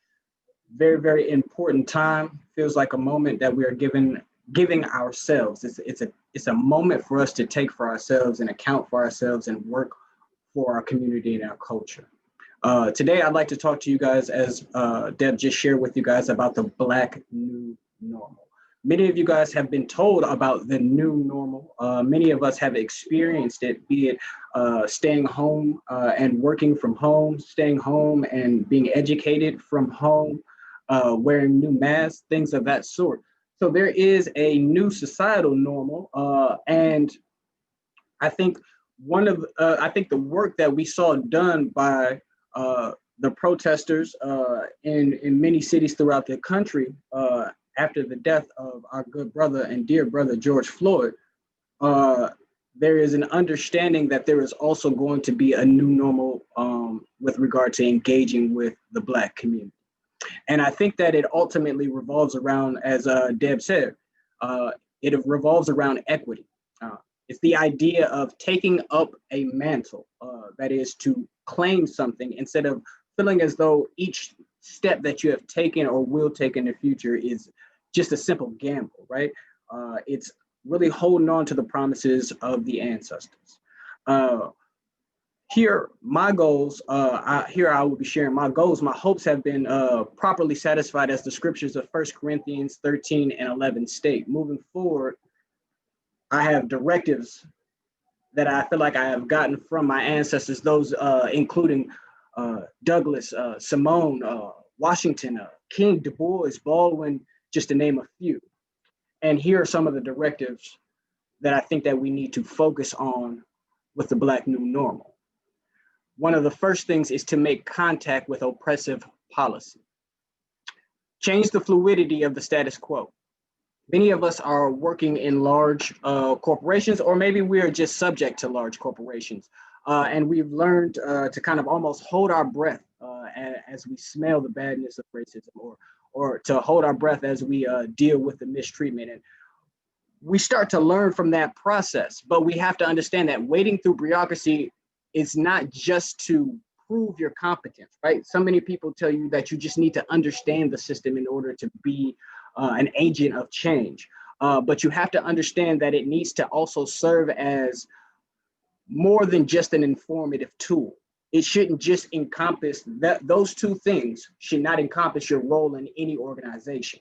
very, very important time. Feels like a moment that we are giving ourselves. It's a moment for us to take for ourselves and account for ourselves and work for our community and our culture. Today, I'd like to talk to you guys, as Deb just shared with you guys, about the Black new normal. Many of you guys have been told about the new normal. Many of us have experienced it, be it staying home and working from home, staying home and being educated from home, wearing new masks, things of that sort. So there is a new societal normal, and I think the work that we saw done by the protesters in many cities throughout the country after the death of our good brother and dear brother George Floyd, there is an understanding that there is also going to be a new normal with regard to engaging with the Black community. And I think that it ultimately revolves around, as Deb said, it revolves around equity. It's the idea of taking up a mantle, that is to claim something instead of feeling as though each step that you have taken or will take in the future is just a simple gamble, right? It's really holding on to the promises of the ancestors. Here, my goals, here I will be sharing my goals. My hopes have been properly satisfied as the scriptures of 1 Corinthians 13 and 11 state. Moving forward, I have directives that I feel like I have gotten from my ancestors, those including Douglas, Simone, Washington, King, Du Bois, Baldwin, just to name a few. And here are some of the directives that I think that we need to focus on with the Black new normal. One of the first things is to make contact with oppressive policy. Change the fluidity of the status quo. Many of us are working in large corporations, or maybe we are just subject to large corporations. And we've learned to kind of almost hold our breath as we smell the badness of racism, or to hold our breath as we deal with the mistreatment. And we start to learn from that process, but we have to understand that wading through bureaucracy is not just to prove your competence, right? So many people tell you that you just need to understand the system in order to be an agent of change. But you have to understand that it needs to also serve as more than just an informative tool. It shouldn't just encompass that. Those two things should not encompass your role in any organization.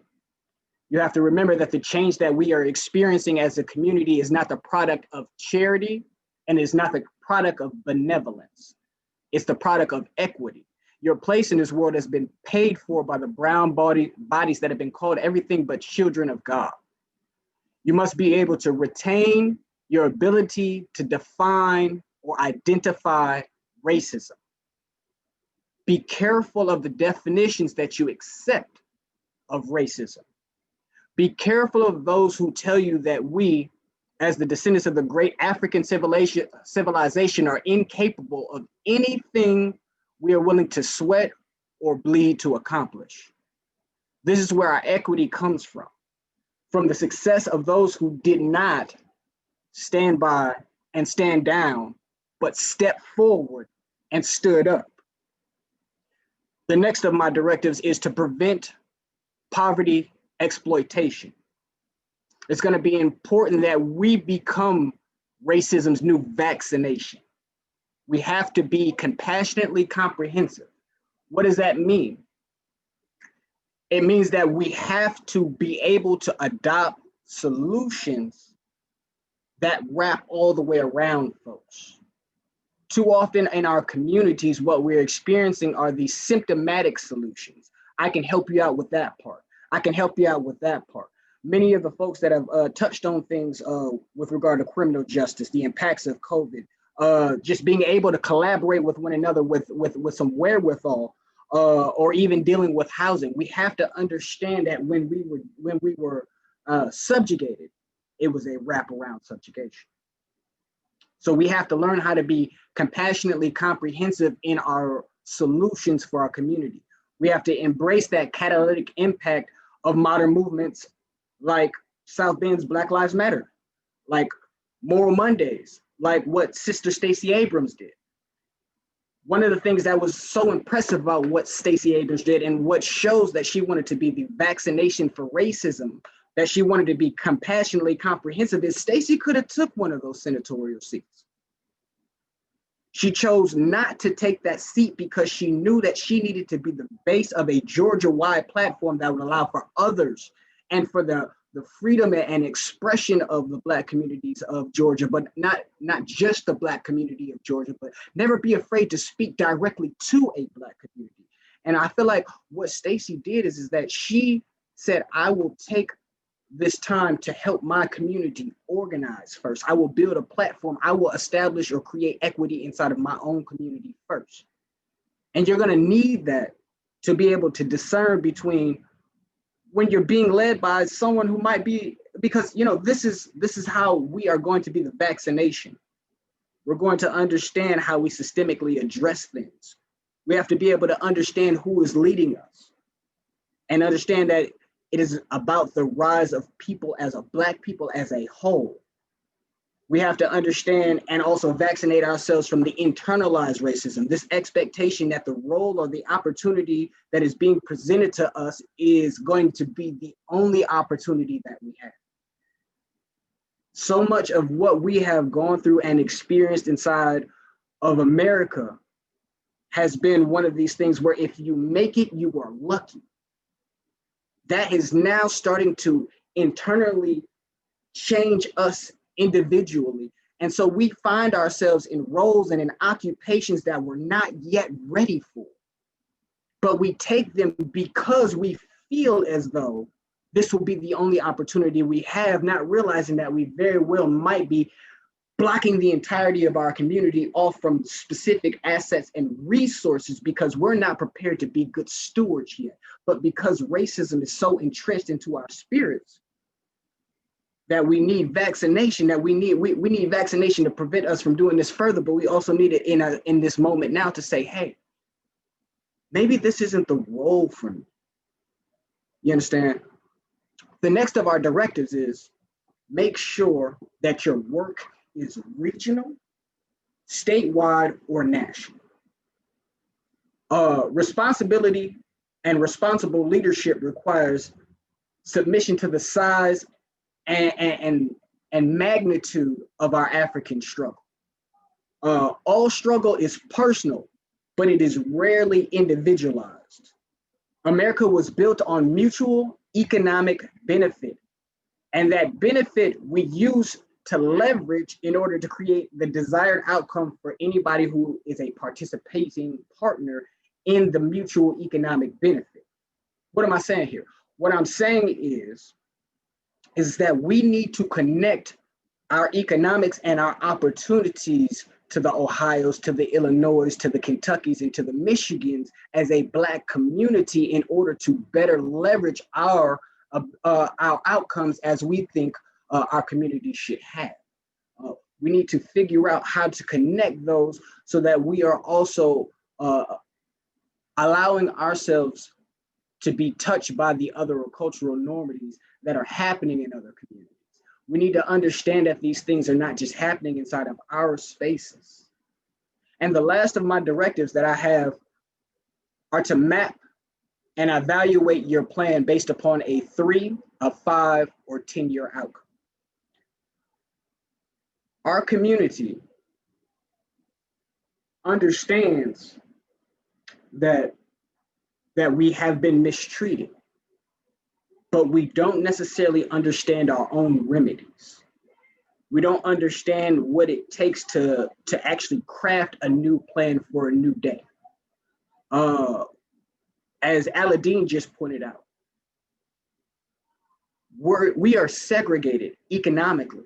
You have to remember that the change that we are experiencing as a community is not the product of charity and is not the product of benevolence. It's the product of equity. Your place in this world has been paid for by the brown bodies that have been called everything but children of God. You must be able to retain your ability to define or identify racism. Be careful of the definitions that you accept of racism. Be careful of those who tell you that we, as the descendants of the great African civilization, are incapable of anything we are willing to sweat or bleed to accomplish. This is where our equity comes from the success of those who did not stand by and stand down, but stepped forward and stood up. The next of my directives is to prevent poverty exploitation. It's going to be important that we become racism's new vaccination. We have to be compassionately comprehensive. What does that mean? It means that we have to be able to adopt solutions that wrap all the way around folks. Too often in our communities, what we're experiencing are these symptomatic solutions. I can help you out with that part. I can help you out with that part. Many of the folks that have touched on things with regard to criminal justice, the impacts of COVID, just being able to collaborate with one another with some wherewithal, or even dealing with housing. We have to understand that when we were subjugated, it was a wraparound subjugation. So we have to learn how to be compassionately comprehensive in our solutions for our community. We have to embrace that catalytic impact of modern movements like South Bend's Black Lives Matter, like Moral Mondays, like what Sister Stacey Abrams did. One of the things that was so impressive about what Stacey Abrams did and what shows that she wanted to be the vaccination for racism, that she wanted to be compassionately comprehensive, is Stacey could have took one of those senatorial seats. She chose not to take that seat because she knew that she needed to be the base of a Georgia-wide platform that would allow for others and for the freedom and expression of the Black communities of Georgia, but not just the Black community of Georgia, but never be afraid to speak directly to a Black community. And I feel like what Stacey did is that she said, I will take this time to help my community organize first. I will build a platform. I will establish or create equity inside of my own community first. And you're going to need that to be able to discern between when you're being led by someone who might be, because this is how we are going to be the vaccination. We're going to understand how we systemically address things. We have to be able to understand who is leading us and understand that it is about the rise of people as a Black people as a whole. We have to understand and also vaccinate ourselves from the internalized racism, this expectation that the role or the opportunity that is being presented to us is going to be the only opportunity that we have. So much of what we have gone through and experienced inside of America has been one of these things where if you make it, you are lucky. That is now starting to internally change us individually. And so we find ourselves in roles and in occupations that we're not yet ready for. But we take them because we feel as though this will be the only opportunity we have, not realizing that we very well might be blocking the entirety of our community off from specific assets and resources because we're not prepared to be good stewards yet. But because racism is so entrenched into our spirits, that we need vaccination, that we need vaccination to prevent us from doing this further, but we also need it in this moment now to say, hey, maybe this isn't the role for me. You understand? The next of our directives is make sure that your work is regional, statewide, or national. Responsibility and responsible leadership requires submission to the size and magnitude of our African struggle. All struggle is personal, but it is rarely individualized. America was built on mutual economic benefit, and that benefit we use to leverage in order to create the desired outcome for anybody who is a participating partner in the mutual economic benefit. What am I saying here? What I'm saying is that we need to connect our economics and our opportunities to the Ohio's, to the Illinois, to the Kentuckys, and to the Michigans as a Black community in order to better leverage our outcomes as we think our community should have. We need to figure out how to connect those so that we are also allowing ourselves to be touched by the other cultural normities that are happening in other communities. We need to understand that these things are not just happening inside of our spaces. And the last of my directives that I have are to map and evaluate your plan based upon a 3, a 5, or 10-year outcome. Our community understands that we have been mistreated, but we don't necessarily understand our own remedies. We don't understand what it takes to actually craft a new plan for a new day. As Aladdin just pointed out, we are segregated economically.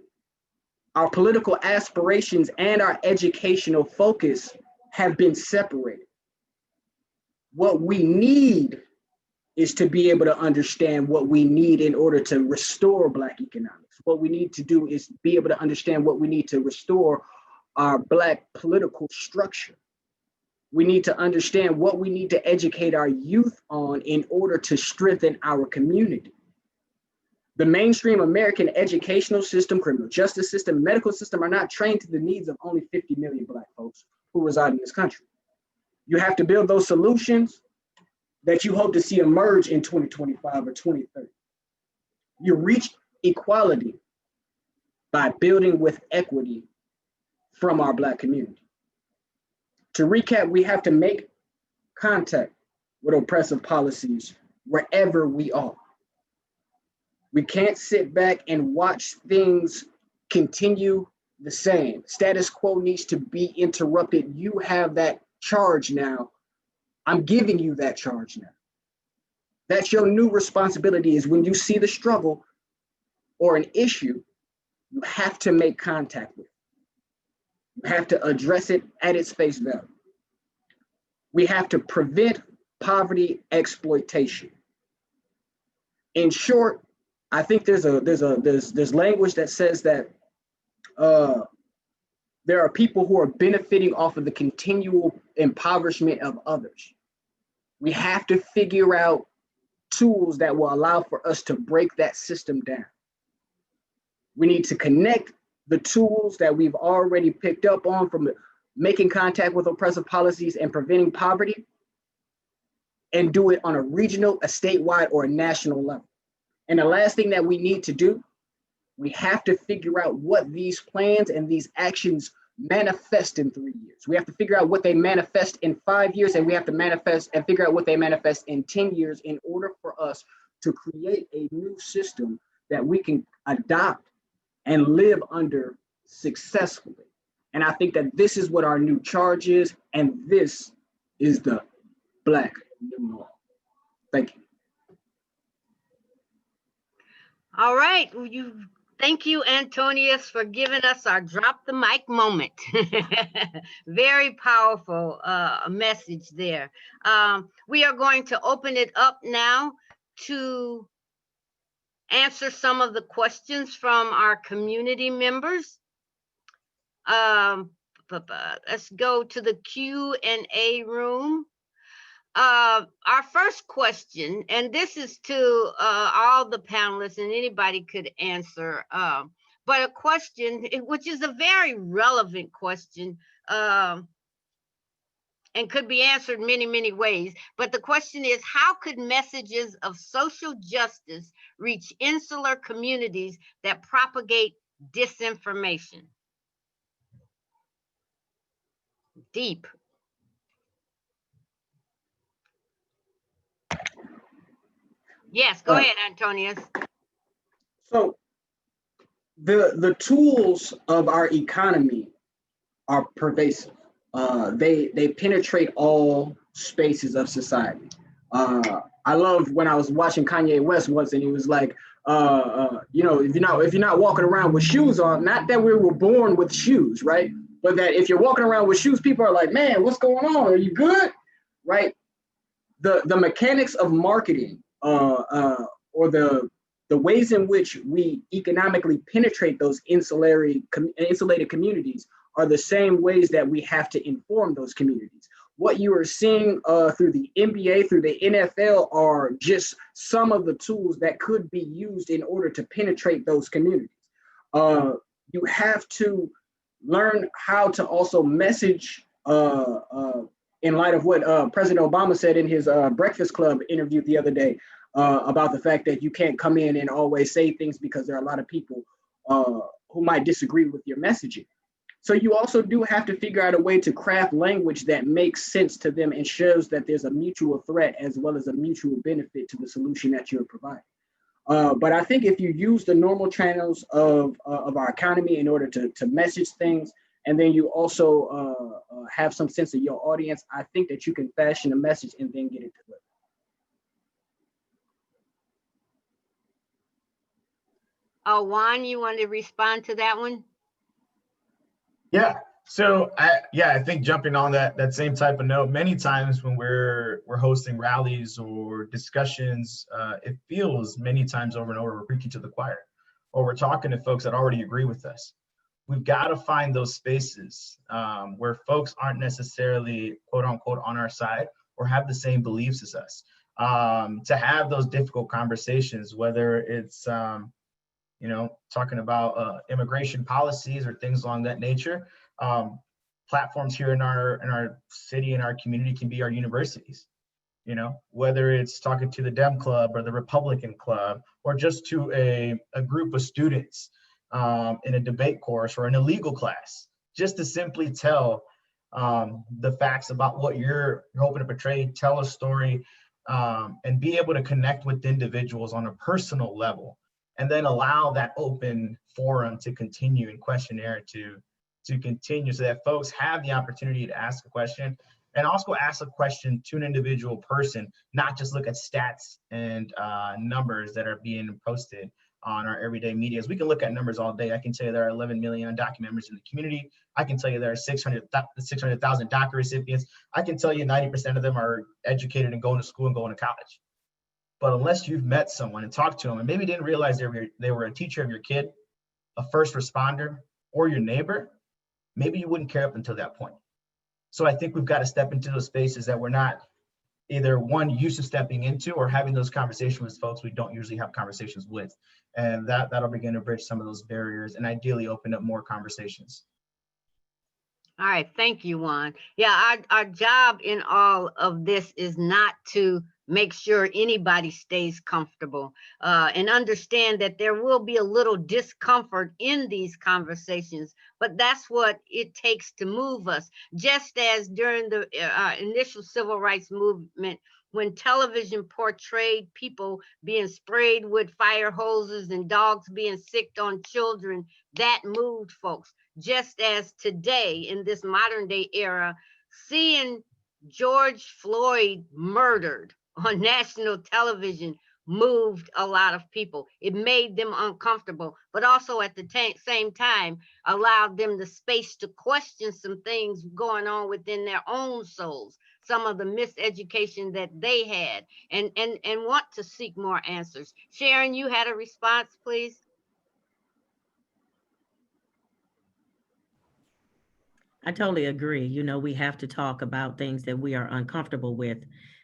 Our political aspirations and our educational focus have been separated. What we need is to be able to understand what we need in order to restore Black economics. What we need to do is be able to understand what we need to restore our Black political structure. We need to understand what we need to educate our youth on in order to strengthen our community. The mainstream American educational system, criminal justice system, medical system are not trained to the needs of only 50 million Black folks who reside in this country. You have to build those solutions that you hope to see emerge in 2025 or 2030. You reach equality by building with equity from our Black community. To recap, we have to make contact with oppressive policies wherever we are. We can't sit back and watch things continue the same. Status quo needs to be interrupted. You have that charge now. I'm giving you that charge now. That's your new responsibility, is when you see the struggle or an issue, you have to make contact with it. You have to address it at its face value. We have to prevent poverty exploitation. In short, I think there's language that says that there are people who are benefiting off of the continual impoverishment of others. We have to figure out tools that will allow for us to break that system down. We need to connect the tools that we've already picked up on from making contact with oppressive policies and preventing poverty, and do it on a regional, a statewide, or a national level. And the last thing that we need to do, we have to figure out what these plans and these actions manifest in 3 years. We have to figure out what they manifest in 5 years, and we have to figure out what they manifest in 10 years in order for us to create a new system that we can adopt and live under successfully. And I think that this is what our new charge is, and this is the Black New Law. Thank you. All right. Thank you, Antonius, for giving us our drop the mic moment. Very powerful message there. We are going to open it up now to answer some of the questions from our community members. Let's go to the Q&A room. Our first question, and this is to all the panelists, and anybody could answer, but a question which is a very relevant question, and could be answered many, many ways. But the question is, how could messages of social justice reach insular communities that propagate disinformation? Deep. Yes, go ahead, Antonius. So the tools of our economy are pervasive. They penetrate all spaces of society. I love when I was watching Kanye West once, and he was like, you know, if you're not walking around with shoes on, not that we were born with shoes, right? But that if you're walking around with shoes, people are like, man, what's going on? Are you good? Right? The mechanics of marketing, or the ways in which we economically penetrate those insulated communities are the same ways that we have to inform those communities. What you are seeing through the NBA, through the NFL, are just some of the tools that could be used in order to penetrate those communities. You have to learn how to also message in light of what President Obama said in his Breakfast Club interview the other day about the fact that you can't come in and always say things because there are a lot of people who might disagree with your messaging. So you also do have to figure out a way to craft language that makes sense to them and shows that there's a mutual threat as well as a mutual benefit to the solution that you're providing. But I think if you use the normal channels of our economy in order to message things, and then you also have some sense of your audience, I think that you can fashion a message and then get it delivered. Juan, you want to respond to that one? Yeah. So I think jumping on that same type of note, many times when we're hosting rallies or discussions, it feels many times over and over we're preaching to the choir, or we're talking to folks that already agree with us. We've got to find those spaces where folks aren't necessarily quote unquote on our side or have the same beliefs as us, to have those difficult conversations, whether it's talking about immigration policies or things along that nature. Platforms here in our city and our community can be our universities, whether it's talking to the Dem Club or the Republican Club, or just to a group of students in a debate course or an illegal class, just to simply tell the facts about what you're hoping to portray, tell a story, and be able to connect with individuals on a personal level. And then allow that open forum to continue and questionnaire to continue, so that folks have the opportunity to ask a question, and also ask a question to an individual person, not just look at stats and numbers that are being posted on our everyday medias. We can look at numbers all day. I can tell you there are 11 million undocumented members in the community. I can tell you there are 600,000 DACA recipients. I can tell you 90% of them are educated and going to school and going to college. But unless you've met someone and talked to them and maybe didn't realize they were a teacher of your kid, a first responder, or your neighbor, maybe you wouldn't care up until that point. So I think we've got to step into those spaces that we're not either used to stepping into, or having those conversations with folks we don't usually have conversations with. And that'll begin to bridge some of those barriers and ideally open up more conversations. All right, thank you, Juan. Yeah, our job in all of this is not to make sure anybody stays comfortable, and understand that there will be a little discomfort in these conversations, but that's what it takes to move us. Just as during the initial civil rights movement, when television portrayed people being sprayed with fire hoses and dogs being sicked on children, that moved folks. Just as today, in this modern day era, seeing George Floyd murdered on national television moved a lot of people. It made them uncomfortable, but also at the same time allowed them the space to question some things going on within their own souls. some of the miseducation that they had, and want to seek more answers. Sharon, you had a response, please. I totally agree. You know, we have to talk about things that we are uncomfortable with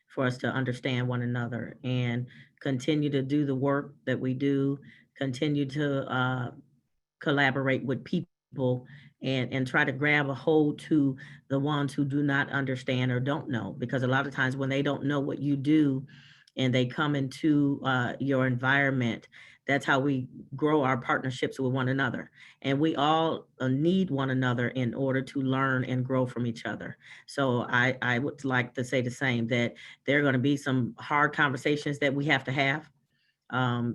for us to understand one another and continue to do the work that we do, continue to collaborate with people and try to grab a hold to the ones who do not understand or don't know. Because a lot of times when they don't know what you do and they come into your environment, that's how we grow our partnerships with one another. And we all need one another in order to learn and grow from each other. So I would like to say the same, that there are going to be some hard conversations that we have to have.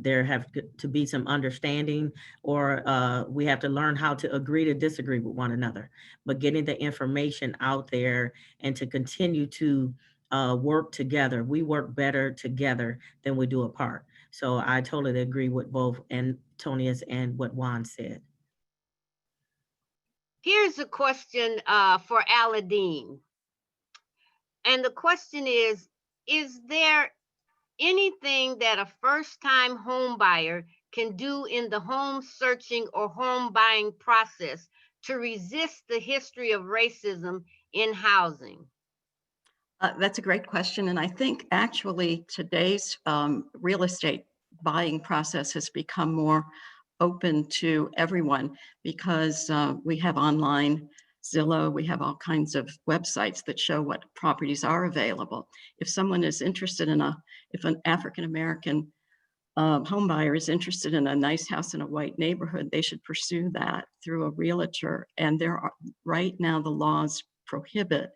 There have to be some understanding, or we have to learn how to agree to disagree with one another. But getting the information out there and to continue to work together, we work better together than we do apart. So I totally agree with both Antonius and what Juan said. Here's a question for Aladdin. And the question is there anything that a first-time home buyer can do in the home searching or home buying process to resist the history of racism in housing? That's a great question. And I think actually today's real estate buying process has become more open to everyone because we have online Zillow, we have all kinds of websites that show what properties are available. If someone is interested in if an African-American home buyer is interested in a nice house in a white neighborhood, they should pursue that through a realtor. And right now the laws prohibit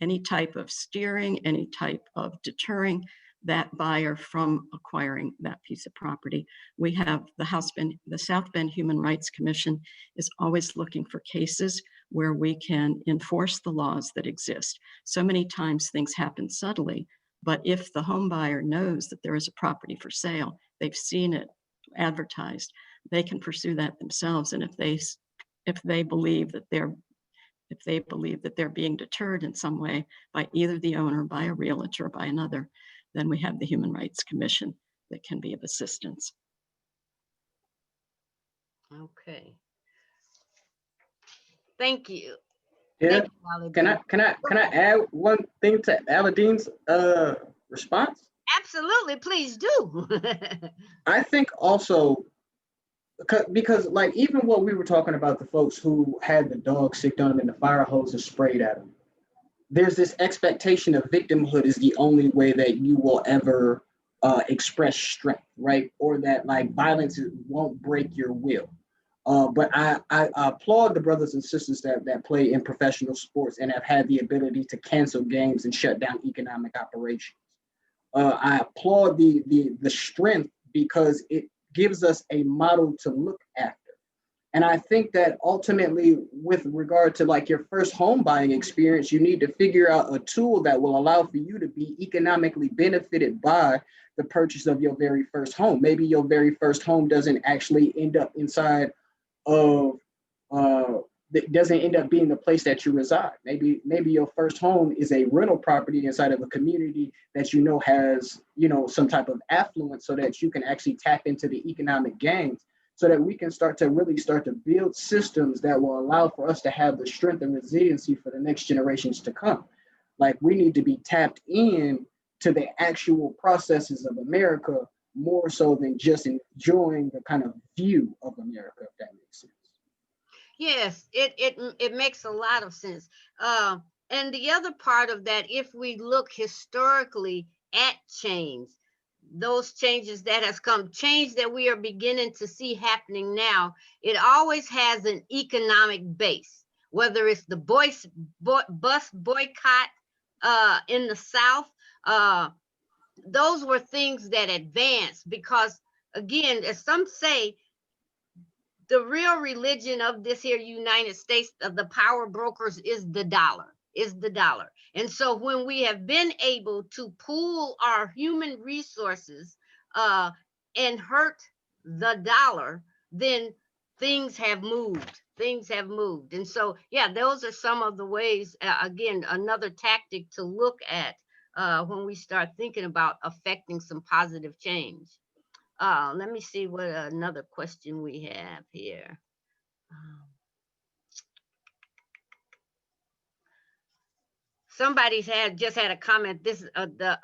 any type of steering, any type of deterring that buyer from acquiring that piece of property. We have the South Bend Human Rights Commission is always looking for cases where we can enforce the laws that exist. So many times things happen subtly, but if the home buyer knows that there is a property for sale, they've seen it advertised, they can pursue that themselves. And if they believe that they're being deterred in some way by either the owner, by a realtor, or by another, then we have the Human Rights Commission that can be of assistance. Okay. Thank you. Yeah. Thank you, Can I add one thing to Aladdin's response? Absolutely, please do. I think also because like even what we were talking about, the folks who had the dog sicked on them and the fire hoses sprayed at them, there's this expectation of victimhood is the only way that you will ever express strength, right? Or that like violence won't break your will. But I applaud the brothers and sisters that play in professional sports and have had the ability to cancel games and shut down economic operations. I applaud the strength because it gives us a model to look after. And I think that ultimately, with regard to like your first home buying experience, you need to figure out a tool that will allow for you to be economically benefited by the purchase of your very first home. Maybe your very first home doesn't actually end up inside of, doesn't end up being the place that you reside. Maybe your first home is a rental property inside of a community that you know has, you know, some type of affluence so that you can actually tap into the economic gains, so that we can start to build systems that will allow for us to have the strength and resiliency for the next generations to come. Like we need to be tapped in to the actual processes of America more so than just enjoying the kind of view of America, if that makes sense. Yes, it makes a lot of sense. And the other part of that, if we look historically at change, those changes that has come, change that we are beginning to see happening now, it always has an economic base, whether it's the bus boycott in the South. Those were things that advanced because, again, as some say, the real religion of this here United States, of the power brokers, is the dollar. And so when we have been able to pool our human resources and hurt the dollar, then things have moved things have moved. And so, yeah, those are some of the ways, again, another tactic to look at when we start thinking about affecting some positive change. Let me see what another question we have here. Somebody's just had a comment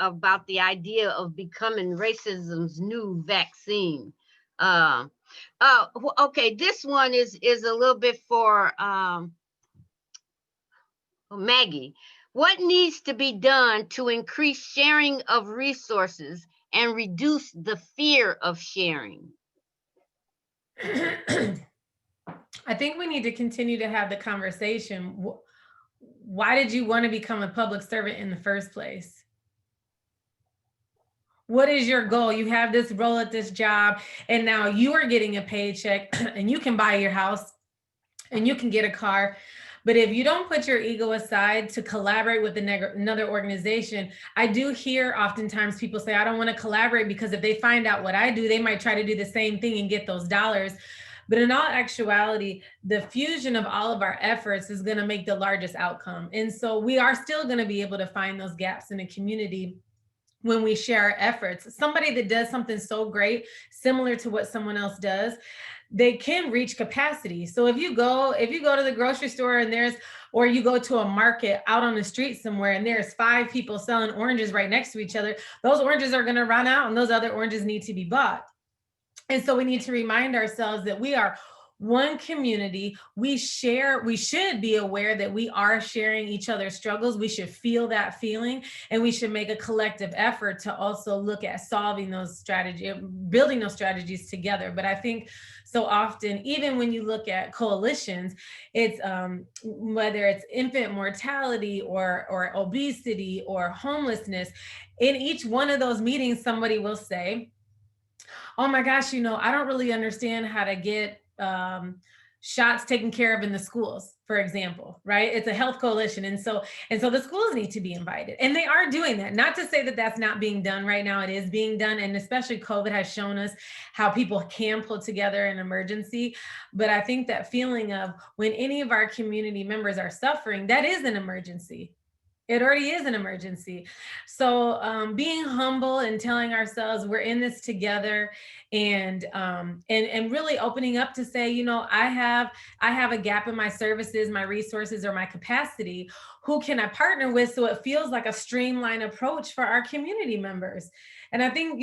about the idea of becoming racism's new vaccine. Okay, this one is a little bit for Maggie. What needs to be done to increase sharing of resources and reduce the fear of sharing? I think we need to continue to have the conversation. Why did you want to become a public servant in the first place? What is your goal? You have this role at this job, and now you are getting a paycheck, and you can buy your house, and you can get a car. But if you don't put your ego aside to collaborate with another organization, I do hear oftentimes people say, I don't want to collaborate because if they find out what I do, they might try to do the same thing and get those dollars. But in all actuality, the fusion of all of our efforts is going to make the largest outcome. And so we are still going to be able to find those gaps in the community when we share our efforts. Somebody that does something so great, similar to what someone else does, they can reach capacity. So if you go to the grocery store and or you go to a market out on the street somewhere and there's 5 people selling oranges right next to each other, those oranges are going to run out and those other oranges need to be bought. And so we need to remind ourselves that we are one community. We should be aware that we are sharing each other's struggles. We should feel that feeling, and we should make a collective effort to also look at solving those strategies, building those strategies together. But I think so often, even when you look at coalitions, it's whether it's infant mortality or obesity or homelessness, in each one of those meetings, somebody will say, oh my gosh, I don't really understand how to get shots taken care of in the schools, for example, right? It's a health coalition. And so the schools need to be invited, and they are doing that. Not to say that that's not being done right now. It is being done. And especially COVID has shown us how people can pull together an emergency. But I think that feeling of when any of our community members are suffering, that is an emergency. It already is an emergency. So being humble and telling ourselves we're in this together, and really opening up to say, I have a gap in my services, my resources, or my capacity. Who can I partner with so it feels like a streamlined approach for our community members? And I think,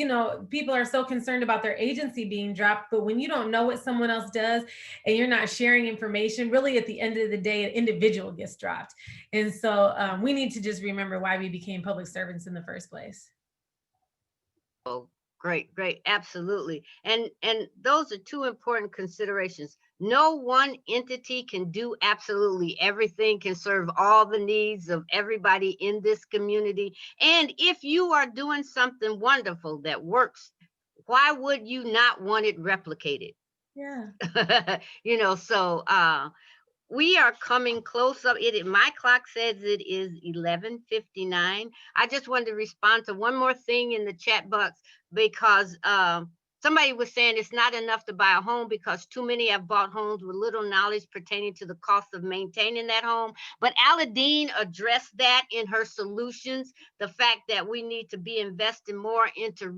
people are so concerned about their agency being dropped, but when you don't know what someone else does and you're not sharing information, really at the end of the day, an individual gets dropped. And so we need to just remember why we became public servants in the first place. Oh, great. Absolutely. And those are 2 important considerations. No one entity can do absolutely everything, can serve all the needs of everybody in this community. And if you are doing something wonderful that works, why would you not want it replicated? Yeah. So we are coming close up. My clock says it is 11:59. I just wanted to respond to one more thing in the chat box, because somebody was saying it's not enough to buy a home because too many have bought homes with little knowledge pertaining to the cost of maintaining that home. But Aladeen addressed that in her solutions, the fact that we need to be investing more into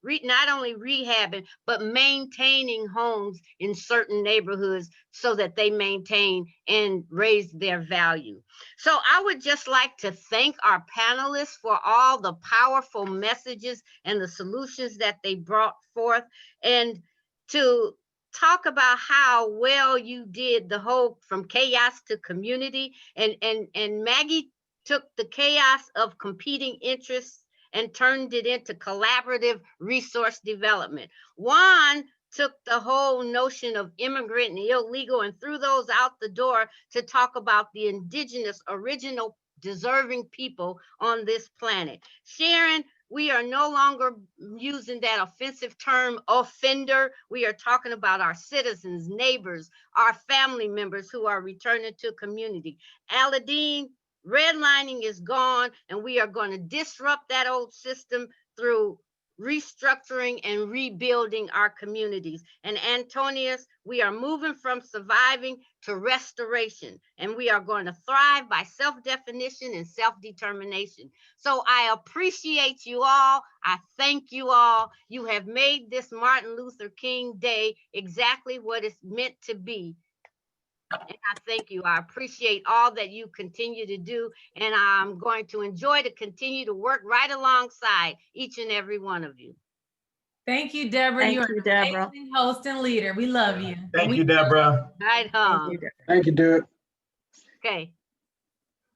not only rehabbing, but maintaining homes in certain neighborhoods so that they maintain and raise their value. So I would just like to thank our panelists for all the powerful messages and the solutions that they brought forth, and to talk about how well you did the whole from chaos to community. And Maggie took the chaos of competing interests and turned it into collaborative resource development. Juan took the whole notion of immigrant and illegal and threw those out the door to talk about the indigenous, original, deserving people on this planet. Sharon, we are no longer using that offensive term offender. We are talking about our citizens, neighbors, our family members who are returning to community. Aladeen, redlining is gone, and we are going to disrupt that old system through restructuring and rebuilding our communities. And Antonius, we are moving from surviving to restoration, and we are going to thrive by self-definition and self-determination. So I appreciate you all. I thank you all. You have made this Martin Luther King Day exactly what it's meant to be. And I thank you. I appreciate all that you continue to do. And I'm going to enjoy to continue to work right alongside each and every one of you. Thank you, Debra. Thank You're you, an Debra. amazing host and leader. We love you. Thank you, Deborah. Right on. Thank you, Derek. Okay.